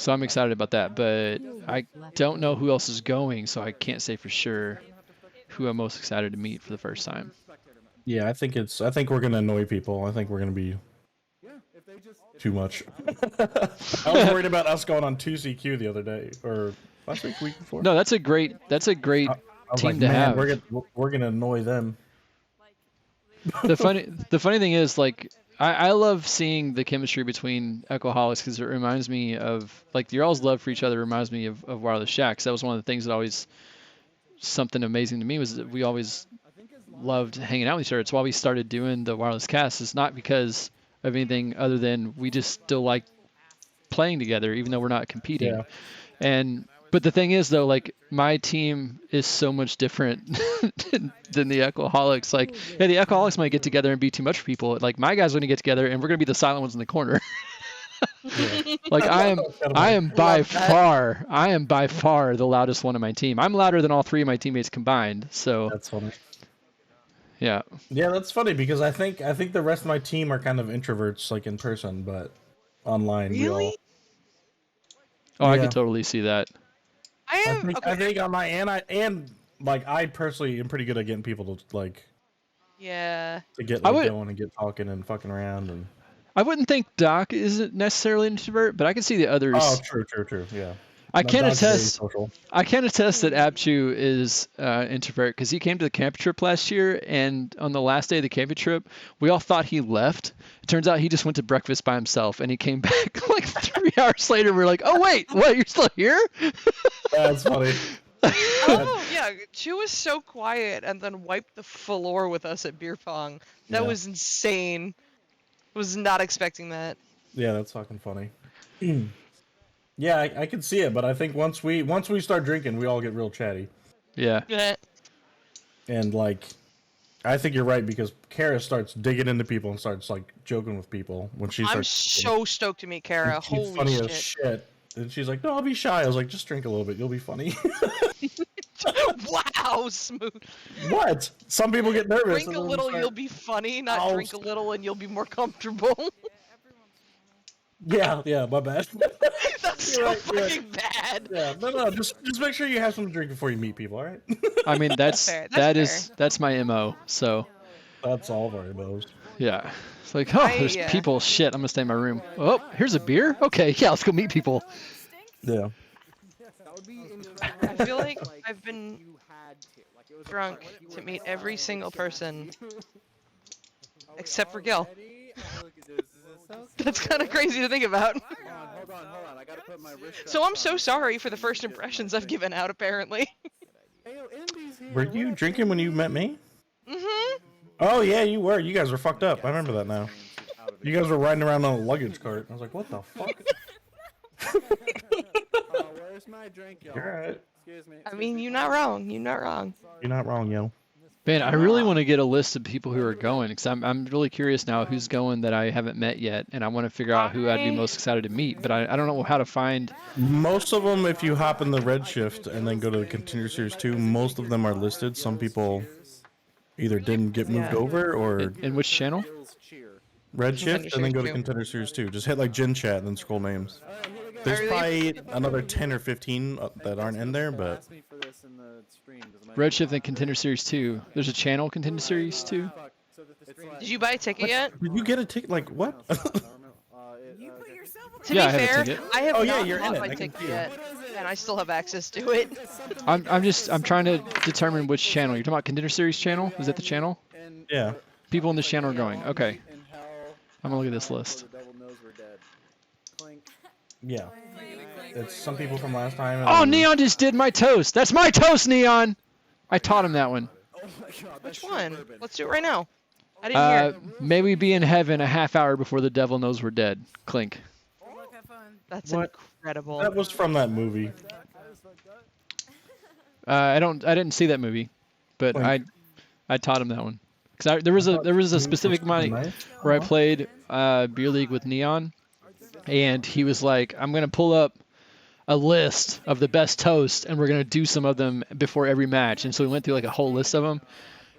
I'm excited about that, but I don't know who else is going, so I can't say for sure who I'm most excited to meet for the first time. Yeah, I think we're gonna annoy people. I think we're gonna be too much. I was worried about us going on 2CQ the other day, or last week before. No, that's a great team to have. We're gonna annoy them. The funny thing is, like, I love seeing the chemistry between Ecoholics because it reminds me of, like, your all's love for each other reminds me of Wireless Shacks. That was one of the things that always, something amazing to me was that we always loved hanging out with each other. It's why we started doing the Wireless Cast. It's not because of anything other than we just still like playing together, even though we're not competing. Yeah. But the thing is, though, like, my team is so much different than the Ecoholics. Like, yeah, the Ecoholics might get together and be too much for people. Like, my guys are going to get together, and we're going to be the silent ones in the corner. Like, I am by far the loudest one on my team. I'm louder than all three of my teammates combined. So that's funny. Yeah. Yeah, that's funny because I think the rest of my team are kind of introverts, like in person, but online we all. Oh, yeah. I could totally see that. I think on my and I personally am pretty good at getting people to like. Yeah. To get going and get talking and fucking around and. I wouldn't think Doc isn't necessarily an introvert, but I can see the others. Oh, true, yeah. I can attest that Apchu is introvert because he came to the camping trip last year, and on the last day of the camping trip, we all thought he left. It turns out he just went to breakfast by himself, and he came back like 3 hours later. We're like, oh wait, what? You're still here? That's funny. Oh yeah, Chu was so quiet and then wiped the floor with us at beer pong. That was insane. Was not expecting that. Yeah, that's fucking funny. Yeah, I can see it, but I think once we start drinking, we all get real chatty. Yeah. And like, I think you're right because Kara starts digging into people and starts like joking with people when she starts. I'm so stoked to meet Kara. Holy funny shit. as shit. And she's like, "No, I'll be shy." I was like, "Just drink a little bit, you'll be funny." Wow. so smooth. What? Some people get nervous. Drink and a then little, start- you'll be funny. Not Oh, drink a little and you'll be more comfortable. Yeah, my bad. That's You're so right, you're right. fucking bad. Yeah, no, just make sure you have some to drink before you meet people, all right? I mean, that's fair, that's fair. that's my MO. So That's all of our MOs. yeah, it's like, oh, there's people. Shit, I'm gonna stay in my room. Oh, here's a beer. Okay, yeah, let's go meet people. Yeah. I feel like I've been drunk to meet every single person except for Gil. That's kind of crazy to think about. Hold on. I gotta put my wrist So I'm so sorry for the first impressions I've given out, apparently. Were you drinking when you met me? Mm-hmm. Oh yeah, you were. You guys were fucked up. I remember that now. You guys were riding around on a luggage cart. I was like, what the fuck? Where's my drink, y'all? You're alright. Excuse me. I mean, you're not wrong. You're not wrong. You're not wrong, yo. Man, I really want to get a list of people who are going because I'm really curious now who's going that I haven't met yet, and I want to figure out who I'd be most excited to meet. But I don't know how to find. Most of them, if you hop in the red shift and then go to the Contender Series 2, most of them are listed. Some people either didn't get moved over or In which channel? red shift Contender and then go to Series 2. Contender Series 2. Just hit like Gen Chat and then scroll names. There's probably another 10 or 15 that aren't in there, but Redshift and Contender Series 2. There's a channel Contender Series 2. Did you buy a ticket yet? did you get a ticket? Like what? To Yeah, I be have a fair, ticket. I have Oh, yeah, not you're in bought it. my I can ticket see it. yet, and I still have access to it. I'm trying to determine which channel. You're talking about Contender Series channel? Is that the channel? Yeah. People in this channel are going. Okay. I'm gonna look at this list. Yeah. It's some people from last time. and Oh, then- Neon just did my toast. That's my toast, Neon. I taught him that one. Which one? Let's do it right now. I didn't hear it. May we be in heaven a half hour before the devil knows we're dead. Clink. That's What? incredible. That was from that movie. I didn't see that movie, but Clink. I taught him that one. Cause there was a specific night where I played beer league with Neon, and he was like, "I'm gonna pull up a list of the best toasts, and we're gonna do some of them before every match." And so we went through like a whole list of them,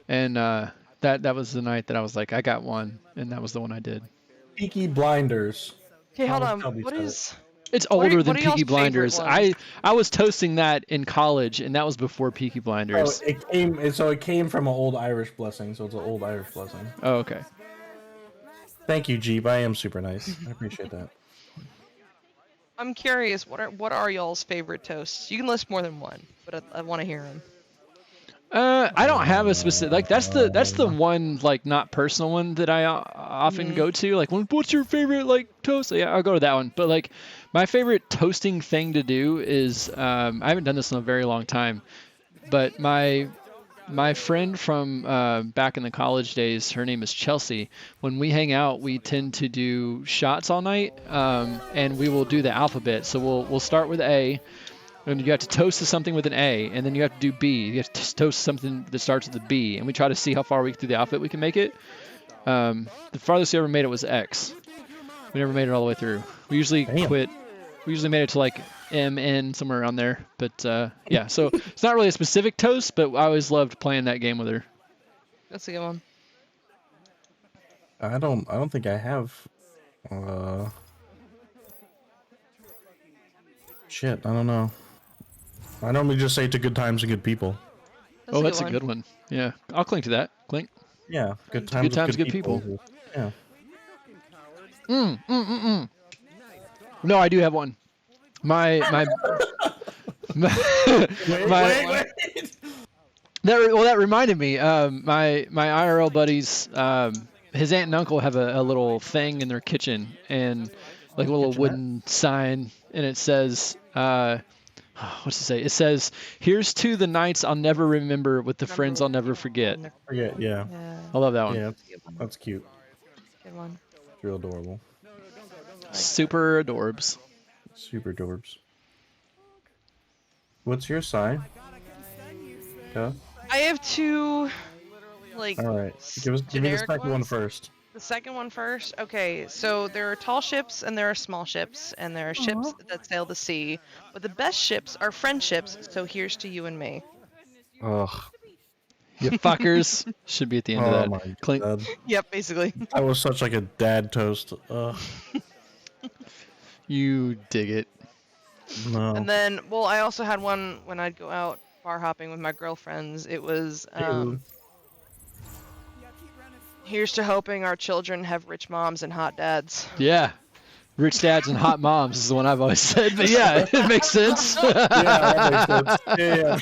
and that was the night that I was like, I got one, and that was the one I did. Peaky Blinders. Okay, hold on. Probably What said is? It's What are- older what than are y'all's Peaky favorite Blinders. ones? I was toasting that in college, and that was before Peaky Blinders. It came from an old Irish blessing, so it's an old Irish blessing. Oh, okay. Thank you, Jeep. I am super nice. I appreciate that. I'm curious. What are y'all's favorite toasts? You can list more than one, but I want to hear them. I don't have a specific like that's the one like not personal one that I often go to. Like, what's your favorite like toast? Yeah, I'll go to that one. But like, my favorite toasting thing to do is I haven't done this in a very long time, but my friend from back in the college days, her name is Chelsea. When we hang out, we tend to do shots all night, and we will do the alphabet. So we'll start with A. And you have to toast to something with an A, and then you have to do B. You have to toast something that starts with a B, and we try to see how far through the alphabet we can make it. The farthest we ever made it was X. We never made it all the way through. We usually quit. We usually made it to like MN, somewhere around there. But yeah, so it's not really a specific toast, but I always loved playing that game with her. That's a good one. I don't think I have. Shit, I don't know. I normally just say to good times and good people. That's a good one. Yeah, I'll clink to that. Clink. Yeah, good times, good people. Yeah. No, I do have one. My that reminded me. My IRL buddies, his aunt and uncle have a little thing in their kitchen, and like a little wooden sign, and it says, what's it say? It says, "Here's to the nights I'll never remember with the friends I'll never forget." Yeah. I love that one. Yeah, that's cute. Good one. It's real adorable. Super adorbs. Super adorbs. What's your sign? Okay. I have two, like. All right. Give me the generic second one ones. first. The second one first. Okay, so there are tall ships and there are small ships, and there are ships that sail the sea. But the best ships are friendships. So here's to you and me. Ugh. You fuckers should be at the end Oh of my that. Clink. god. Yep, basically. That was such like a dad toast. Ugh. You dig it. No. And then, well, I also had one when I'd go out bar hopping with my girlfriends. It was, Ew. here's to hoping our children have rich moms and hot dads. Yeah. Rich dads and hot moms is the one I've always said, but yeah, it makes sense. Yeah, that makes sense. Yeah.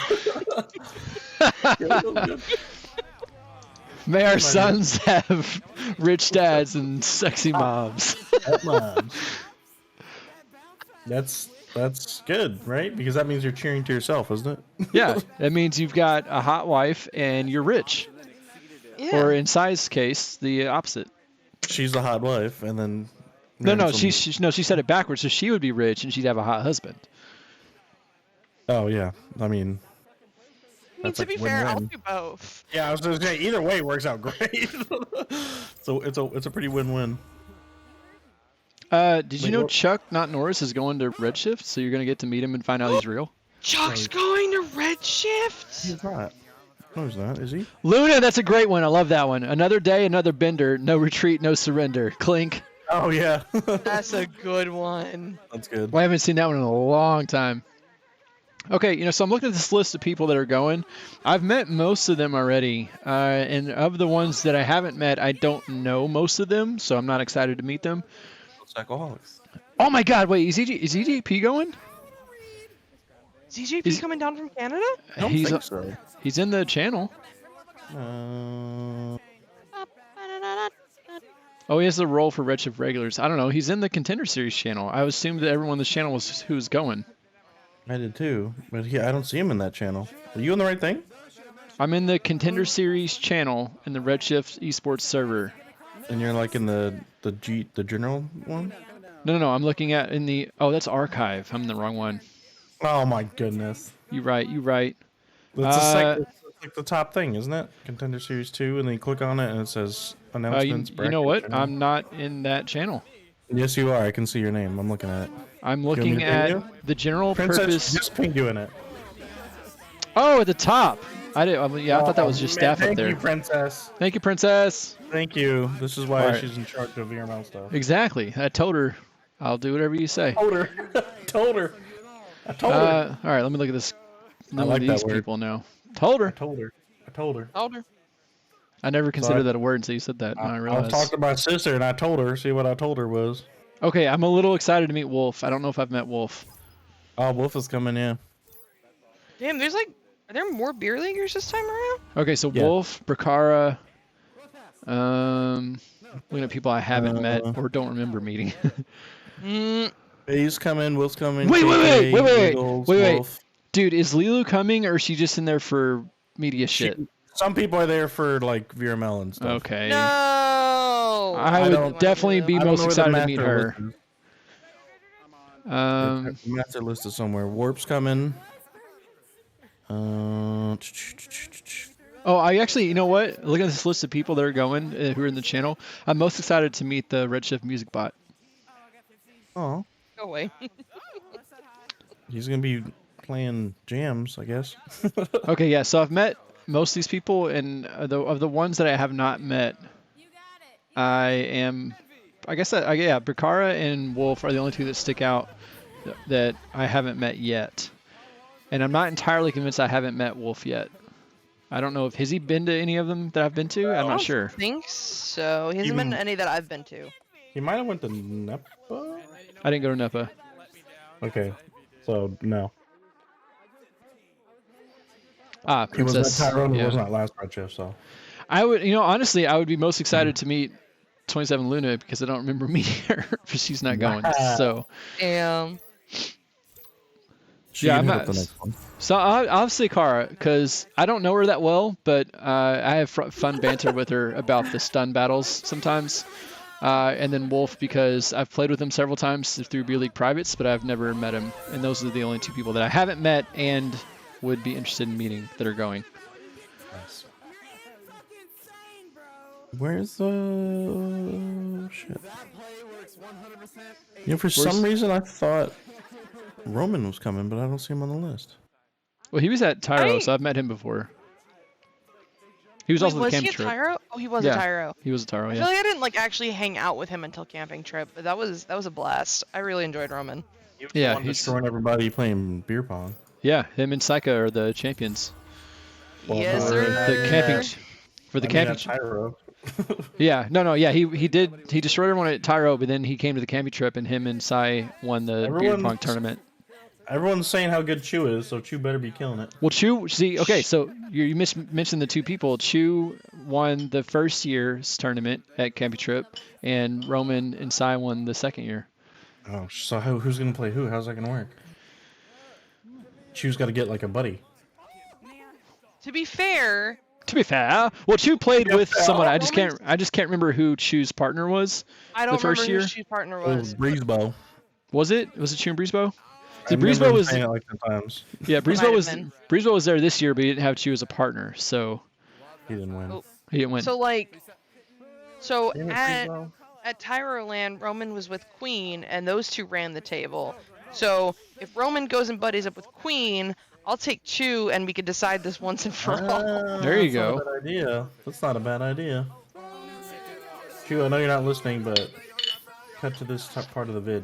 May our sons have rich dads and sexy moms. Moms. That's good, right? Because that means you're cheering to yourself, isn't it? Yeah, that means you've got a hot wife and you're rich. Yeah. Or in Sai's case, the opposite. She's the hot wife, and then No, she said it backwards. So she would be rich and she'd have a hot husband. Oh yeah, I mean. I mean, to be fair, I'll do both. Yeah, I was gonna say either way works out great. So it's a pretty win-win. Did you know Chuck, not Norris, is going to Redshift? So you're gonna get to meet him and find out he's real. Chuck's going to Redshift. He's not. No, he's not. Is he? Luna, that's a great one. I love that one. Another day, another bender. No retreat, no surrender. Clink. Oh yeah. That's a good one. That's good. Well, I haven't seen that one in a long time. Okay, so I'm looking at this list of people that are going. I've met most of them already, and of the ones that I haven't met, I don't know most of them, so I'm not excited to meet them. Alcoholics. Oh my God! Wait, is EJP going? Is EJP coming down from Canada? I don't think so. He's in the channel. Oh, he has the role for Redshift regulars. I don't know. He's in the Contender Series channel. I assumed that everyone in this channel was who's going. I did too, but I don't see him in that channel. Are you in the right thing? I'm in the Contender Series channel in the Redshift esports server. And you're like in the general one? No. I'm looking at in the. Oh, that's archive. I'm in the wrong one. Oh my goodness. You right. That's like the top thing, isn't it? Contender Series 2, and then you click on it and it says announcements. You know what? Channel. I'm not in that channel. Yes, you are. I can see your name. I'm looking at it. I'm looking at the general Princess purpose. just pinged you in it. Oh, at the top. I thought that was just staff up there. Thank you, Princess. Thank you, Princess. Thank you. This is why All right. she's in charge of VRML stuff. Exactly. I told her. I'll do whatever you say. Told her. I told her. All right, let me look at this. I like these that word. people now. Told her. I told her. I never considered that a word until you said that. And I I was realized. talking to my sister and I told her. See what I told her was. Okay, I'm a little excited to meet Wolf. I don't know if I've met Wolf. Oh, Wolf is coming in. Damn, are there more beer leaguers this time around? Okay, so Yeah. Wolf, Brakara, looking at people I haven't met or don't remember meeting. He's coming. Wolf's coming. Wait, Wiggles, wait. Wolf. Dude, is Lilu coming or is she just in there for media shit? Some people are there for like VRML and stuff. Okay. No. I would definitely be I don't most know where the excited to meet master her. list is. The master list is somewhere. Warp's coming. Oh, I actually, you know what? Look at this list of people that are going who are in the channel. I'm most excited to meet the Redshift music bot. Oh. Go away. He's gonna be playing jams, I guess. Okay, yeah. So I've met most of these people, and of the ones that I have not met, Brakara and Wolf are the only two that stick out that I haven't met yet. And I'm not entirely convinced I haven't met Wolf yet. I don't know if has he been to any of them that I've been to? I'm not sure. I think so. He hasn't been to any that I've been to. He might have went to Nepa. I didn't go to Nepa. Okay, so no. Princess. He was at Tyrone. He Yeah. was not last Redshift, so. I would, honestly, I would be most excited to meet 27 Luna because I don't remember meeting her, but she's not going. So. Damn. She can hit up the next one. So I'll say Kara because I don't know her that well, but I have fun banter with her about the stun battles sometimes. And then Wolf because I've played with him several times through Beer League privates, but I've never met him. And those are the only two people that I haven't met and would be interested in meeting that are going. Nice. Where's the shit? For some reason I thought Roman was coming, but I don't see him on the list. Well, he was at Tyro, so I've met him before. He was also was the he camping a trip. Tyro? Oh, he was Yeah, a Tyro. he was a Tyro. I Yeah. feel like I didn't like actually hang out with him until camping trip, but that was a blast. I really enjoyed Roman. He was Yeah, the one he's destroying everybody playing beer pong. yeah. Him and Psycho are the champions. Well, Yes, no, sir. The camping for the I mean, camping. at Tyro. Yeah, no, yeah. He destroyed everyone at Tyro, but then he came to the camping trip, and him and Sai won the beer pong tournament. Everyone's saying how good Chew is, so Chew better be killing it. Well, Chu, see, okay, so you mentioned the two people. Chu won the first year's tournament at Campy Trip, and Roman and Sai won the second year. Oh, so who's gonna play who? How's that gonna work? Chew's got to get like a buddy. To be fair, well, Chu played with someone. I just can't remember who Chu's partner was. I don't the first remember year. who Chu's partner Oh, was. Breezebow. Was it Chu and Breezebow? I See, remember Breezebow him was saying it like 10 times. yeah, Might have been. Breezebow was there this year, but he didn't have Chu as a partner, so He didn't win. Oh. he didn't win. So Damn it, at Breezebow. Tyro Land, Roman was with Queen, and those two ran the table. So if Roman goes and buddies up with Queen, I'll take Chu, and we can decide this once and for all. There you That's not go. a bad idea. That's not a bad idea. Chew, I know you're not listening, but cut to this part of the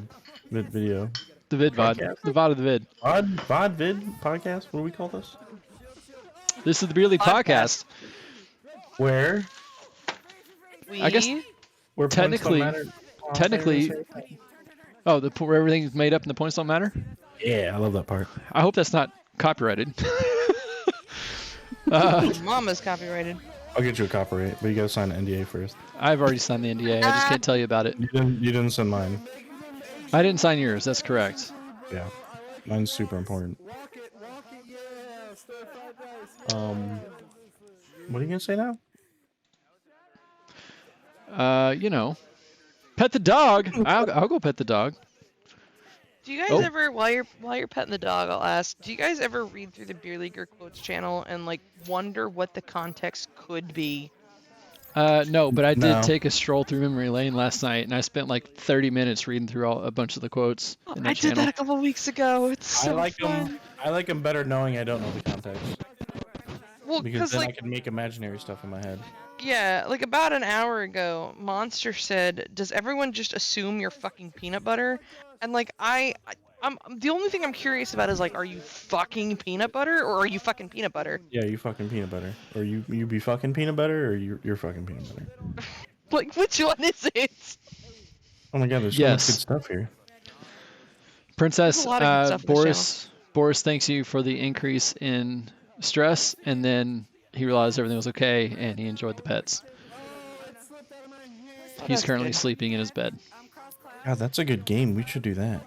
video. The vid VOD, Podcast. the VOD of the vid. VOD vid podcast. What do we call this? This is the Beer League podcast. Where We, I guess where Technically- points don't matter? technically- Oh, where everything's made up and the points don't matter. Yeah, I love that part. I hope that's not copyrighted. Mama's copyrighted. I'll get you a copyright, but you gotta sign an NDA first. I've already signed the NDA. I just can't tell you about it. You didn't send mine. I didn't sign yours. That's correct. Yeah, mine's super important. What are you gonna say now? Pet the dog. I'll go pet the dog. Do you guys Oh. ever, while you're petting the dog, I'll ask, do you guys ever read through the Beer Leaguer Quotes channel and like wonder what the context could be? No, but I did No. take a stroll through memory lane last night, and I spent like 30 minutes reading through a bunch of the quotes in that I channel. did that a couple weeks ago. It's so I like fun. them. I like them better knowing I don't know the context, Well, because because then I like can make imaginary stuff in my head. yeah, like about an hour ago, Monster said, "Does everyone just assume you're fucking peanut butter?" And like I'm the only thing I'm curious about is like, are you fucking peanut butter or are you fucking peanut butter? Yeah, you fucking peanut butter, or you be fucking peanut butter, or you're fucking peanut butter. Like, which one is it? Oh my god, there's so much Yes. good stuff here. Princess There's a lot of good stuff on this Boris thanks you for the increase in stress, and then he realized everything was okay, and he enjoyed the pets. He's That's currently good. sleeping in his bed. God, that's a good game. We should do that.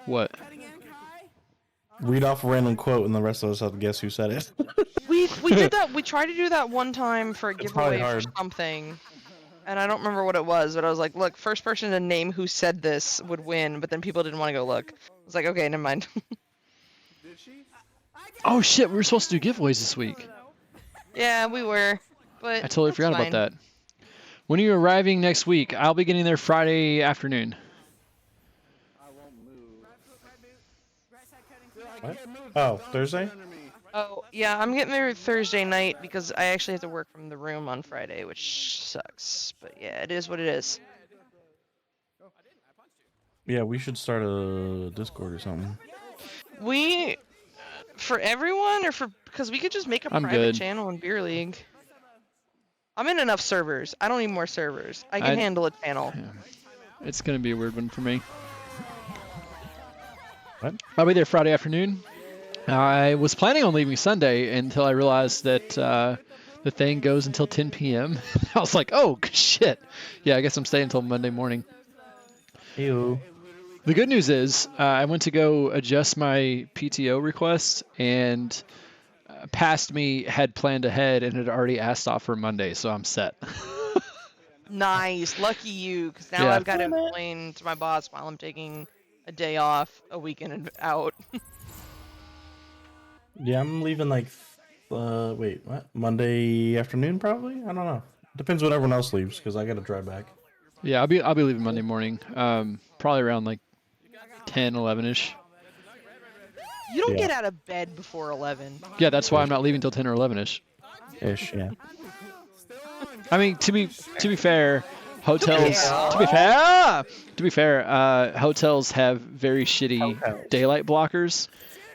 What? Read off a random quote, and the rest of us have to guess who said it. We did that. We tried to do that one time for a It's probably giveaway for hard. something, and I don't remember what it was. But I was like, look, first person to name who said this would win. But then people didn't want to go look. I was like, okay, never mind. Oh shit, we were supposed to do giveaways this week. Yeah, we were, but I totally that's forgot fine. about that. When are you arriving next week? I'll be getting there Friday afternoon. What? Oh, Thursday? Oh, yeah, I'm getting there Thursday night because I actually have to work from the room on Friday, which sucks. But yeah, it is what it is. Yeah, we should start a Discord or something. We, for everyone, or because we could just make a I'm private good. channel in Beer League. I'm in enough servers. I don't need more servers. I can handle a channel. It's gonna be a weird one for me. What? I'll be there Friday afternoon. I was planning on leaving Sunday until I realized that the thing goes until 10 p.m. I was like, oh shit. Yeah, I guess I'm staying until Monday morning. Ew. The good news is I went to go adjust my PTO request, and past me had planned ahead and had already asked off for Monday, so I'm set. Nice, lucky you, because now Yeah. I've got to explain to my boss while I'm taking a day off, a weekend out. Yeah, I'm leaving like, wait, what? Monday afternoon, probably? I don't know. Depends when everyone else leaves, because I got to drive back. Yeah, I'll be leaving Monday morning, probably around like 10, 11ish. You don't Yeah. get out of bed before 11. Yeah, that's why I'm not leaving till 10 or 11ish. Ish, yeah. I mean, to be fair, hotels. fair. To be fair, hotels have very shitty Hotels. daylight blockers.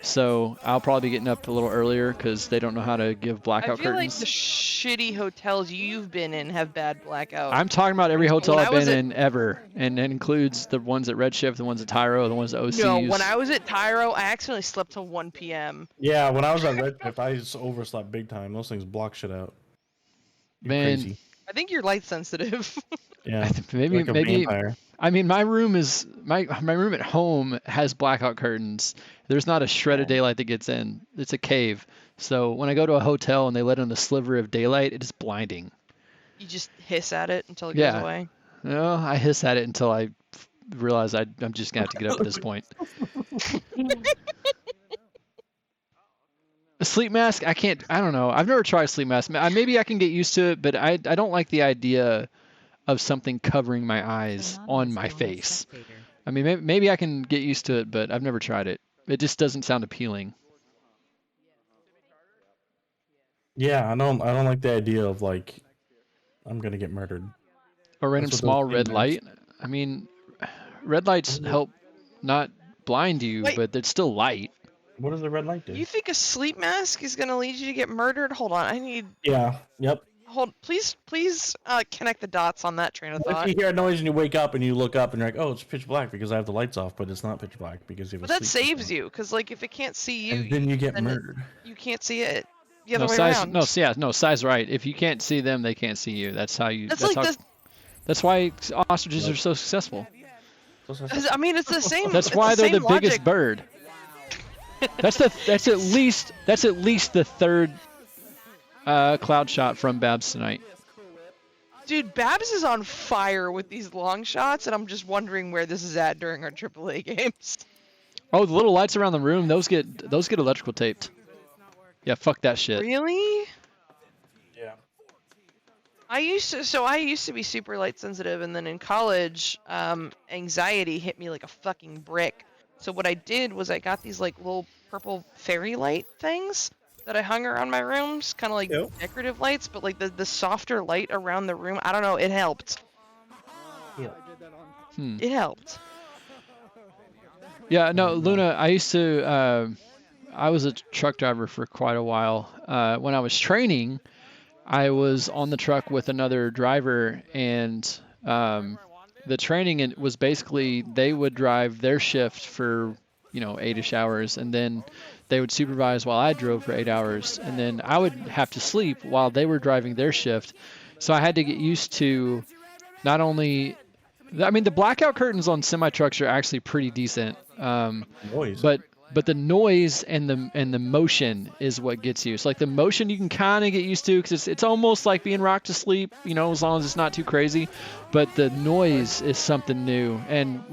So I'll probably be getting up a little earlier because they don't know how to give I blackout feel like curtains. the shitty hotels you've been in have bad blackout. I'm talking about every hotel When I've I was been at- in ever, and that includes the ones at Redshift, the ones at Tyro, the ones at OC. No, when I was at Tyro, I accidentally slept till 1 p.m. Yeah, when I was at Redshift, I just overslept big time. Those things block shit out. You're Man, crazy. I think you're light sensitive. Yeah. maybe like a vampire. I mean, my room at home has blackout curtains. There's not a shred of daylight that gets in. It's a cave. So when I go to a hotel and they let in a sliver of daylight, it is blinding. You just hiss at it until it Yeah. goes away. No, I hiss at it until I realize I'm just gonna have to get up at this point. A sleep mask? I can't. I don't know. I've never tried a sleep mask. Maybe I can get used to it, but I don't like the idea of something covering my eyes on my face. I mean, maybe I can get used to it, but I've never tried it. It just doesn't sound appealing. Yeah, I don't like the idea of like I'm gonna get murdered. A random That's what small those red things- light. I mean, red lights help not blind you, Wait. but it's still light. What does the red light do? You think a sleep mask is gonna lead you to get murdered? Hold on, I need. Yeah. Yep. Please, connect the dots on that train of What thought. if you hear a noise and you wake up and you look up and you're like, oh, it's pitch black because I have the lights off, but it's not pitch black because you have But a that sleep saves system. you, cause like if it can't see you, And then you get then it- murdered. you can't see it. The other No, way size. around. No, size right. If you can't see them, they can't see you. That's how you. That's That's like how. the. That's why ostriches are so successful. I mean, it's the same. That's it's why the they're same the biggest logic. bird. That's at least the third cloud shot from Babs tonight. Dude, Babs is on fire with these long shots, and I'm just wondering where this is at during our AAA games. Oh, the little lights around the room, those get electrical taped. Yeah, fuck that shit. Really? Yeah. I used to be super light sensitive, and then in college, anxiety hit me like a fucking brick. So what I did was I got these like little purple fairy light things that I hung around my rooms, kind of like decorative lights, but like the softer light around the room. I don't know, it helped. It helped. Yeah, no, Luna, I used to, I was a truck driver for quite a while. When I was training, I was on the truck with another driver, and the training was basically they would drive their shift for, 8-ish hours, and then they would supervise while I drove for 8 hours, and then I would have to sleep while they were driving their shift. So I had to get used to not only, I mean, the blackout curtains on semi trucks are actually pretty decent. Noise. But the noise and the motion is what gets you. It's like the motion you can kind of get used to because it's almost like being rocked to sleep, as long as it's not too crazy. But the noise is something new. And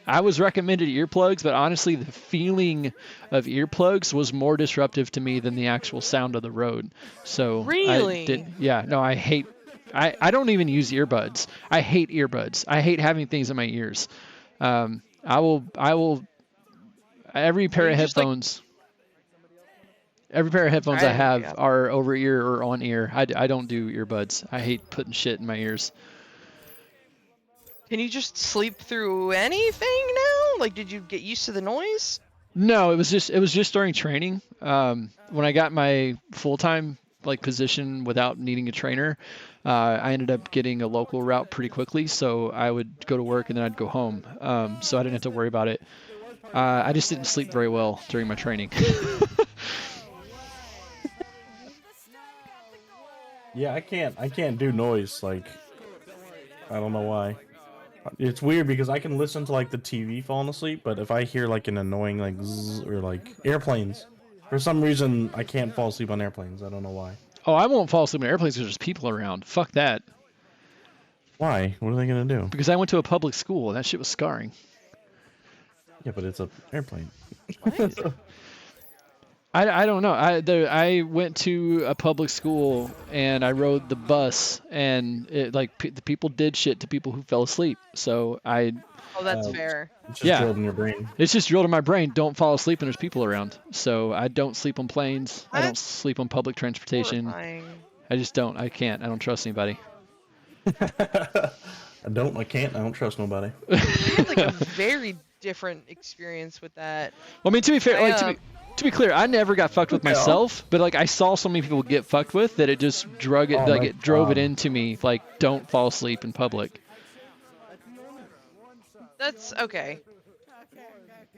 I was recommended earplugs, but honestly, the feeling of earplugs was more disruptive to me than the actual sound of the road. So Really? I don't even use earbuds. I hate earbuds. I hate having things in my ears. I will. Every pair of headphones I have are over ear or on ear. I don't do earbuds. I hate putting shit in my ears. Can you just sleep through anything now? Like, did you get used to the noise? No, it was just during training. When I got my full-time position without needing a trainer, I ended up getting a local route pretty quickly. So I would go to work and then I'd go home. So I didn't have to worry about it. I just didn't sleep very well during my training. Yeah, I can't do noise. Like, I don't know why. It's weird because I can listen to the TV falling asleep, but if I hear an annoying zzz, or airplanes, for some reason I can't fall asleep on airplanes. I don't know why. Oh, I won't fall asleep on airplanes because there's people around. Fuck that. Why? What are they gonna do? Because I went to a public school and that shit was scarring. Yeah, but it's an airplane. I don't know. I went to a public school and I rode the bus and the people did shit to people who fell asleep. So Oh, that's fair. It's just drilled in your brain. it's just drilled in my brain. Don't fall asleep when there's people around. So I don't sleep on planes. I don't sleep on public transportation. Horrifying. I just don't. I can't. I don't trust anybody. I don't trust nobody. I had like a very different experience with that. Well, I mean, to be fair, to be clear, I never got fucked with myself, but like I saw so many people get fucked with that it just drove it into me. Like, don't fall asleep in public. That's okay.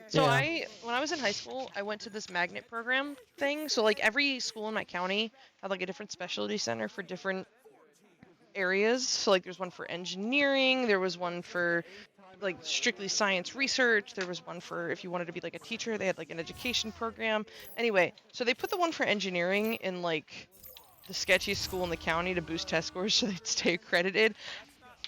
So when I was in high school, I went to this magnet program thing. So like every school in my county had like a different specialty center for different areas. So like there's one for engineering, there was one for like strictly science research, there was one for if you wanted to be like a teacher, they had like an education program. Anyway, so they put the one for engineering in like the sketchiest school in the county to boost test scores so they'd stay accredited.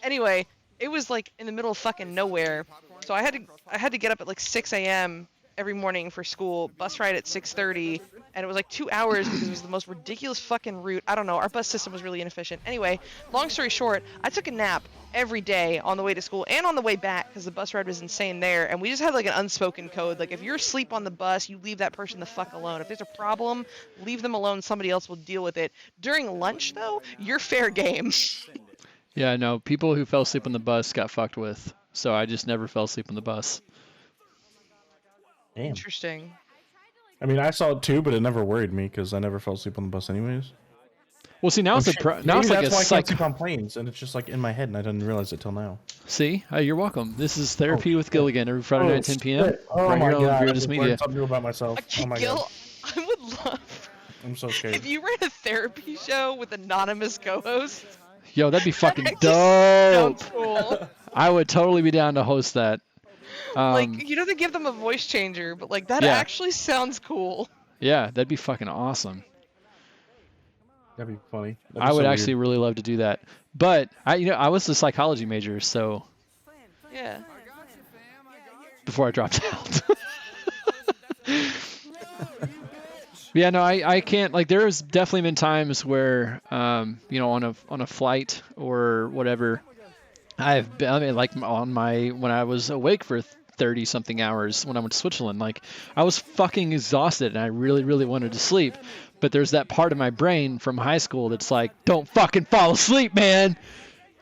Anyway, it was like in the middle of fucking nowhere. So I had to get up at like 6 a.m. every morning for school, bus ride at 6:30, and it was like 2 hours because it was the most ridiculous fucking route. I don't know, our bus system was really inefficient. Anyway, long story short, I took a nap every day on the way to school and on the way back because the bus ride was insane there, and we just had like an unspoken code. Like if you're asleep on the bus, you leave that person the fuck alone. If there's a problem, leave them alone, somebody else will deal with it. During lunch though, you're fair game. Yeah, no, people who fell asleep on the bus got fucked with. So I just never fell asleep on the bus. Damn. Interesting. I mean, I saw it too, but it never worried me because I never fell asleep on the bus anyways. Well, see, now it's like that's a why I can't psych. sleep on planes, and it's just like in my head, and I didn't realize it till now. See, you're welcome. This is Therapy with Gilligan every Friday night at 10 p.m. Oh right my here on god! I Weirdest just Media. learned something new about myself. Oh my god! Gil, I would love I'm so scared. if you ran a therapy show with anonymous co-hosts. Yo, that'd be fucking That dope. sounds cool. I would totally be down to host that. Like, you know, they give them a voice changer, but like that Yeah. actually sounds cool. Yeah, that'd be fucking awesome. That'd be funny. I would actually really love to do that. But I was a psychology major, so Yeah. before I dropped out. Yeah, no, I can't. Like, there's definitely been times where, on a flight or whatever, I've been, I mean, like when I was awake for 30 something hours when I went to Switzerland, like I was fucking exhausted and I really, really wanted to sleep. But there's that part of my brain from high school that's like, don't fucking fall asleep, man.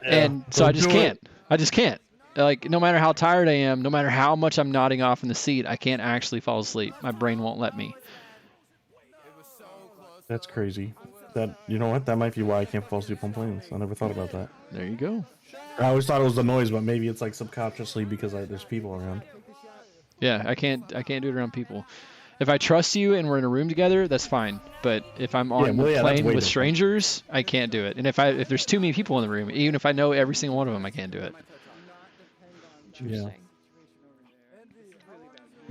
Yeah, and so I just can't. I just can't. Like, no matter how tired I am, no matter how much I'm nodding off in the seat, I can't actually fall asleep. My brain won't let me. That's crazy. You know what? That might be why I can't fall asleep on planes. I never thought about that. There you go. I always thought it was the noise, but maybe it's like subconsciously because there's people around. Yeah, I can't do it around people. If I trust you and we're in a room together, that's fine. But if I'm on a plane that's way with different. strangers, I can't do it. And if there's too many people in the room, even if I know every single one of them, I can't do it. Yeah.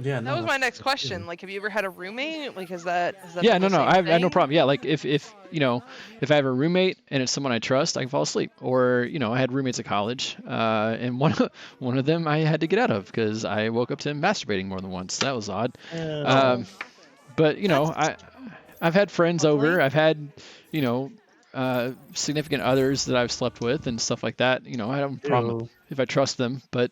Yeah, That was my next question. Like, have you ever had a roommate? Like, is that Yeah, the no, same I have no thing? problem. Yeah, like if I have a roommate and it's someone I trust, I can fall asleep. Or I had roommates at college, and one of them I had to get out of because I woke up to him masturbating more than once. That was odd. But I've had friends over. I've had significant others that I've slept with and stuff like that. I don't have a problem if I trust them. But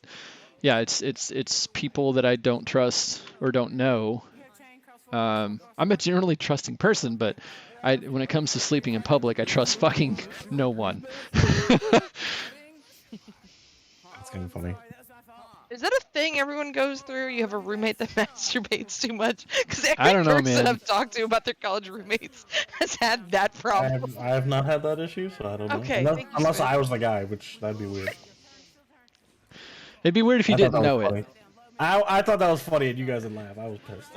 yeah, it's people that I don't trust or don't know. I'm a generally trusting person, but when it comes to sleeping in public, I trust fucking no one. That's kind of funny. Is that a thing everyone goes through? You have a roommate that masturbates too much? Because every I don't know, person man. I've talked to about their college roommates has had that problem. I have not had that issue, so I don't know. Okay, Unless thank you, I was the guy, which that'd be weird. It'd be weird if you I thought didn't that know was it. funny. I thought that was funny, and you guys would laugh. I was pissed.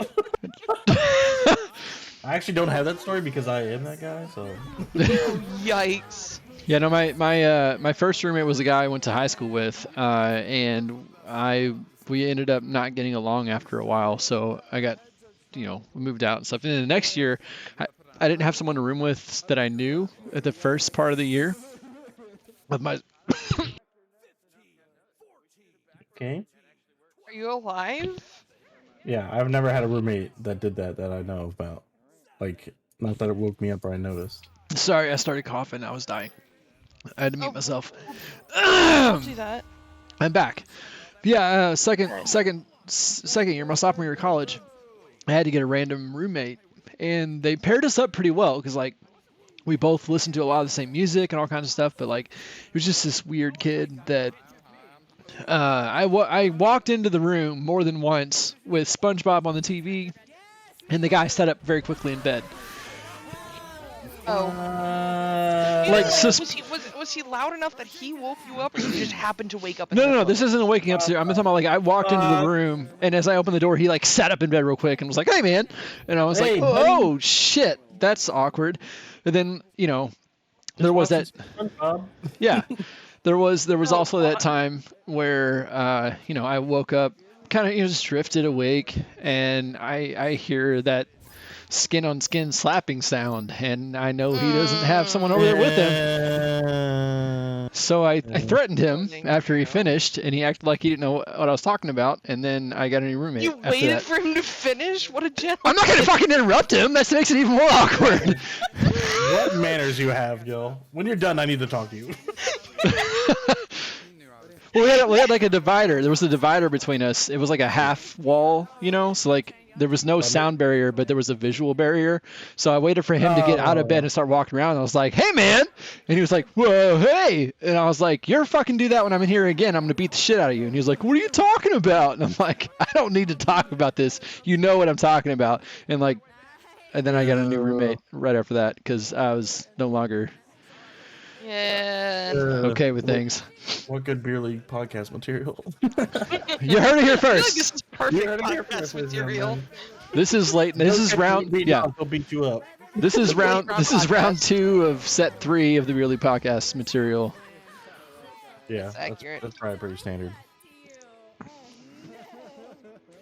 I actually don't have that story because I am that guy, so. Yikes. Yeah, no, my first roommate was a guy I went to high school with, and we ended up not getting along after a while, so I got, we moved out and stuff. And then the next year, I didn't have someone to room with that I knew at the first part of the year. With my Okay. Are you alive? Yeah, I've never had a roommate that did that I know about. Like, not that it woke me up or I noticed. Sorry, I started coughing. I was dying. I had to mute Oh. myself. I'll do that. I'm back. Yeah, second year, my sophomore year of college, I had to get a random roommate, and they paired us up pretty well because like we both listened to a lot of the same music and all kinds of stuff. But like it was just this weird kid that I walked into the room more than once with SpongeBob on the TV, and the guy sat up very quickly in bed. Oh. Like, was he loud enough that he woke you up, or you just happened to wake up? No, this isn't a waking up. I'm talking about like I walked into the room, and as I opened the door, he like sat up in bed real quick and was like, "Hey, man," and I was Hey, like, "Oh shit, that's awkward." And then there was that. Yeah, there was also that time where I woke up, kind of just drifted awake, and I hear that skin on skin slapping sound, and I know he doesn't have someone over there with him. So I threatened him after he finished, and he acted like he didn't know what I was talking about, and then I got a new roommate. You after waited that. for him to finish? What a gentleman. I'm not gonna fucking interrupt him. That makes it even more awkward. What manners you have, Gil. When you're done, I need to talk to you. Well, we had like a divider. There was a divider between us. It was like a half wall, so like there was no sound barrier, but there was a visual barrier. So I waited for him to get out of bed and start walking around. And I was like, "Hey, man!" And he was like, "Whoa, hey!" And I was like, "You're fucking do that when I'm in here again. I'm gonna beat the shit out of you." And he was like, "What are you talking about?" And I'm like, "I don't need to talk about this. You know what I'm talking about." And then I got a new roommate right after that because I was no longer okay with things. What good beer league podcast material? You heard it here I feel like first. this is perfect podcast material. This is late. This is round. Yeah. He'll beat you up. This is round. This is round 2 of set 3 of the Really Podcast material. Yeah, That's accurate. That's probably pretty standard.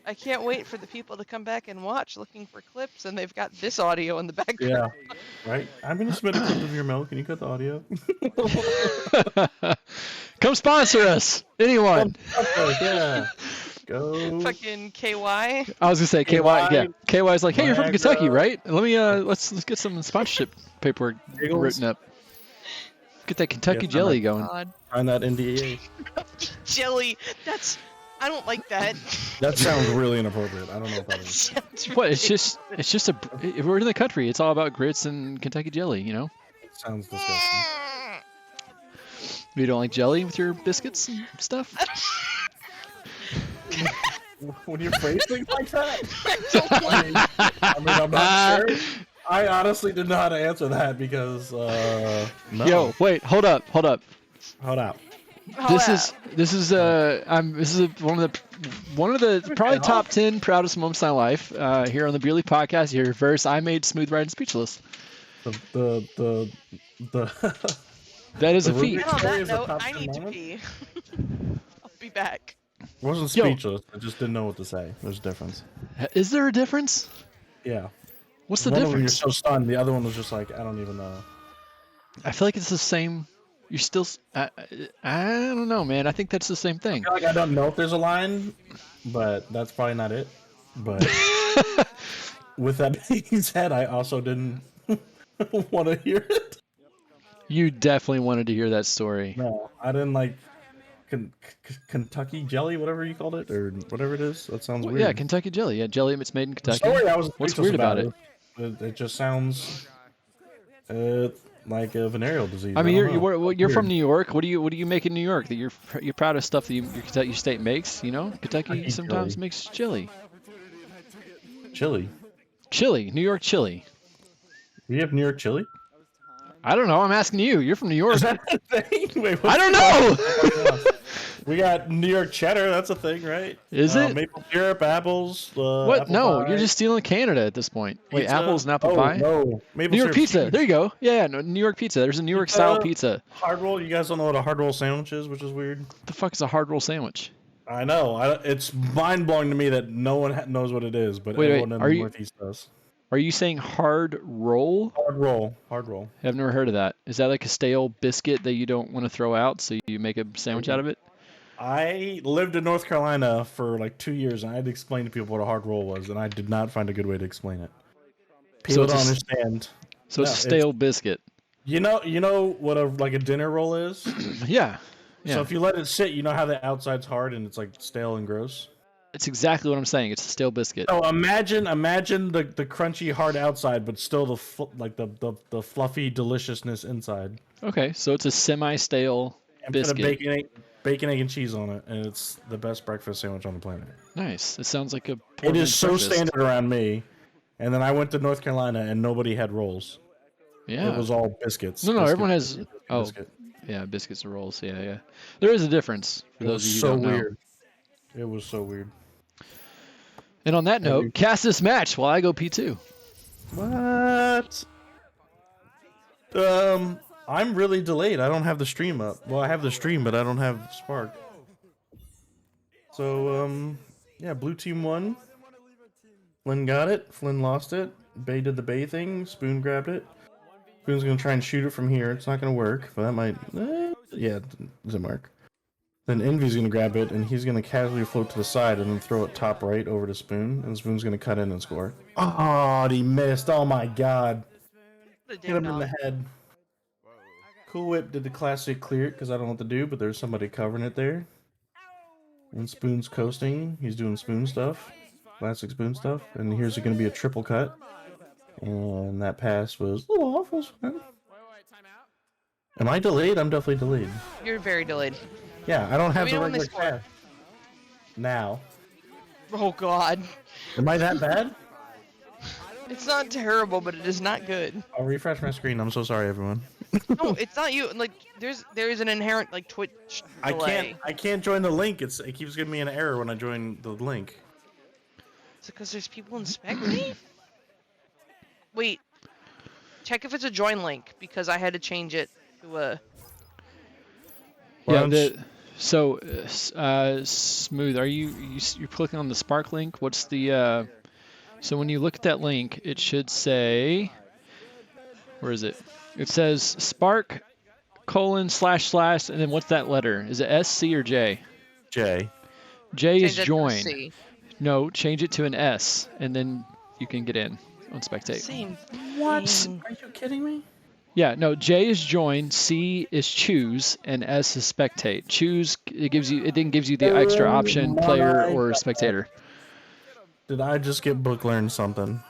I can't wait for the people to come back and watch looking for clips, and they've got this audio in the background. Yeah, right. I'm gonna submit a clip of your milk. Can you cut the audio? Come sponsor us, anyone. Yeah. Go. Fucking KY. I was gonna say KY. Yeah, KY's like, "Hey, you're from Kentucky, right? Let me let's get some sponsorship paperwork written up. Get that Kentucky jelly going." God. Find that NDA. Jelly. I don't like that. That sounds really inappropriate. I don't know if that is. Sounds What? It's just if we're in the country, it's all about grits and Kentucky jelly. It sounds disgusting. You don't like jelly with your biscuits and stuff? When you phrase things like that? I don't like I'm not sure. I honestly didn't know how to answer that because no. Yo, wait, hold up. Hold out. This is one of the probably top 10 proudest moments of my life here on the Beerly Podcast. Here first, I made Smooth Ride Speechless. The That is a feat. On that note, I need to pee. I'll be back. I wasn't speechless. I just didn't know what to say. There's a difference. Is there a difference? Yeah. What's the one difference? Of them you're so stunned. The other one was just like, I don't even know. I feel like it's the same. You're still. I don't know, man. I think that's the same thing. I feel like I don't know if there's a line, but that's probably not it. But with that being said, I also didn't want to hear it. You definitely wanted to hear that story. No, I didn't like Kentucky jelly, whatever you called it, or whatever it is. That sounds weird. Yeah, Kentucky jelly. Yeah, jelly it's made in Kentucky. Sorry, I was What's speechless weird about it? It just sounds like a venereal disease. I mean, you're from New York. What do you make in New York that you're proud of stuff that your Kentucky state makes? Kentucky sometimes makes chili. Chili. New York chili. We have New York chili. I don't know. I'm asking you. You're from New York. Is that a thing? Wait, I don't know. We got New York cheddar. That's a thing, right? Is it? Maple syrup, apples. What? Apple No, pie. you're just stealing Canada at this point. Wait, Pizza? apples and apple Oh, pie? No, maple New York syrup pizza. huge. There you go. Yeah, no, New York pizza. There's a New York style pizza. Hard roll. You guys don't know what a hard roll sandwich is, which is weird. What the fuck is a hard roll sandwich? I know. It's mind blowing to me that no one knows what it is, but Wait, everyone in the Northeast does. Are you saying hard roll? Hard roll. Hard roll. I've never heard of that. Is that like a stale biscuit that you don't want to throw out, so you make a sandwich out of it? I lived in North Carolina for like 2 years, and I had to explain to people what a hard roll was, and I did not find a good way to explain it. People it's don't a s- understand. So it's No, a stale biscuit. You know what a dinner roll is? Yeah. Yeah. So if you let it sit, you know how the outside's hard and it's like stale and gross? It's exactly what I'm saying. It's a stale biscuit. Oh, imagine the crunchy hard outside, but still the fluffy deliciousness inside. Okay, so it's a semi-stale And put a biscuit. bacon, egg, and cheese on it, and it's the best breakfast sandwich on the planet. Nice. It sounds like a poor It is man's so breakfast. standard around me. And then I went to North Carolina, and nobody had rolls. Yeah. It was all biscuits. No, Biscuit, everyone has. biscuit, Oh, biscuit. yeah, biscuits and rolls. Yeah, yeah. There is a difference for It those was of you who so don't know. weird. It was so weird. And on that note, cast this match while I go P2. What? I'm really delayed. I don't have the stream up. Well, I have the stream, but I don't have Spark. So, yeah, blue team won. Flynn got it. Flynn lost it. Bay did the Bay thing. Spoon grabbed it. Spoon's gonna try and shoot it from here. It's not gonna work, but that might. Yeah, it doesn't work. Then Envy's gonna grab it, and he's gonna casually float to the side and then throw it top right over to Spoon, and Spoon's gonna cut in and score. Oh, he missed! Oh my god! Hit him in the head. Cool Whip did the classic clear it because I don't know what to do, but there's somebody covering it there. And Spoon's coasting. He's doing Spoon stuff. Classic Spoon stuff. And here's going to be a triple cut. And that pass was a little off. Was fine. Am I delayed? I'm definitely delayed. You're very delayed. Yeah, I don't have We the know when they regular score. pass. Now. Oh god. Am I that bad? It's not terrible, but it is not good. I'll refresh my screen. I'm so sorry, everyone. No, it's not you. Like, there is an inherent like Twitch delay. I can't join the link. It keeps giving me an error when I join the link. Is it because there's people inspect me? Wait. Check if it's a join link because I had to change it to a. Yeah. Smooth. Are you're clicking on the Spark link? What's the? So when you look at that link, it should say. Where is it? It says Spark : / and then what's that letter? Is it S, C, or J? J. J is Change it to a join. C. No, change it to an S, and then you can get in on spectate. Same. What? thing. Are you kidding me? Yeah, no. J is join, C is choose, and S is spectate. Choose it then gives you the extra option player or spectator. Did I just get book learned something?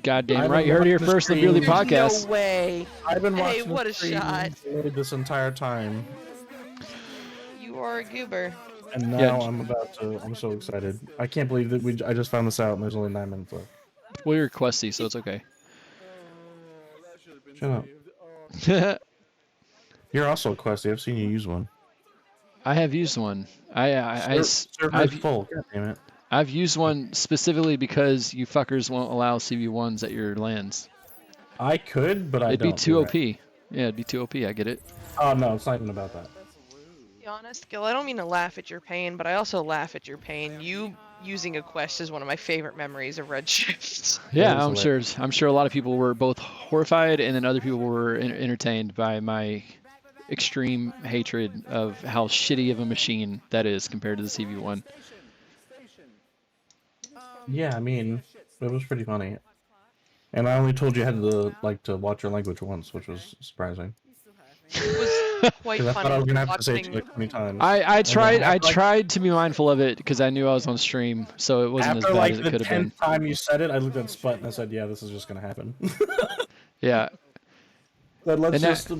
Goddamn right, you heard it here first on the Beerly Podcast. No way. I've been Hey, watching what the a stream shot. this entire time, You are a goober. and now Yeah. I'm so excited. I can't believe that I just found this out, and there's only 9 minutes left. Well, you're questy, so it's okay. Shut up. You're also a questy. I've seen you use one. I have used one. Server's full. God damn it. I've used one specifically because you fuckers won't allow CV1s at your lands. I could, but It'd don't. be too You're OP. right. Yeah, it'd be too OP. I get it. Oh no, it's not even about that. To be honest, Gil, I don't mean to laugh at your pain, but I also laugh at your pain. You using a quest is one of my favorite memories of Redshift. Yeah, was I'm sure. I'm sure a lot of people were both horrified and then other people were entertained by my extreme hatred of how shitty of a machine that is compared to the CV1. Yeah, I mean, it was pretty funny. And I only told you had to watch your language once, which was surprising. It was quite 'Cause I thought I was funny gonna have to say it watching. like 20 times. I tried. I after, like- tried to be mindful of it because I knew I was on stream, so it wasn't as After bad like as it the could have been. 10th time you said it, I looked at Sput and I said, "Yeah, this is just gonna happen." Yeah. But let's And that- just turn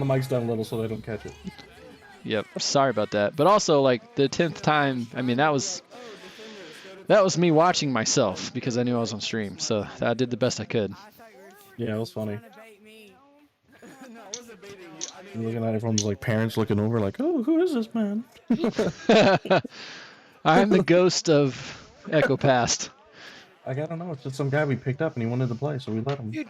the mics down a little so they don't catch it. Yep. Sorry about that. But also, like the 10th time, I mean, that was me watching myself because I knew I was on stream, so I did the best I could. Yeah, it was funny. I'm looking at everyone's like parents looking over, like, "Oh, who is this man?" I'm the ghost of Echo Past. I gotta know. It's just some guy we picked up and he wanted to play, so we let him. Dude,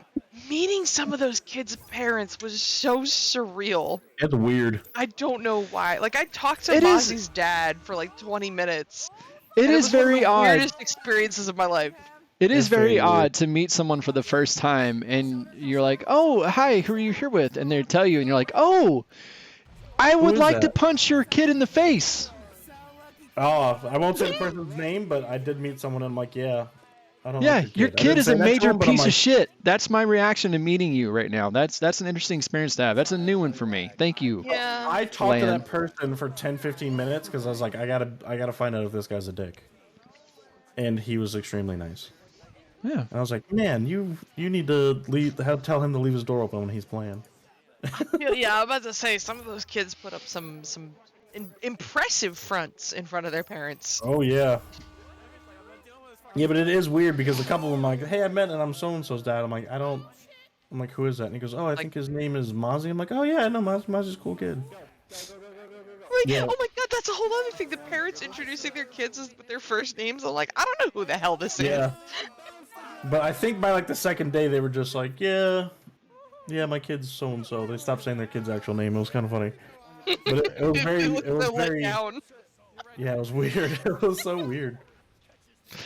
meeting some of those kids' parents was so surreal. It's weird. I don't know why. Like, I talked to It is- Mozzie's dad for like 20 minutes. It and is was one of very the odd. Weirdest experiences of my life. It is It's very very weird. odd to meet someone for the first time and you're like, "Oh, hi, who are you here with?" And they tell you and you're like, "Oh, I would is like to that? punch your kid in the face." Oh, I won't say the person's name, but I did meet someone and I'm like, yeah. I don't Yeah, like your I kid didn't is say a that to major him, but I'm piece of like, shit. That's my reaction to meeting you right now. That's an interesting experience to have. That's a new one for me. Thank you. Yeah. I talked to Lan. that person for 10-15 minutes because I was like, I gotta find out if this guy's a dick. And he was extremely nice. Yeah. And I was like, man, you need to tell him to leave his door open when he's playing. Yeah, I'm about to say some of those kids put up some impressive fronts in front of their parents. Oh yeah. Yeah, but it is weird because a couple of them are like, hey, I met and I'm so and so's dad. I'm like, I'm like, who is that? And he goes, oh, I think his name is Mozzie. I'm like, oh yeah, no, Mozzie's a cool kid. Like, Yeah. oh my god, that's a whole other thing. The parents introducing their kids with their first names. I'm like, I don't know who the hell this Yeah. is. But I think by like the second day they were just like, yeah, my kid's so and so. They stopped saying their kid's actual name. It was kind of funny. But it was very, It was let down. yeah, it was weird. It was so weird.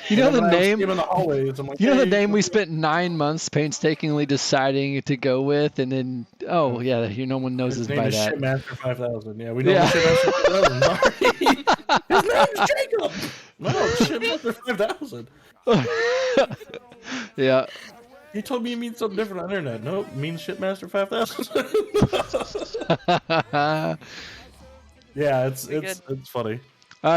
You know And the then when I was name. seeing him in the hallways, I'm like, You know the hey, name we spent 9 months painstakingly deciding to go with, and then no one knows his us name by is that. Shitmaster 5000. Yeah, we know Yeah. Shitmaster 5000. Sorry. His name's Jacob. No, it's Shitmaster 5000. Yeah. He told me it means something different on the internet. Nope, it means Shitmaster 5000. Yeah, it's funny.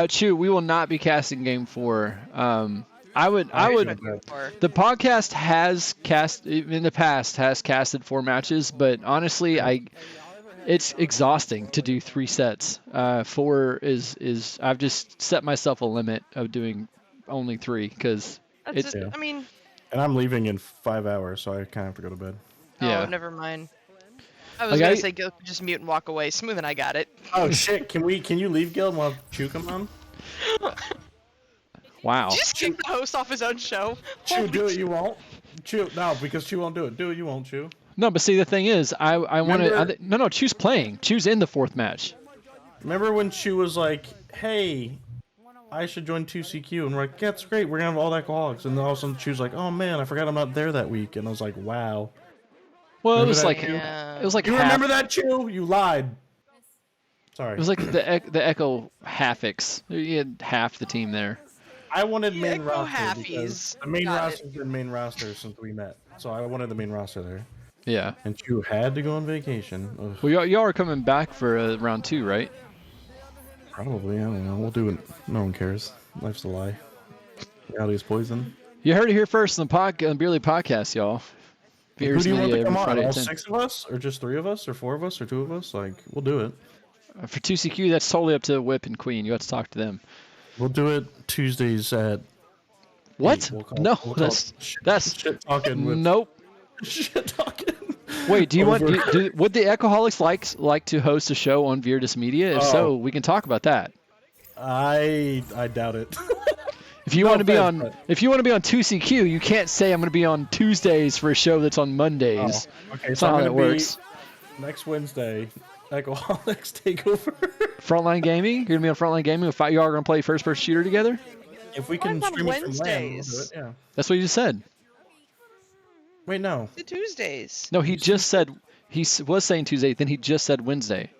Chew, we will not be casting Game 4. I would. The podcast has cast in the past has casted 4 matches, but honestly, it's exhausting to do 3 sets. 4 is I've just set myself a limit of doing only 3 because it's. I mean. And I'm leaving in 5 hours, so I kind of have to go to bed. Yeah. Oh, never mind. I was gonna say Gil could just mute and walk away. Smooth and I got it. Oh shit! Can you leave, Gil, and we'll have Chew come on? Wow. Just kick the host off his own show. Chew, do it. You won't. Chew, no, because Chew won't do it. Do it. You won't, Chew. No, but see the thing is, I want Remember- to. No, Chew's playing. Chew's in the 4th match. Remember when Chew was like, "Hey, I should join 2CQ," and we're like, "Yeah, it's great. We're gonna have all the alcoholics." And then all of a sudden, Chew's like, "Oh man, I forgot I'm not there that week." And I was like, "Wow." Well, Remember it was that, like Chew? it was like You half, remember that, Chew? You lied. Sorry. It was like the Echo halfix. You had half the team there. I wanted main Echo roster halfies. because the main Got roster's been main roster since we met, so I wanted the main roster there. Yeah. And Chew had to go on vacation. Ugh. Well, y'all are coming back for round 2, right? Probably, I don't know. We'll do it. No one cares. Life's a lie. Reality is poison. You heard it here first on the Beerly Podcast, y'all. Who do you want to come on? Friday All at 10. 6 of us, or just 3 of us, or 4 of us, or 2 of us? Like, we'll do it. For 2CQ, that's totally up to Whip and Queen. You have to talk to them. We'll do it Tuesdays at. What? 8. We'll call, No, we'll that's shit talking with. nope. Shit talking. Wait, do you want? Over. Would the Ecoholics like to host a show on Viridis Media? If so, we can talk about that. I doubt it. If you want to be on, if you want to be on 2CQ, you can't say I'm going to be on Tuesdays for a show that's on Mondays. Oh, okay, That's so not I'm how gonna it be works. next Wednesday. Alcoholics Takeover. Frontline Gaming. You're gonna be on Frontline Gaming. If you all are gonna play first-person shooter together. If we can Mine's on stream it from LAN, we'll do Wednesdays. it. Yeah. That's what you just said. Wait, no. The Tuesdays. No, he just said was saying Tuesday. Then he just said Wednesday.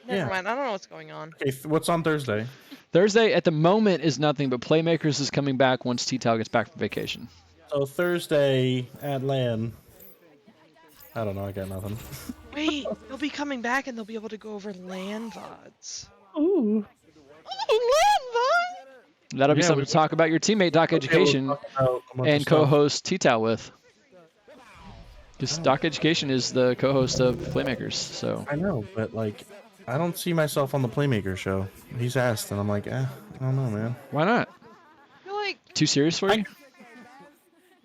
Never Yeah. mind. I don't know what's going on. Okay, what's on Thursday? Thursday at the moment is nothing, but Playmakers is coming back once T-Tal gets back from vacation. So Thursday at LAN. I don't know. I got nothing. Wait, they'll be coming back and they'll be able to go over LAN VODs. Ooh. LAN VOD? That'll be Yeah, something we- to talk about your teammate Doc Okay, we'll Education talk about a bunch of and stuff. co-host T-Tal with. Because Doc Education is the co-host of Playmakers, so. I know, but like, I don't see myself on the Playmaker show. He's asked, and I'm like, I don't know, man. Why not? I feel like Too serious for you?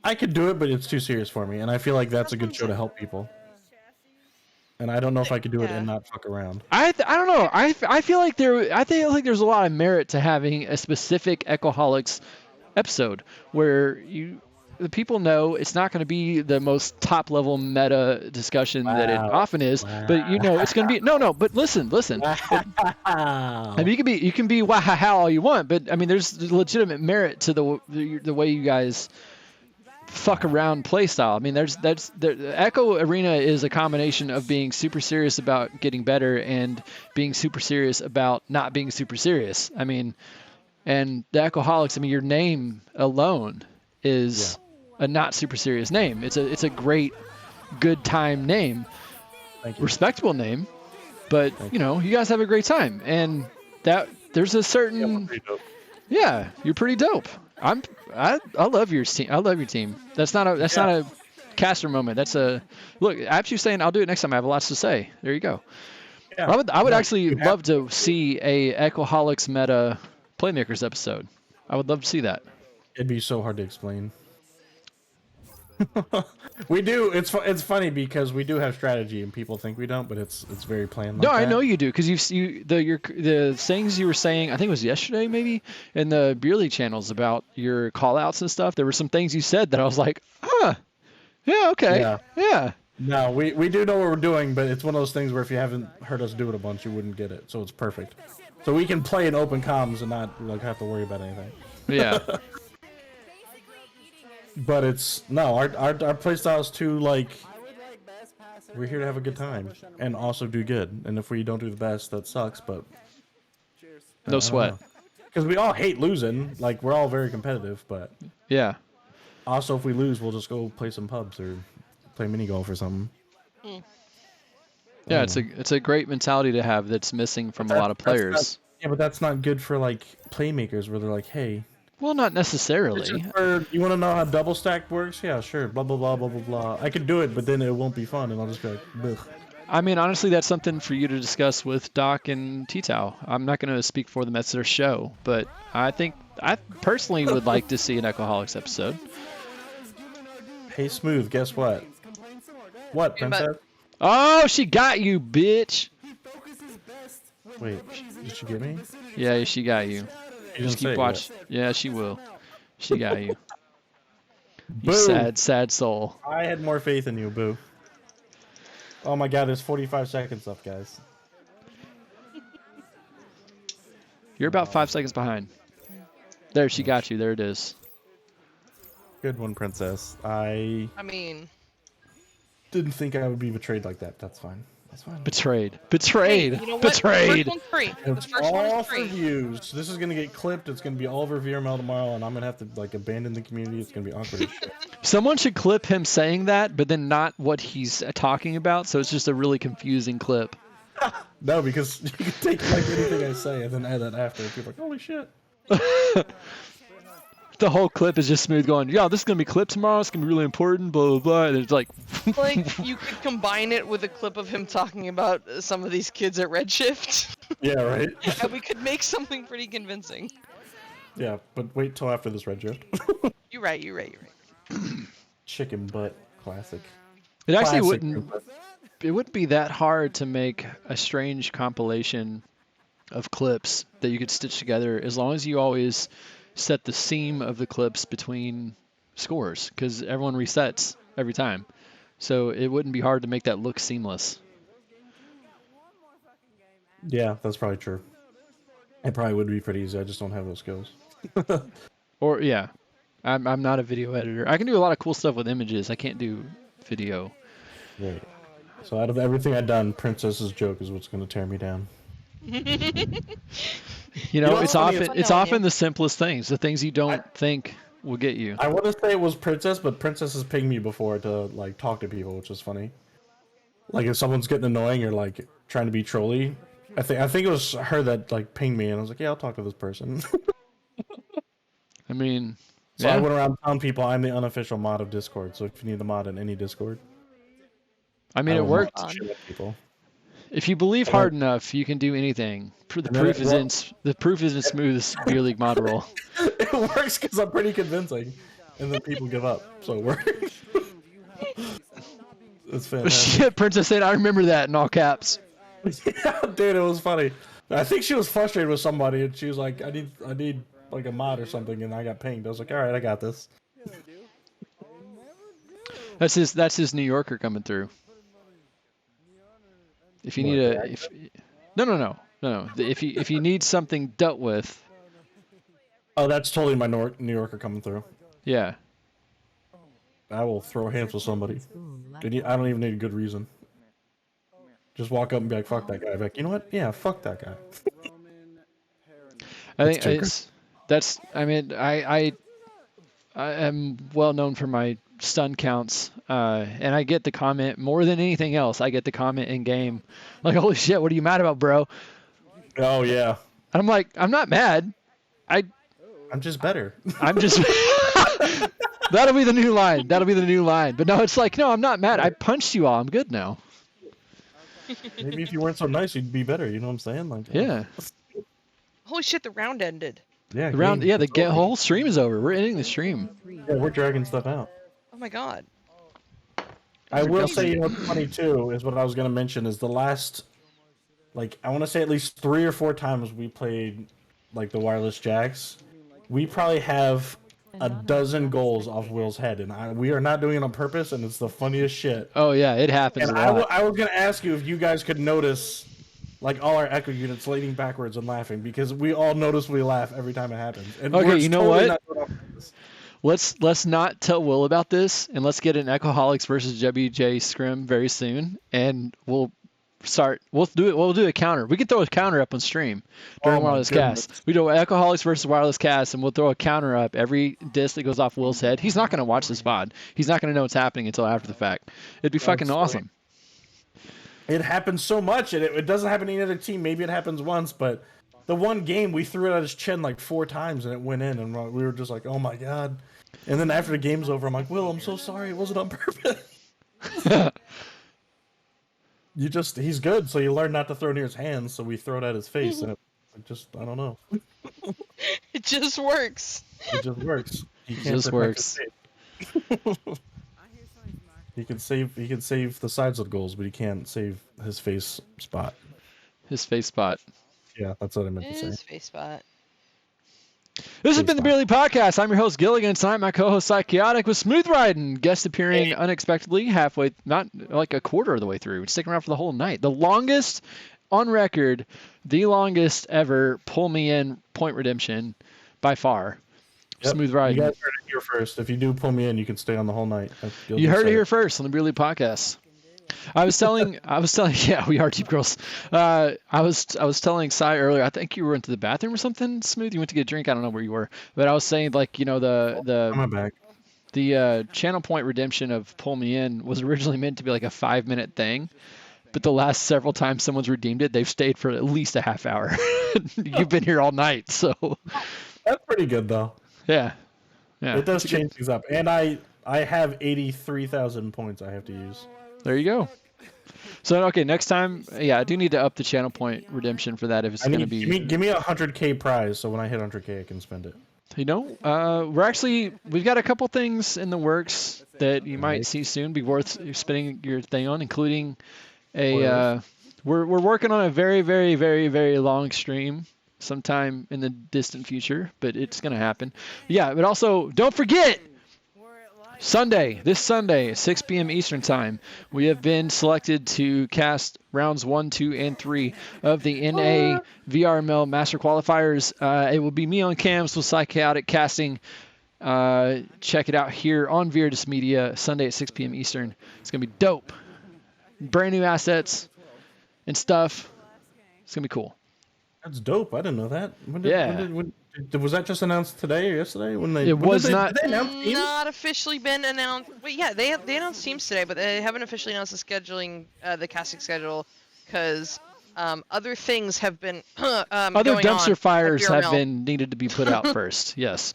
I could do it, but it's too serious for me, and I feel like that's a good show to help people. And I don't know if I could do it and not fuck around. I don't know. I feel like there's a lot of merit to having a specific Ecoholics episode where the people know it's not going to be the most top level meta discussion that it often is, but it's going to be no. But listen. I mean, you can be wow all you want, but I mean, there's legitimate merit to the way you guys fuck around play style. I mean, the Echo Arena is a combination of being super serious about getting better and being super serious about not being super serious. I mean, and the Ecoholics, I mean, your name alone is a not super serious name. It's a great, good time name, respectable name, but you know, you guys have a great time, and that there's a certain you're pretty dope. I love your team. I love your team. That's not a caster moment. That's a look. Actually saying I'll do it next time. I have lots to say. There you go. Yeah. I would actually love to see a Equaholics meta Playmakers episode. I would love to see that. It'd be so hard to explain. We do. It's funny because we do have strategy and people think we don't, but it's very planned. No, like I that. know you do because the things you were saying. I think it was yesterday maybe in the Beer League channels about your call outs and stuff. There were some things you said that I was like, yeah, okay, yeah. No, we do know what we're doing, but it's one of those things where if you haven't heard us do it a bunch, you wouldn't get it. So it's perfect. So we can play in open comms and not like have to worry about anything. Yeah. But it's no, our playstyle is too like we're here to have a good time and also do good. And if we don't do the best, that sucks. But no sweat. Because we all hate losing. Like we're all very competitive, but yeah. Also, if we lose, we'll just go play some pubs or play mini golf or something. Yeah, it's a great mentality to have that's missing from a lot of players. But that's not good for like playmakers where they're like, hey. Well, not necessarily. You want to know how double stack works? Yeah, sure. Blah blah blah blah blah blah. I could do it, but then it won't be fun, and I'll just be like, ugh. I mean, honestly, that's something for you to discuss with Doc and T-Tao. I'm not going to speak for them. That's their show, but I personally would like to see an Equaholics episode. Hey, Smooth, guess what? What, Princess? Oh, she got you, bitch. Wait, did she get me? Yeah, she got you. Just keep watching. Yeah, she will. She got you. You sad soul. I had more faith in you, boo. Oh my god, there's 45 seconds left, guys. You're about 5 seconds behind. There, she got you. There it is. Good one, Princess. I mean, didn't think I would be betrayed like that. That's fine. That's fine. Betrayed. Hey, you know what? Betrayed. The first one's free. It's all for views. This is gonna get clipped. It's gonna be all over VRML tomorrow, and I'm gonna have to like abandon the community. It's gonna be awkward as shit. Someone should clip him saying that, but then not what he's talking about. So it's just a really confusing clip. No, because you can take like anything I say and then add that after. And people are like, holy shit. The whole clip is just Smooth going, yeah, this is going to be clipped tomorrow. It's going to be really important, blah, blah, blah. And it's like... like, you could combine it with a clip of him talking about some of these kids at Redshift. Yeah, right? And we could make something pretty convincing. Yeah, but wait till after this Redshift. You're right. Chicken butt classic. It actually wouldn't... It wouldn't be that hard to make a strange compilation of clips that you could stitch together as long as you always set the seam of the clips between scores, because everyone resets every time. So it wouldn't be hard to make that look seamless. Yeah, that's probably true. It probably would be pretty easy. I just don't have those skills. Or, yeah. I'm not a video editor. I can do a lot of cool stuff with images. I can't do video. Right. So out of everything I've done, Princess's joke is what's going to tear me down. You know, it's often the simplest things, the things you don't think will get you. I want to say it was Princess, but Princess has pinged me before to like talk to people, which is funny. Like if someone's getting annoying or like trying to be trolly, I think it was her that like pinged me, and I was like, yeah, I'll talk to this person. I mean, so I went around telling people I'm the unofficial mod of Discord. So if you need the mod in any Discord, I mean, it worked. People. If you believe hard enough, you can do anything. The proof is in Smooth's Beer League mod roll. It works because I'm pretty convincing, and then people give up. So it works. It's fantastic. Shit, Princess said, I remember that in all caps. Yeah, dude, it was funny. I think she was frustrated with somebody, and she was like, "I need like a mod or something," and I got pinged. I was like, "All right, I got this." That's his New Yorker coming through. If you need no. If you need something dealt with. Oh, that's totally my New Yorker coming through. Yeah. I will throw hands with somebody. I don't even need a good reason. Just walk up and be like, "Fuck that guy." I'd be like, you know what? Yeah, fuck that guy. I I am well known for my stun counts, and I get the comment more than anything else. I get the comment in game, like, "Holy shit, what are you mad about, bro?" Oh yeah. And I'm like, I'm not mad. I'm just better. I'm just. That'll be the new line. That'll be the new line. But no, it's like, no, I'm not mad. I punched you all. I'm good now. Maybe if you weren't so nice, you'd be better. You know what I'm saying? Like. Yeah. Holy shit, the round ended. Yeah. The round. Yeah, the over. whole stream is over. We're ending the stream. Yeah, we're dragging stuff out. Oh my god. I will say, you know, what's funny too is what I was gonna mention is the last, like, I want to say at least 3 or 4 times we played, like, the wireless jacks. We probably have a dozen goals off Will's head, and we are not doing it on purpose, and it's the funniest shit. Oh yeah, it happens And a lot. I was gonna ask you if you guys could notice, like, all our echo units leaning backwards and laughing, because we all noticeably laugh every time it happens. And Okay, we're you know totally what? not doing it on purpose. Let's not tell Will about this, and let's get an Echoholics versus WJ scrim very soon, and we'll start. We'll do it. We'll do a counter. We can throw a counter up on stream during Oh my wireless goodness. cast. We do Echoholics versus wireless cast, and we'll throw a counter up every disc that goes off Will's head. He's not going to watch this VOD. He's not going to know what's happening until after the fact. It'd be fucking That's awesome. It happens so much, and it doesn't happen to any other team. Maybe it happens once, but the one game we threw it at his chin like 4 times, and it went in, and we were just like, "Oh my god!" And then after the game's over, I'm like, "Will, I'm so sorry. It wasn't on purpose." He's good, so you learn not to throw near his hands. So we throw it at his face, and it just, I don't know. It just works. It just works. He can't just protect his works. face. He can save the sides of the goals, but he can't save his face spot. His face spot. Yeah, that's what I meant to His say. face spot. This has been the Beerly Podcast. I'm your host, Gilligan. Tonight, my co-host, Psychotic, with Smooth Riding. Guest appearing unexpectedly halfway, not like a quarter of the way through. Sticking around for the whole night. The longest on record, the longest ever pull me in point redemption by far. Yep. Smooth Riding. You guys heard it here first. If you do pull me in, you can stay on the whole night. You heard it here first on the Beerly Podcast. I was telling, yeah, we are deep girls. I was telling Cy earlier. I think you were into the bathroom or something. Smooth, you went to get a drink. I don't know where you were, but I was saying, like, you know, I'm back. the channel point redemption of pull me in was originally meant to be like a 5-minute thing, but the last several times someone's redeemed it, they've stayed for at least a half hour. You've been here all night, so That's pretty good though. yeah. It does change things up, and I have 83,000 points I have to use. There you go. So okay, next time, yeah, I do need to up the channel point redemption for that if it's going to be. Give me a 100K prize, so when I hit 100K, I can spend it. You know, we've got a couple things in the works that you might see soon, be worth spending your thing on, including we're working on a very, very, very, very long stream sometime in the distant future, but it's going to happen. Yeah, but also don't forget. This Sunday, 6 p.m. Eastern Time, we have been selected to cast rounds 1, 2, and 3 of the NA VRML Master Qualifiers. It will be me on cams with Psychotic casting. Check it out here on Viridis Media, Sunday at 6 p.m. Eastern. It's going to be dope. Brand new assets and stuff. It's going to be cool. That's dope. I didn't know that. Was that just announced today or yesterday? It was not. Did they announce teams? Not officially been announced. But yeah, they announced teams today, but they haven't officially announced the scheduling, the casting schedule, because other things have been Other going dumpster on fires at have VRML. been needed to be put out first. Yes.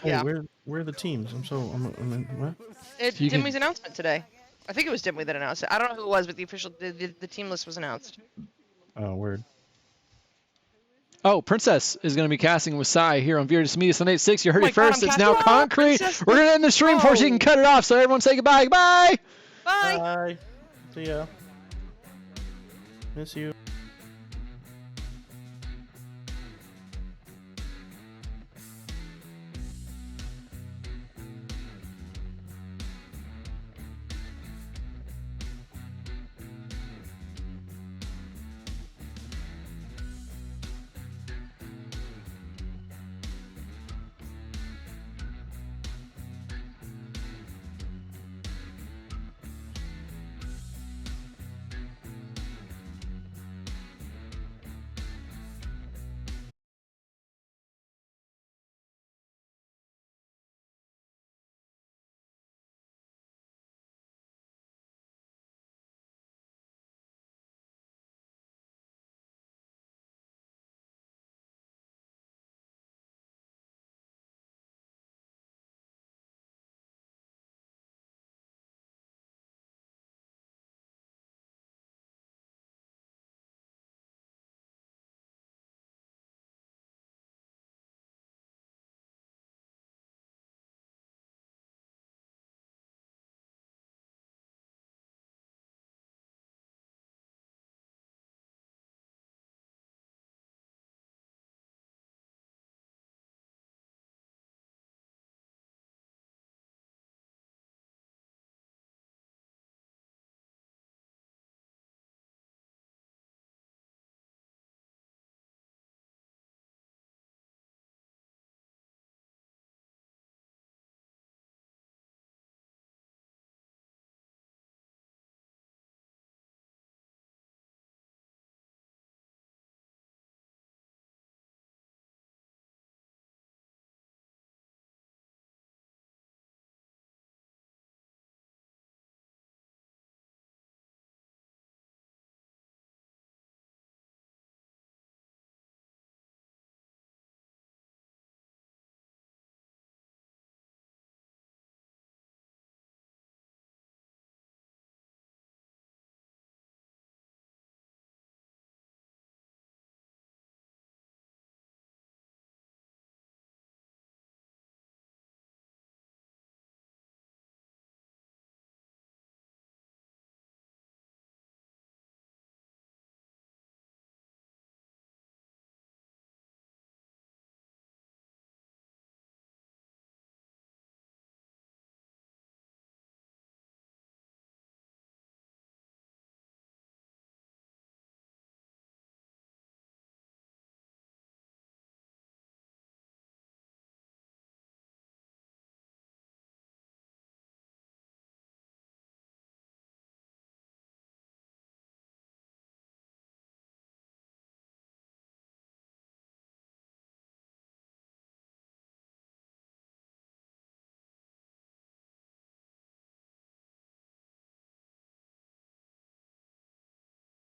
Yeah. Where are the teams? What? Dimwey's announcement today. I think it was Dimwey that announced it. I don't know who it was, but the team list was announced. Oh, word. Oh, Princess is going to be casting with Sai here on Viridis Media Sunday at 6. You heard my it God, first. I'm It's now casting- concrete. Princess- We're going to end the stream before she can cut it off. So everyone say goodbye. Goodbye. Bye. Bye. See ya. Miss you.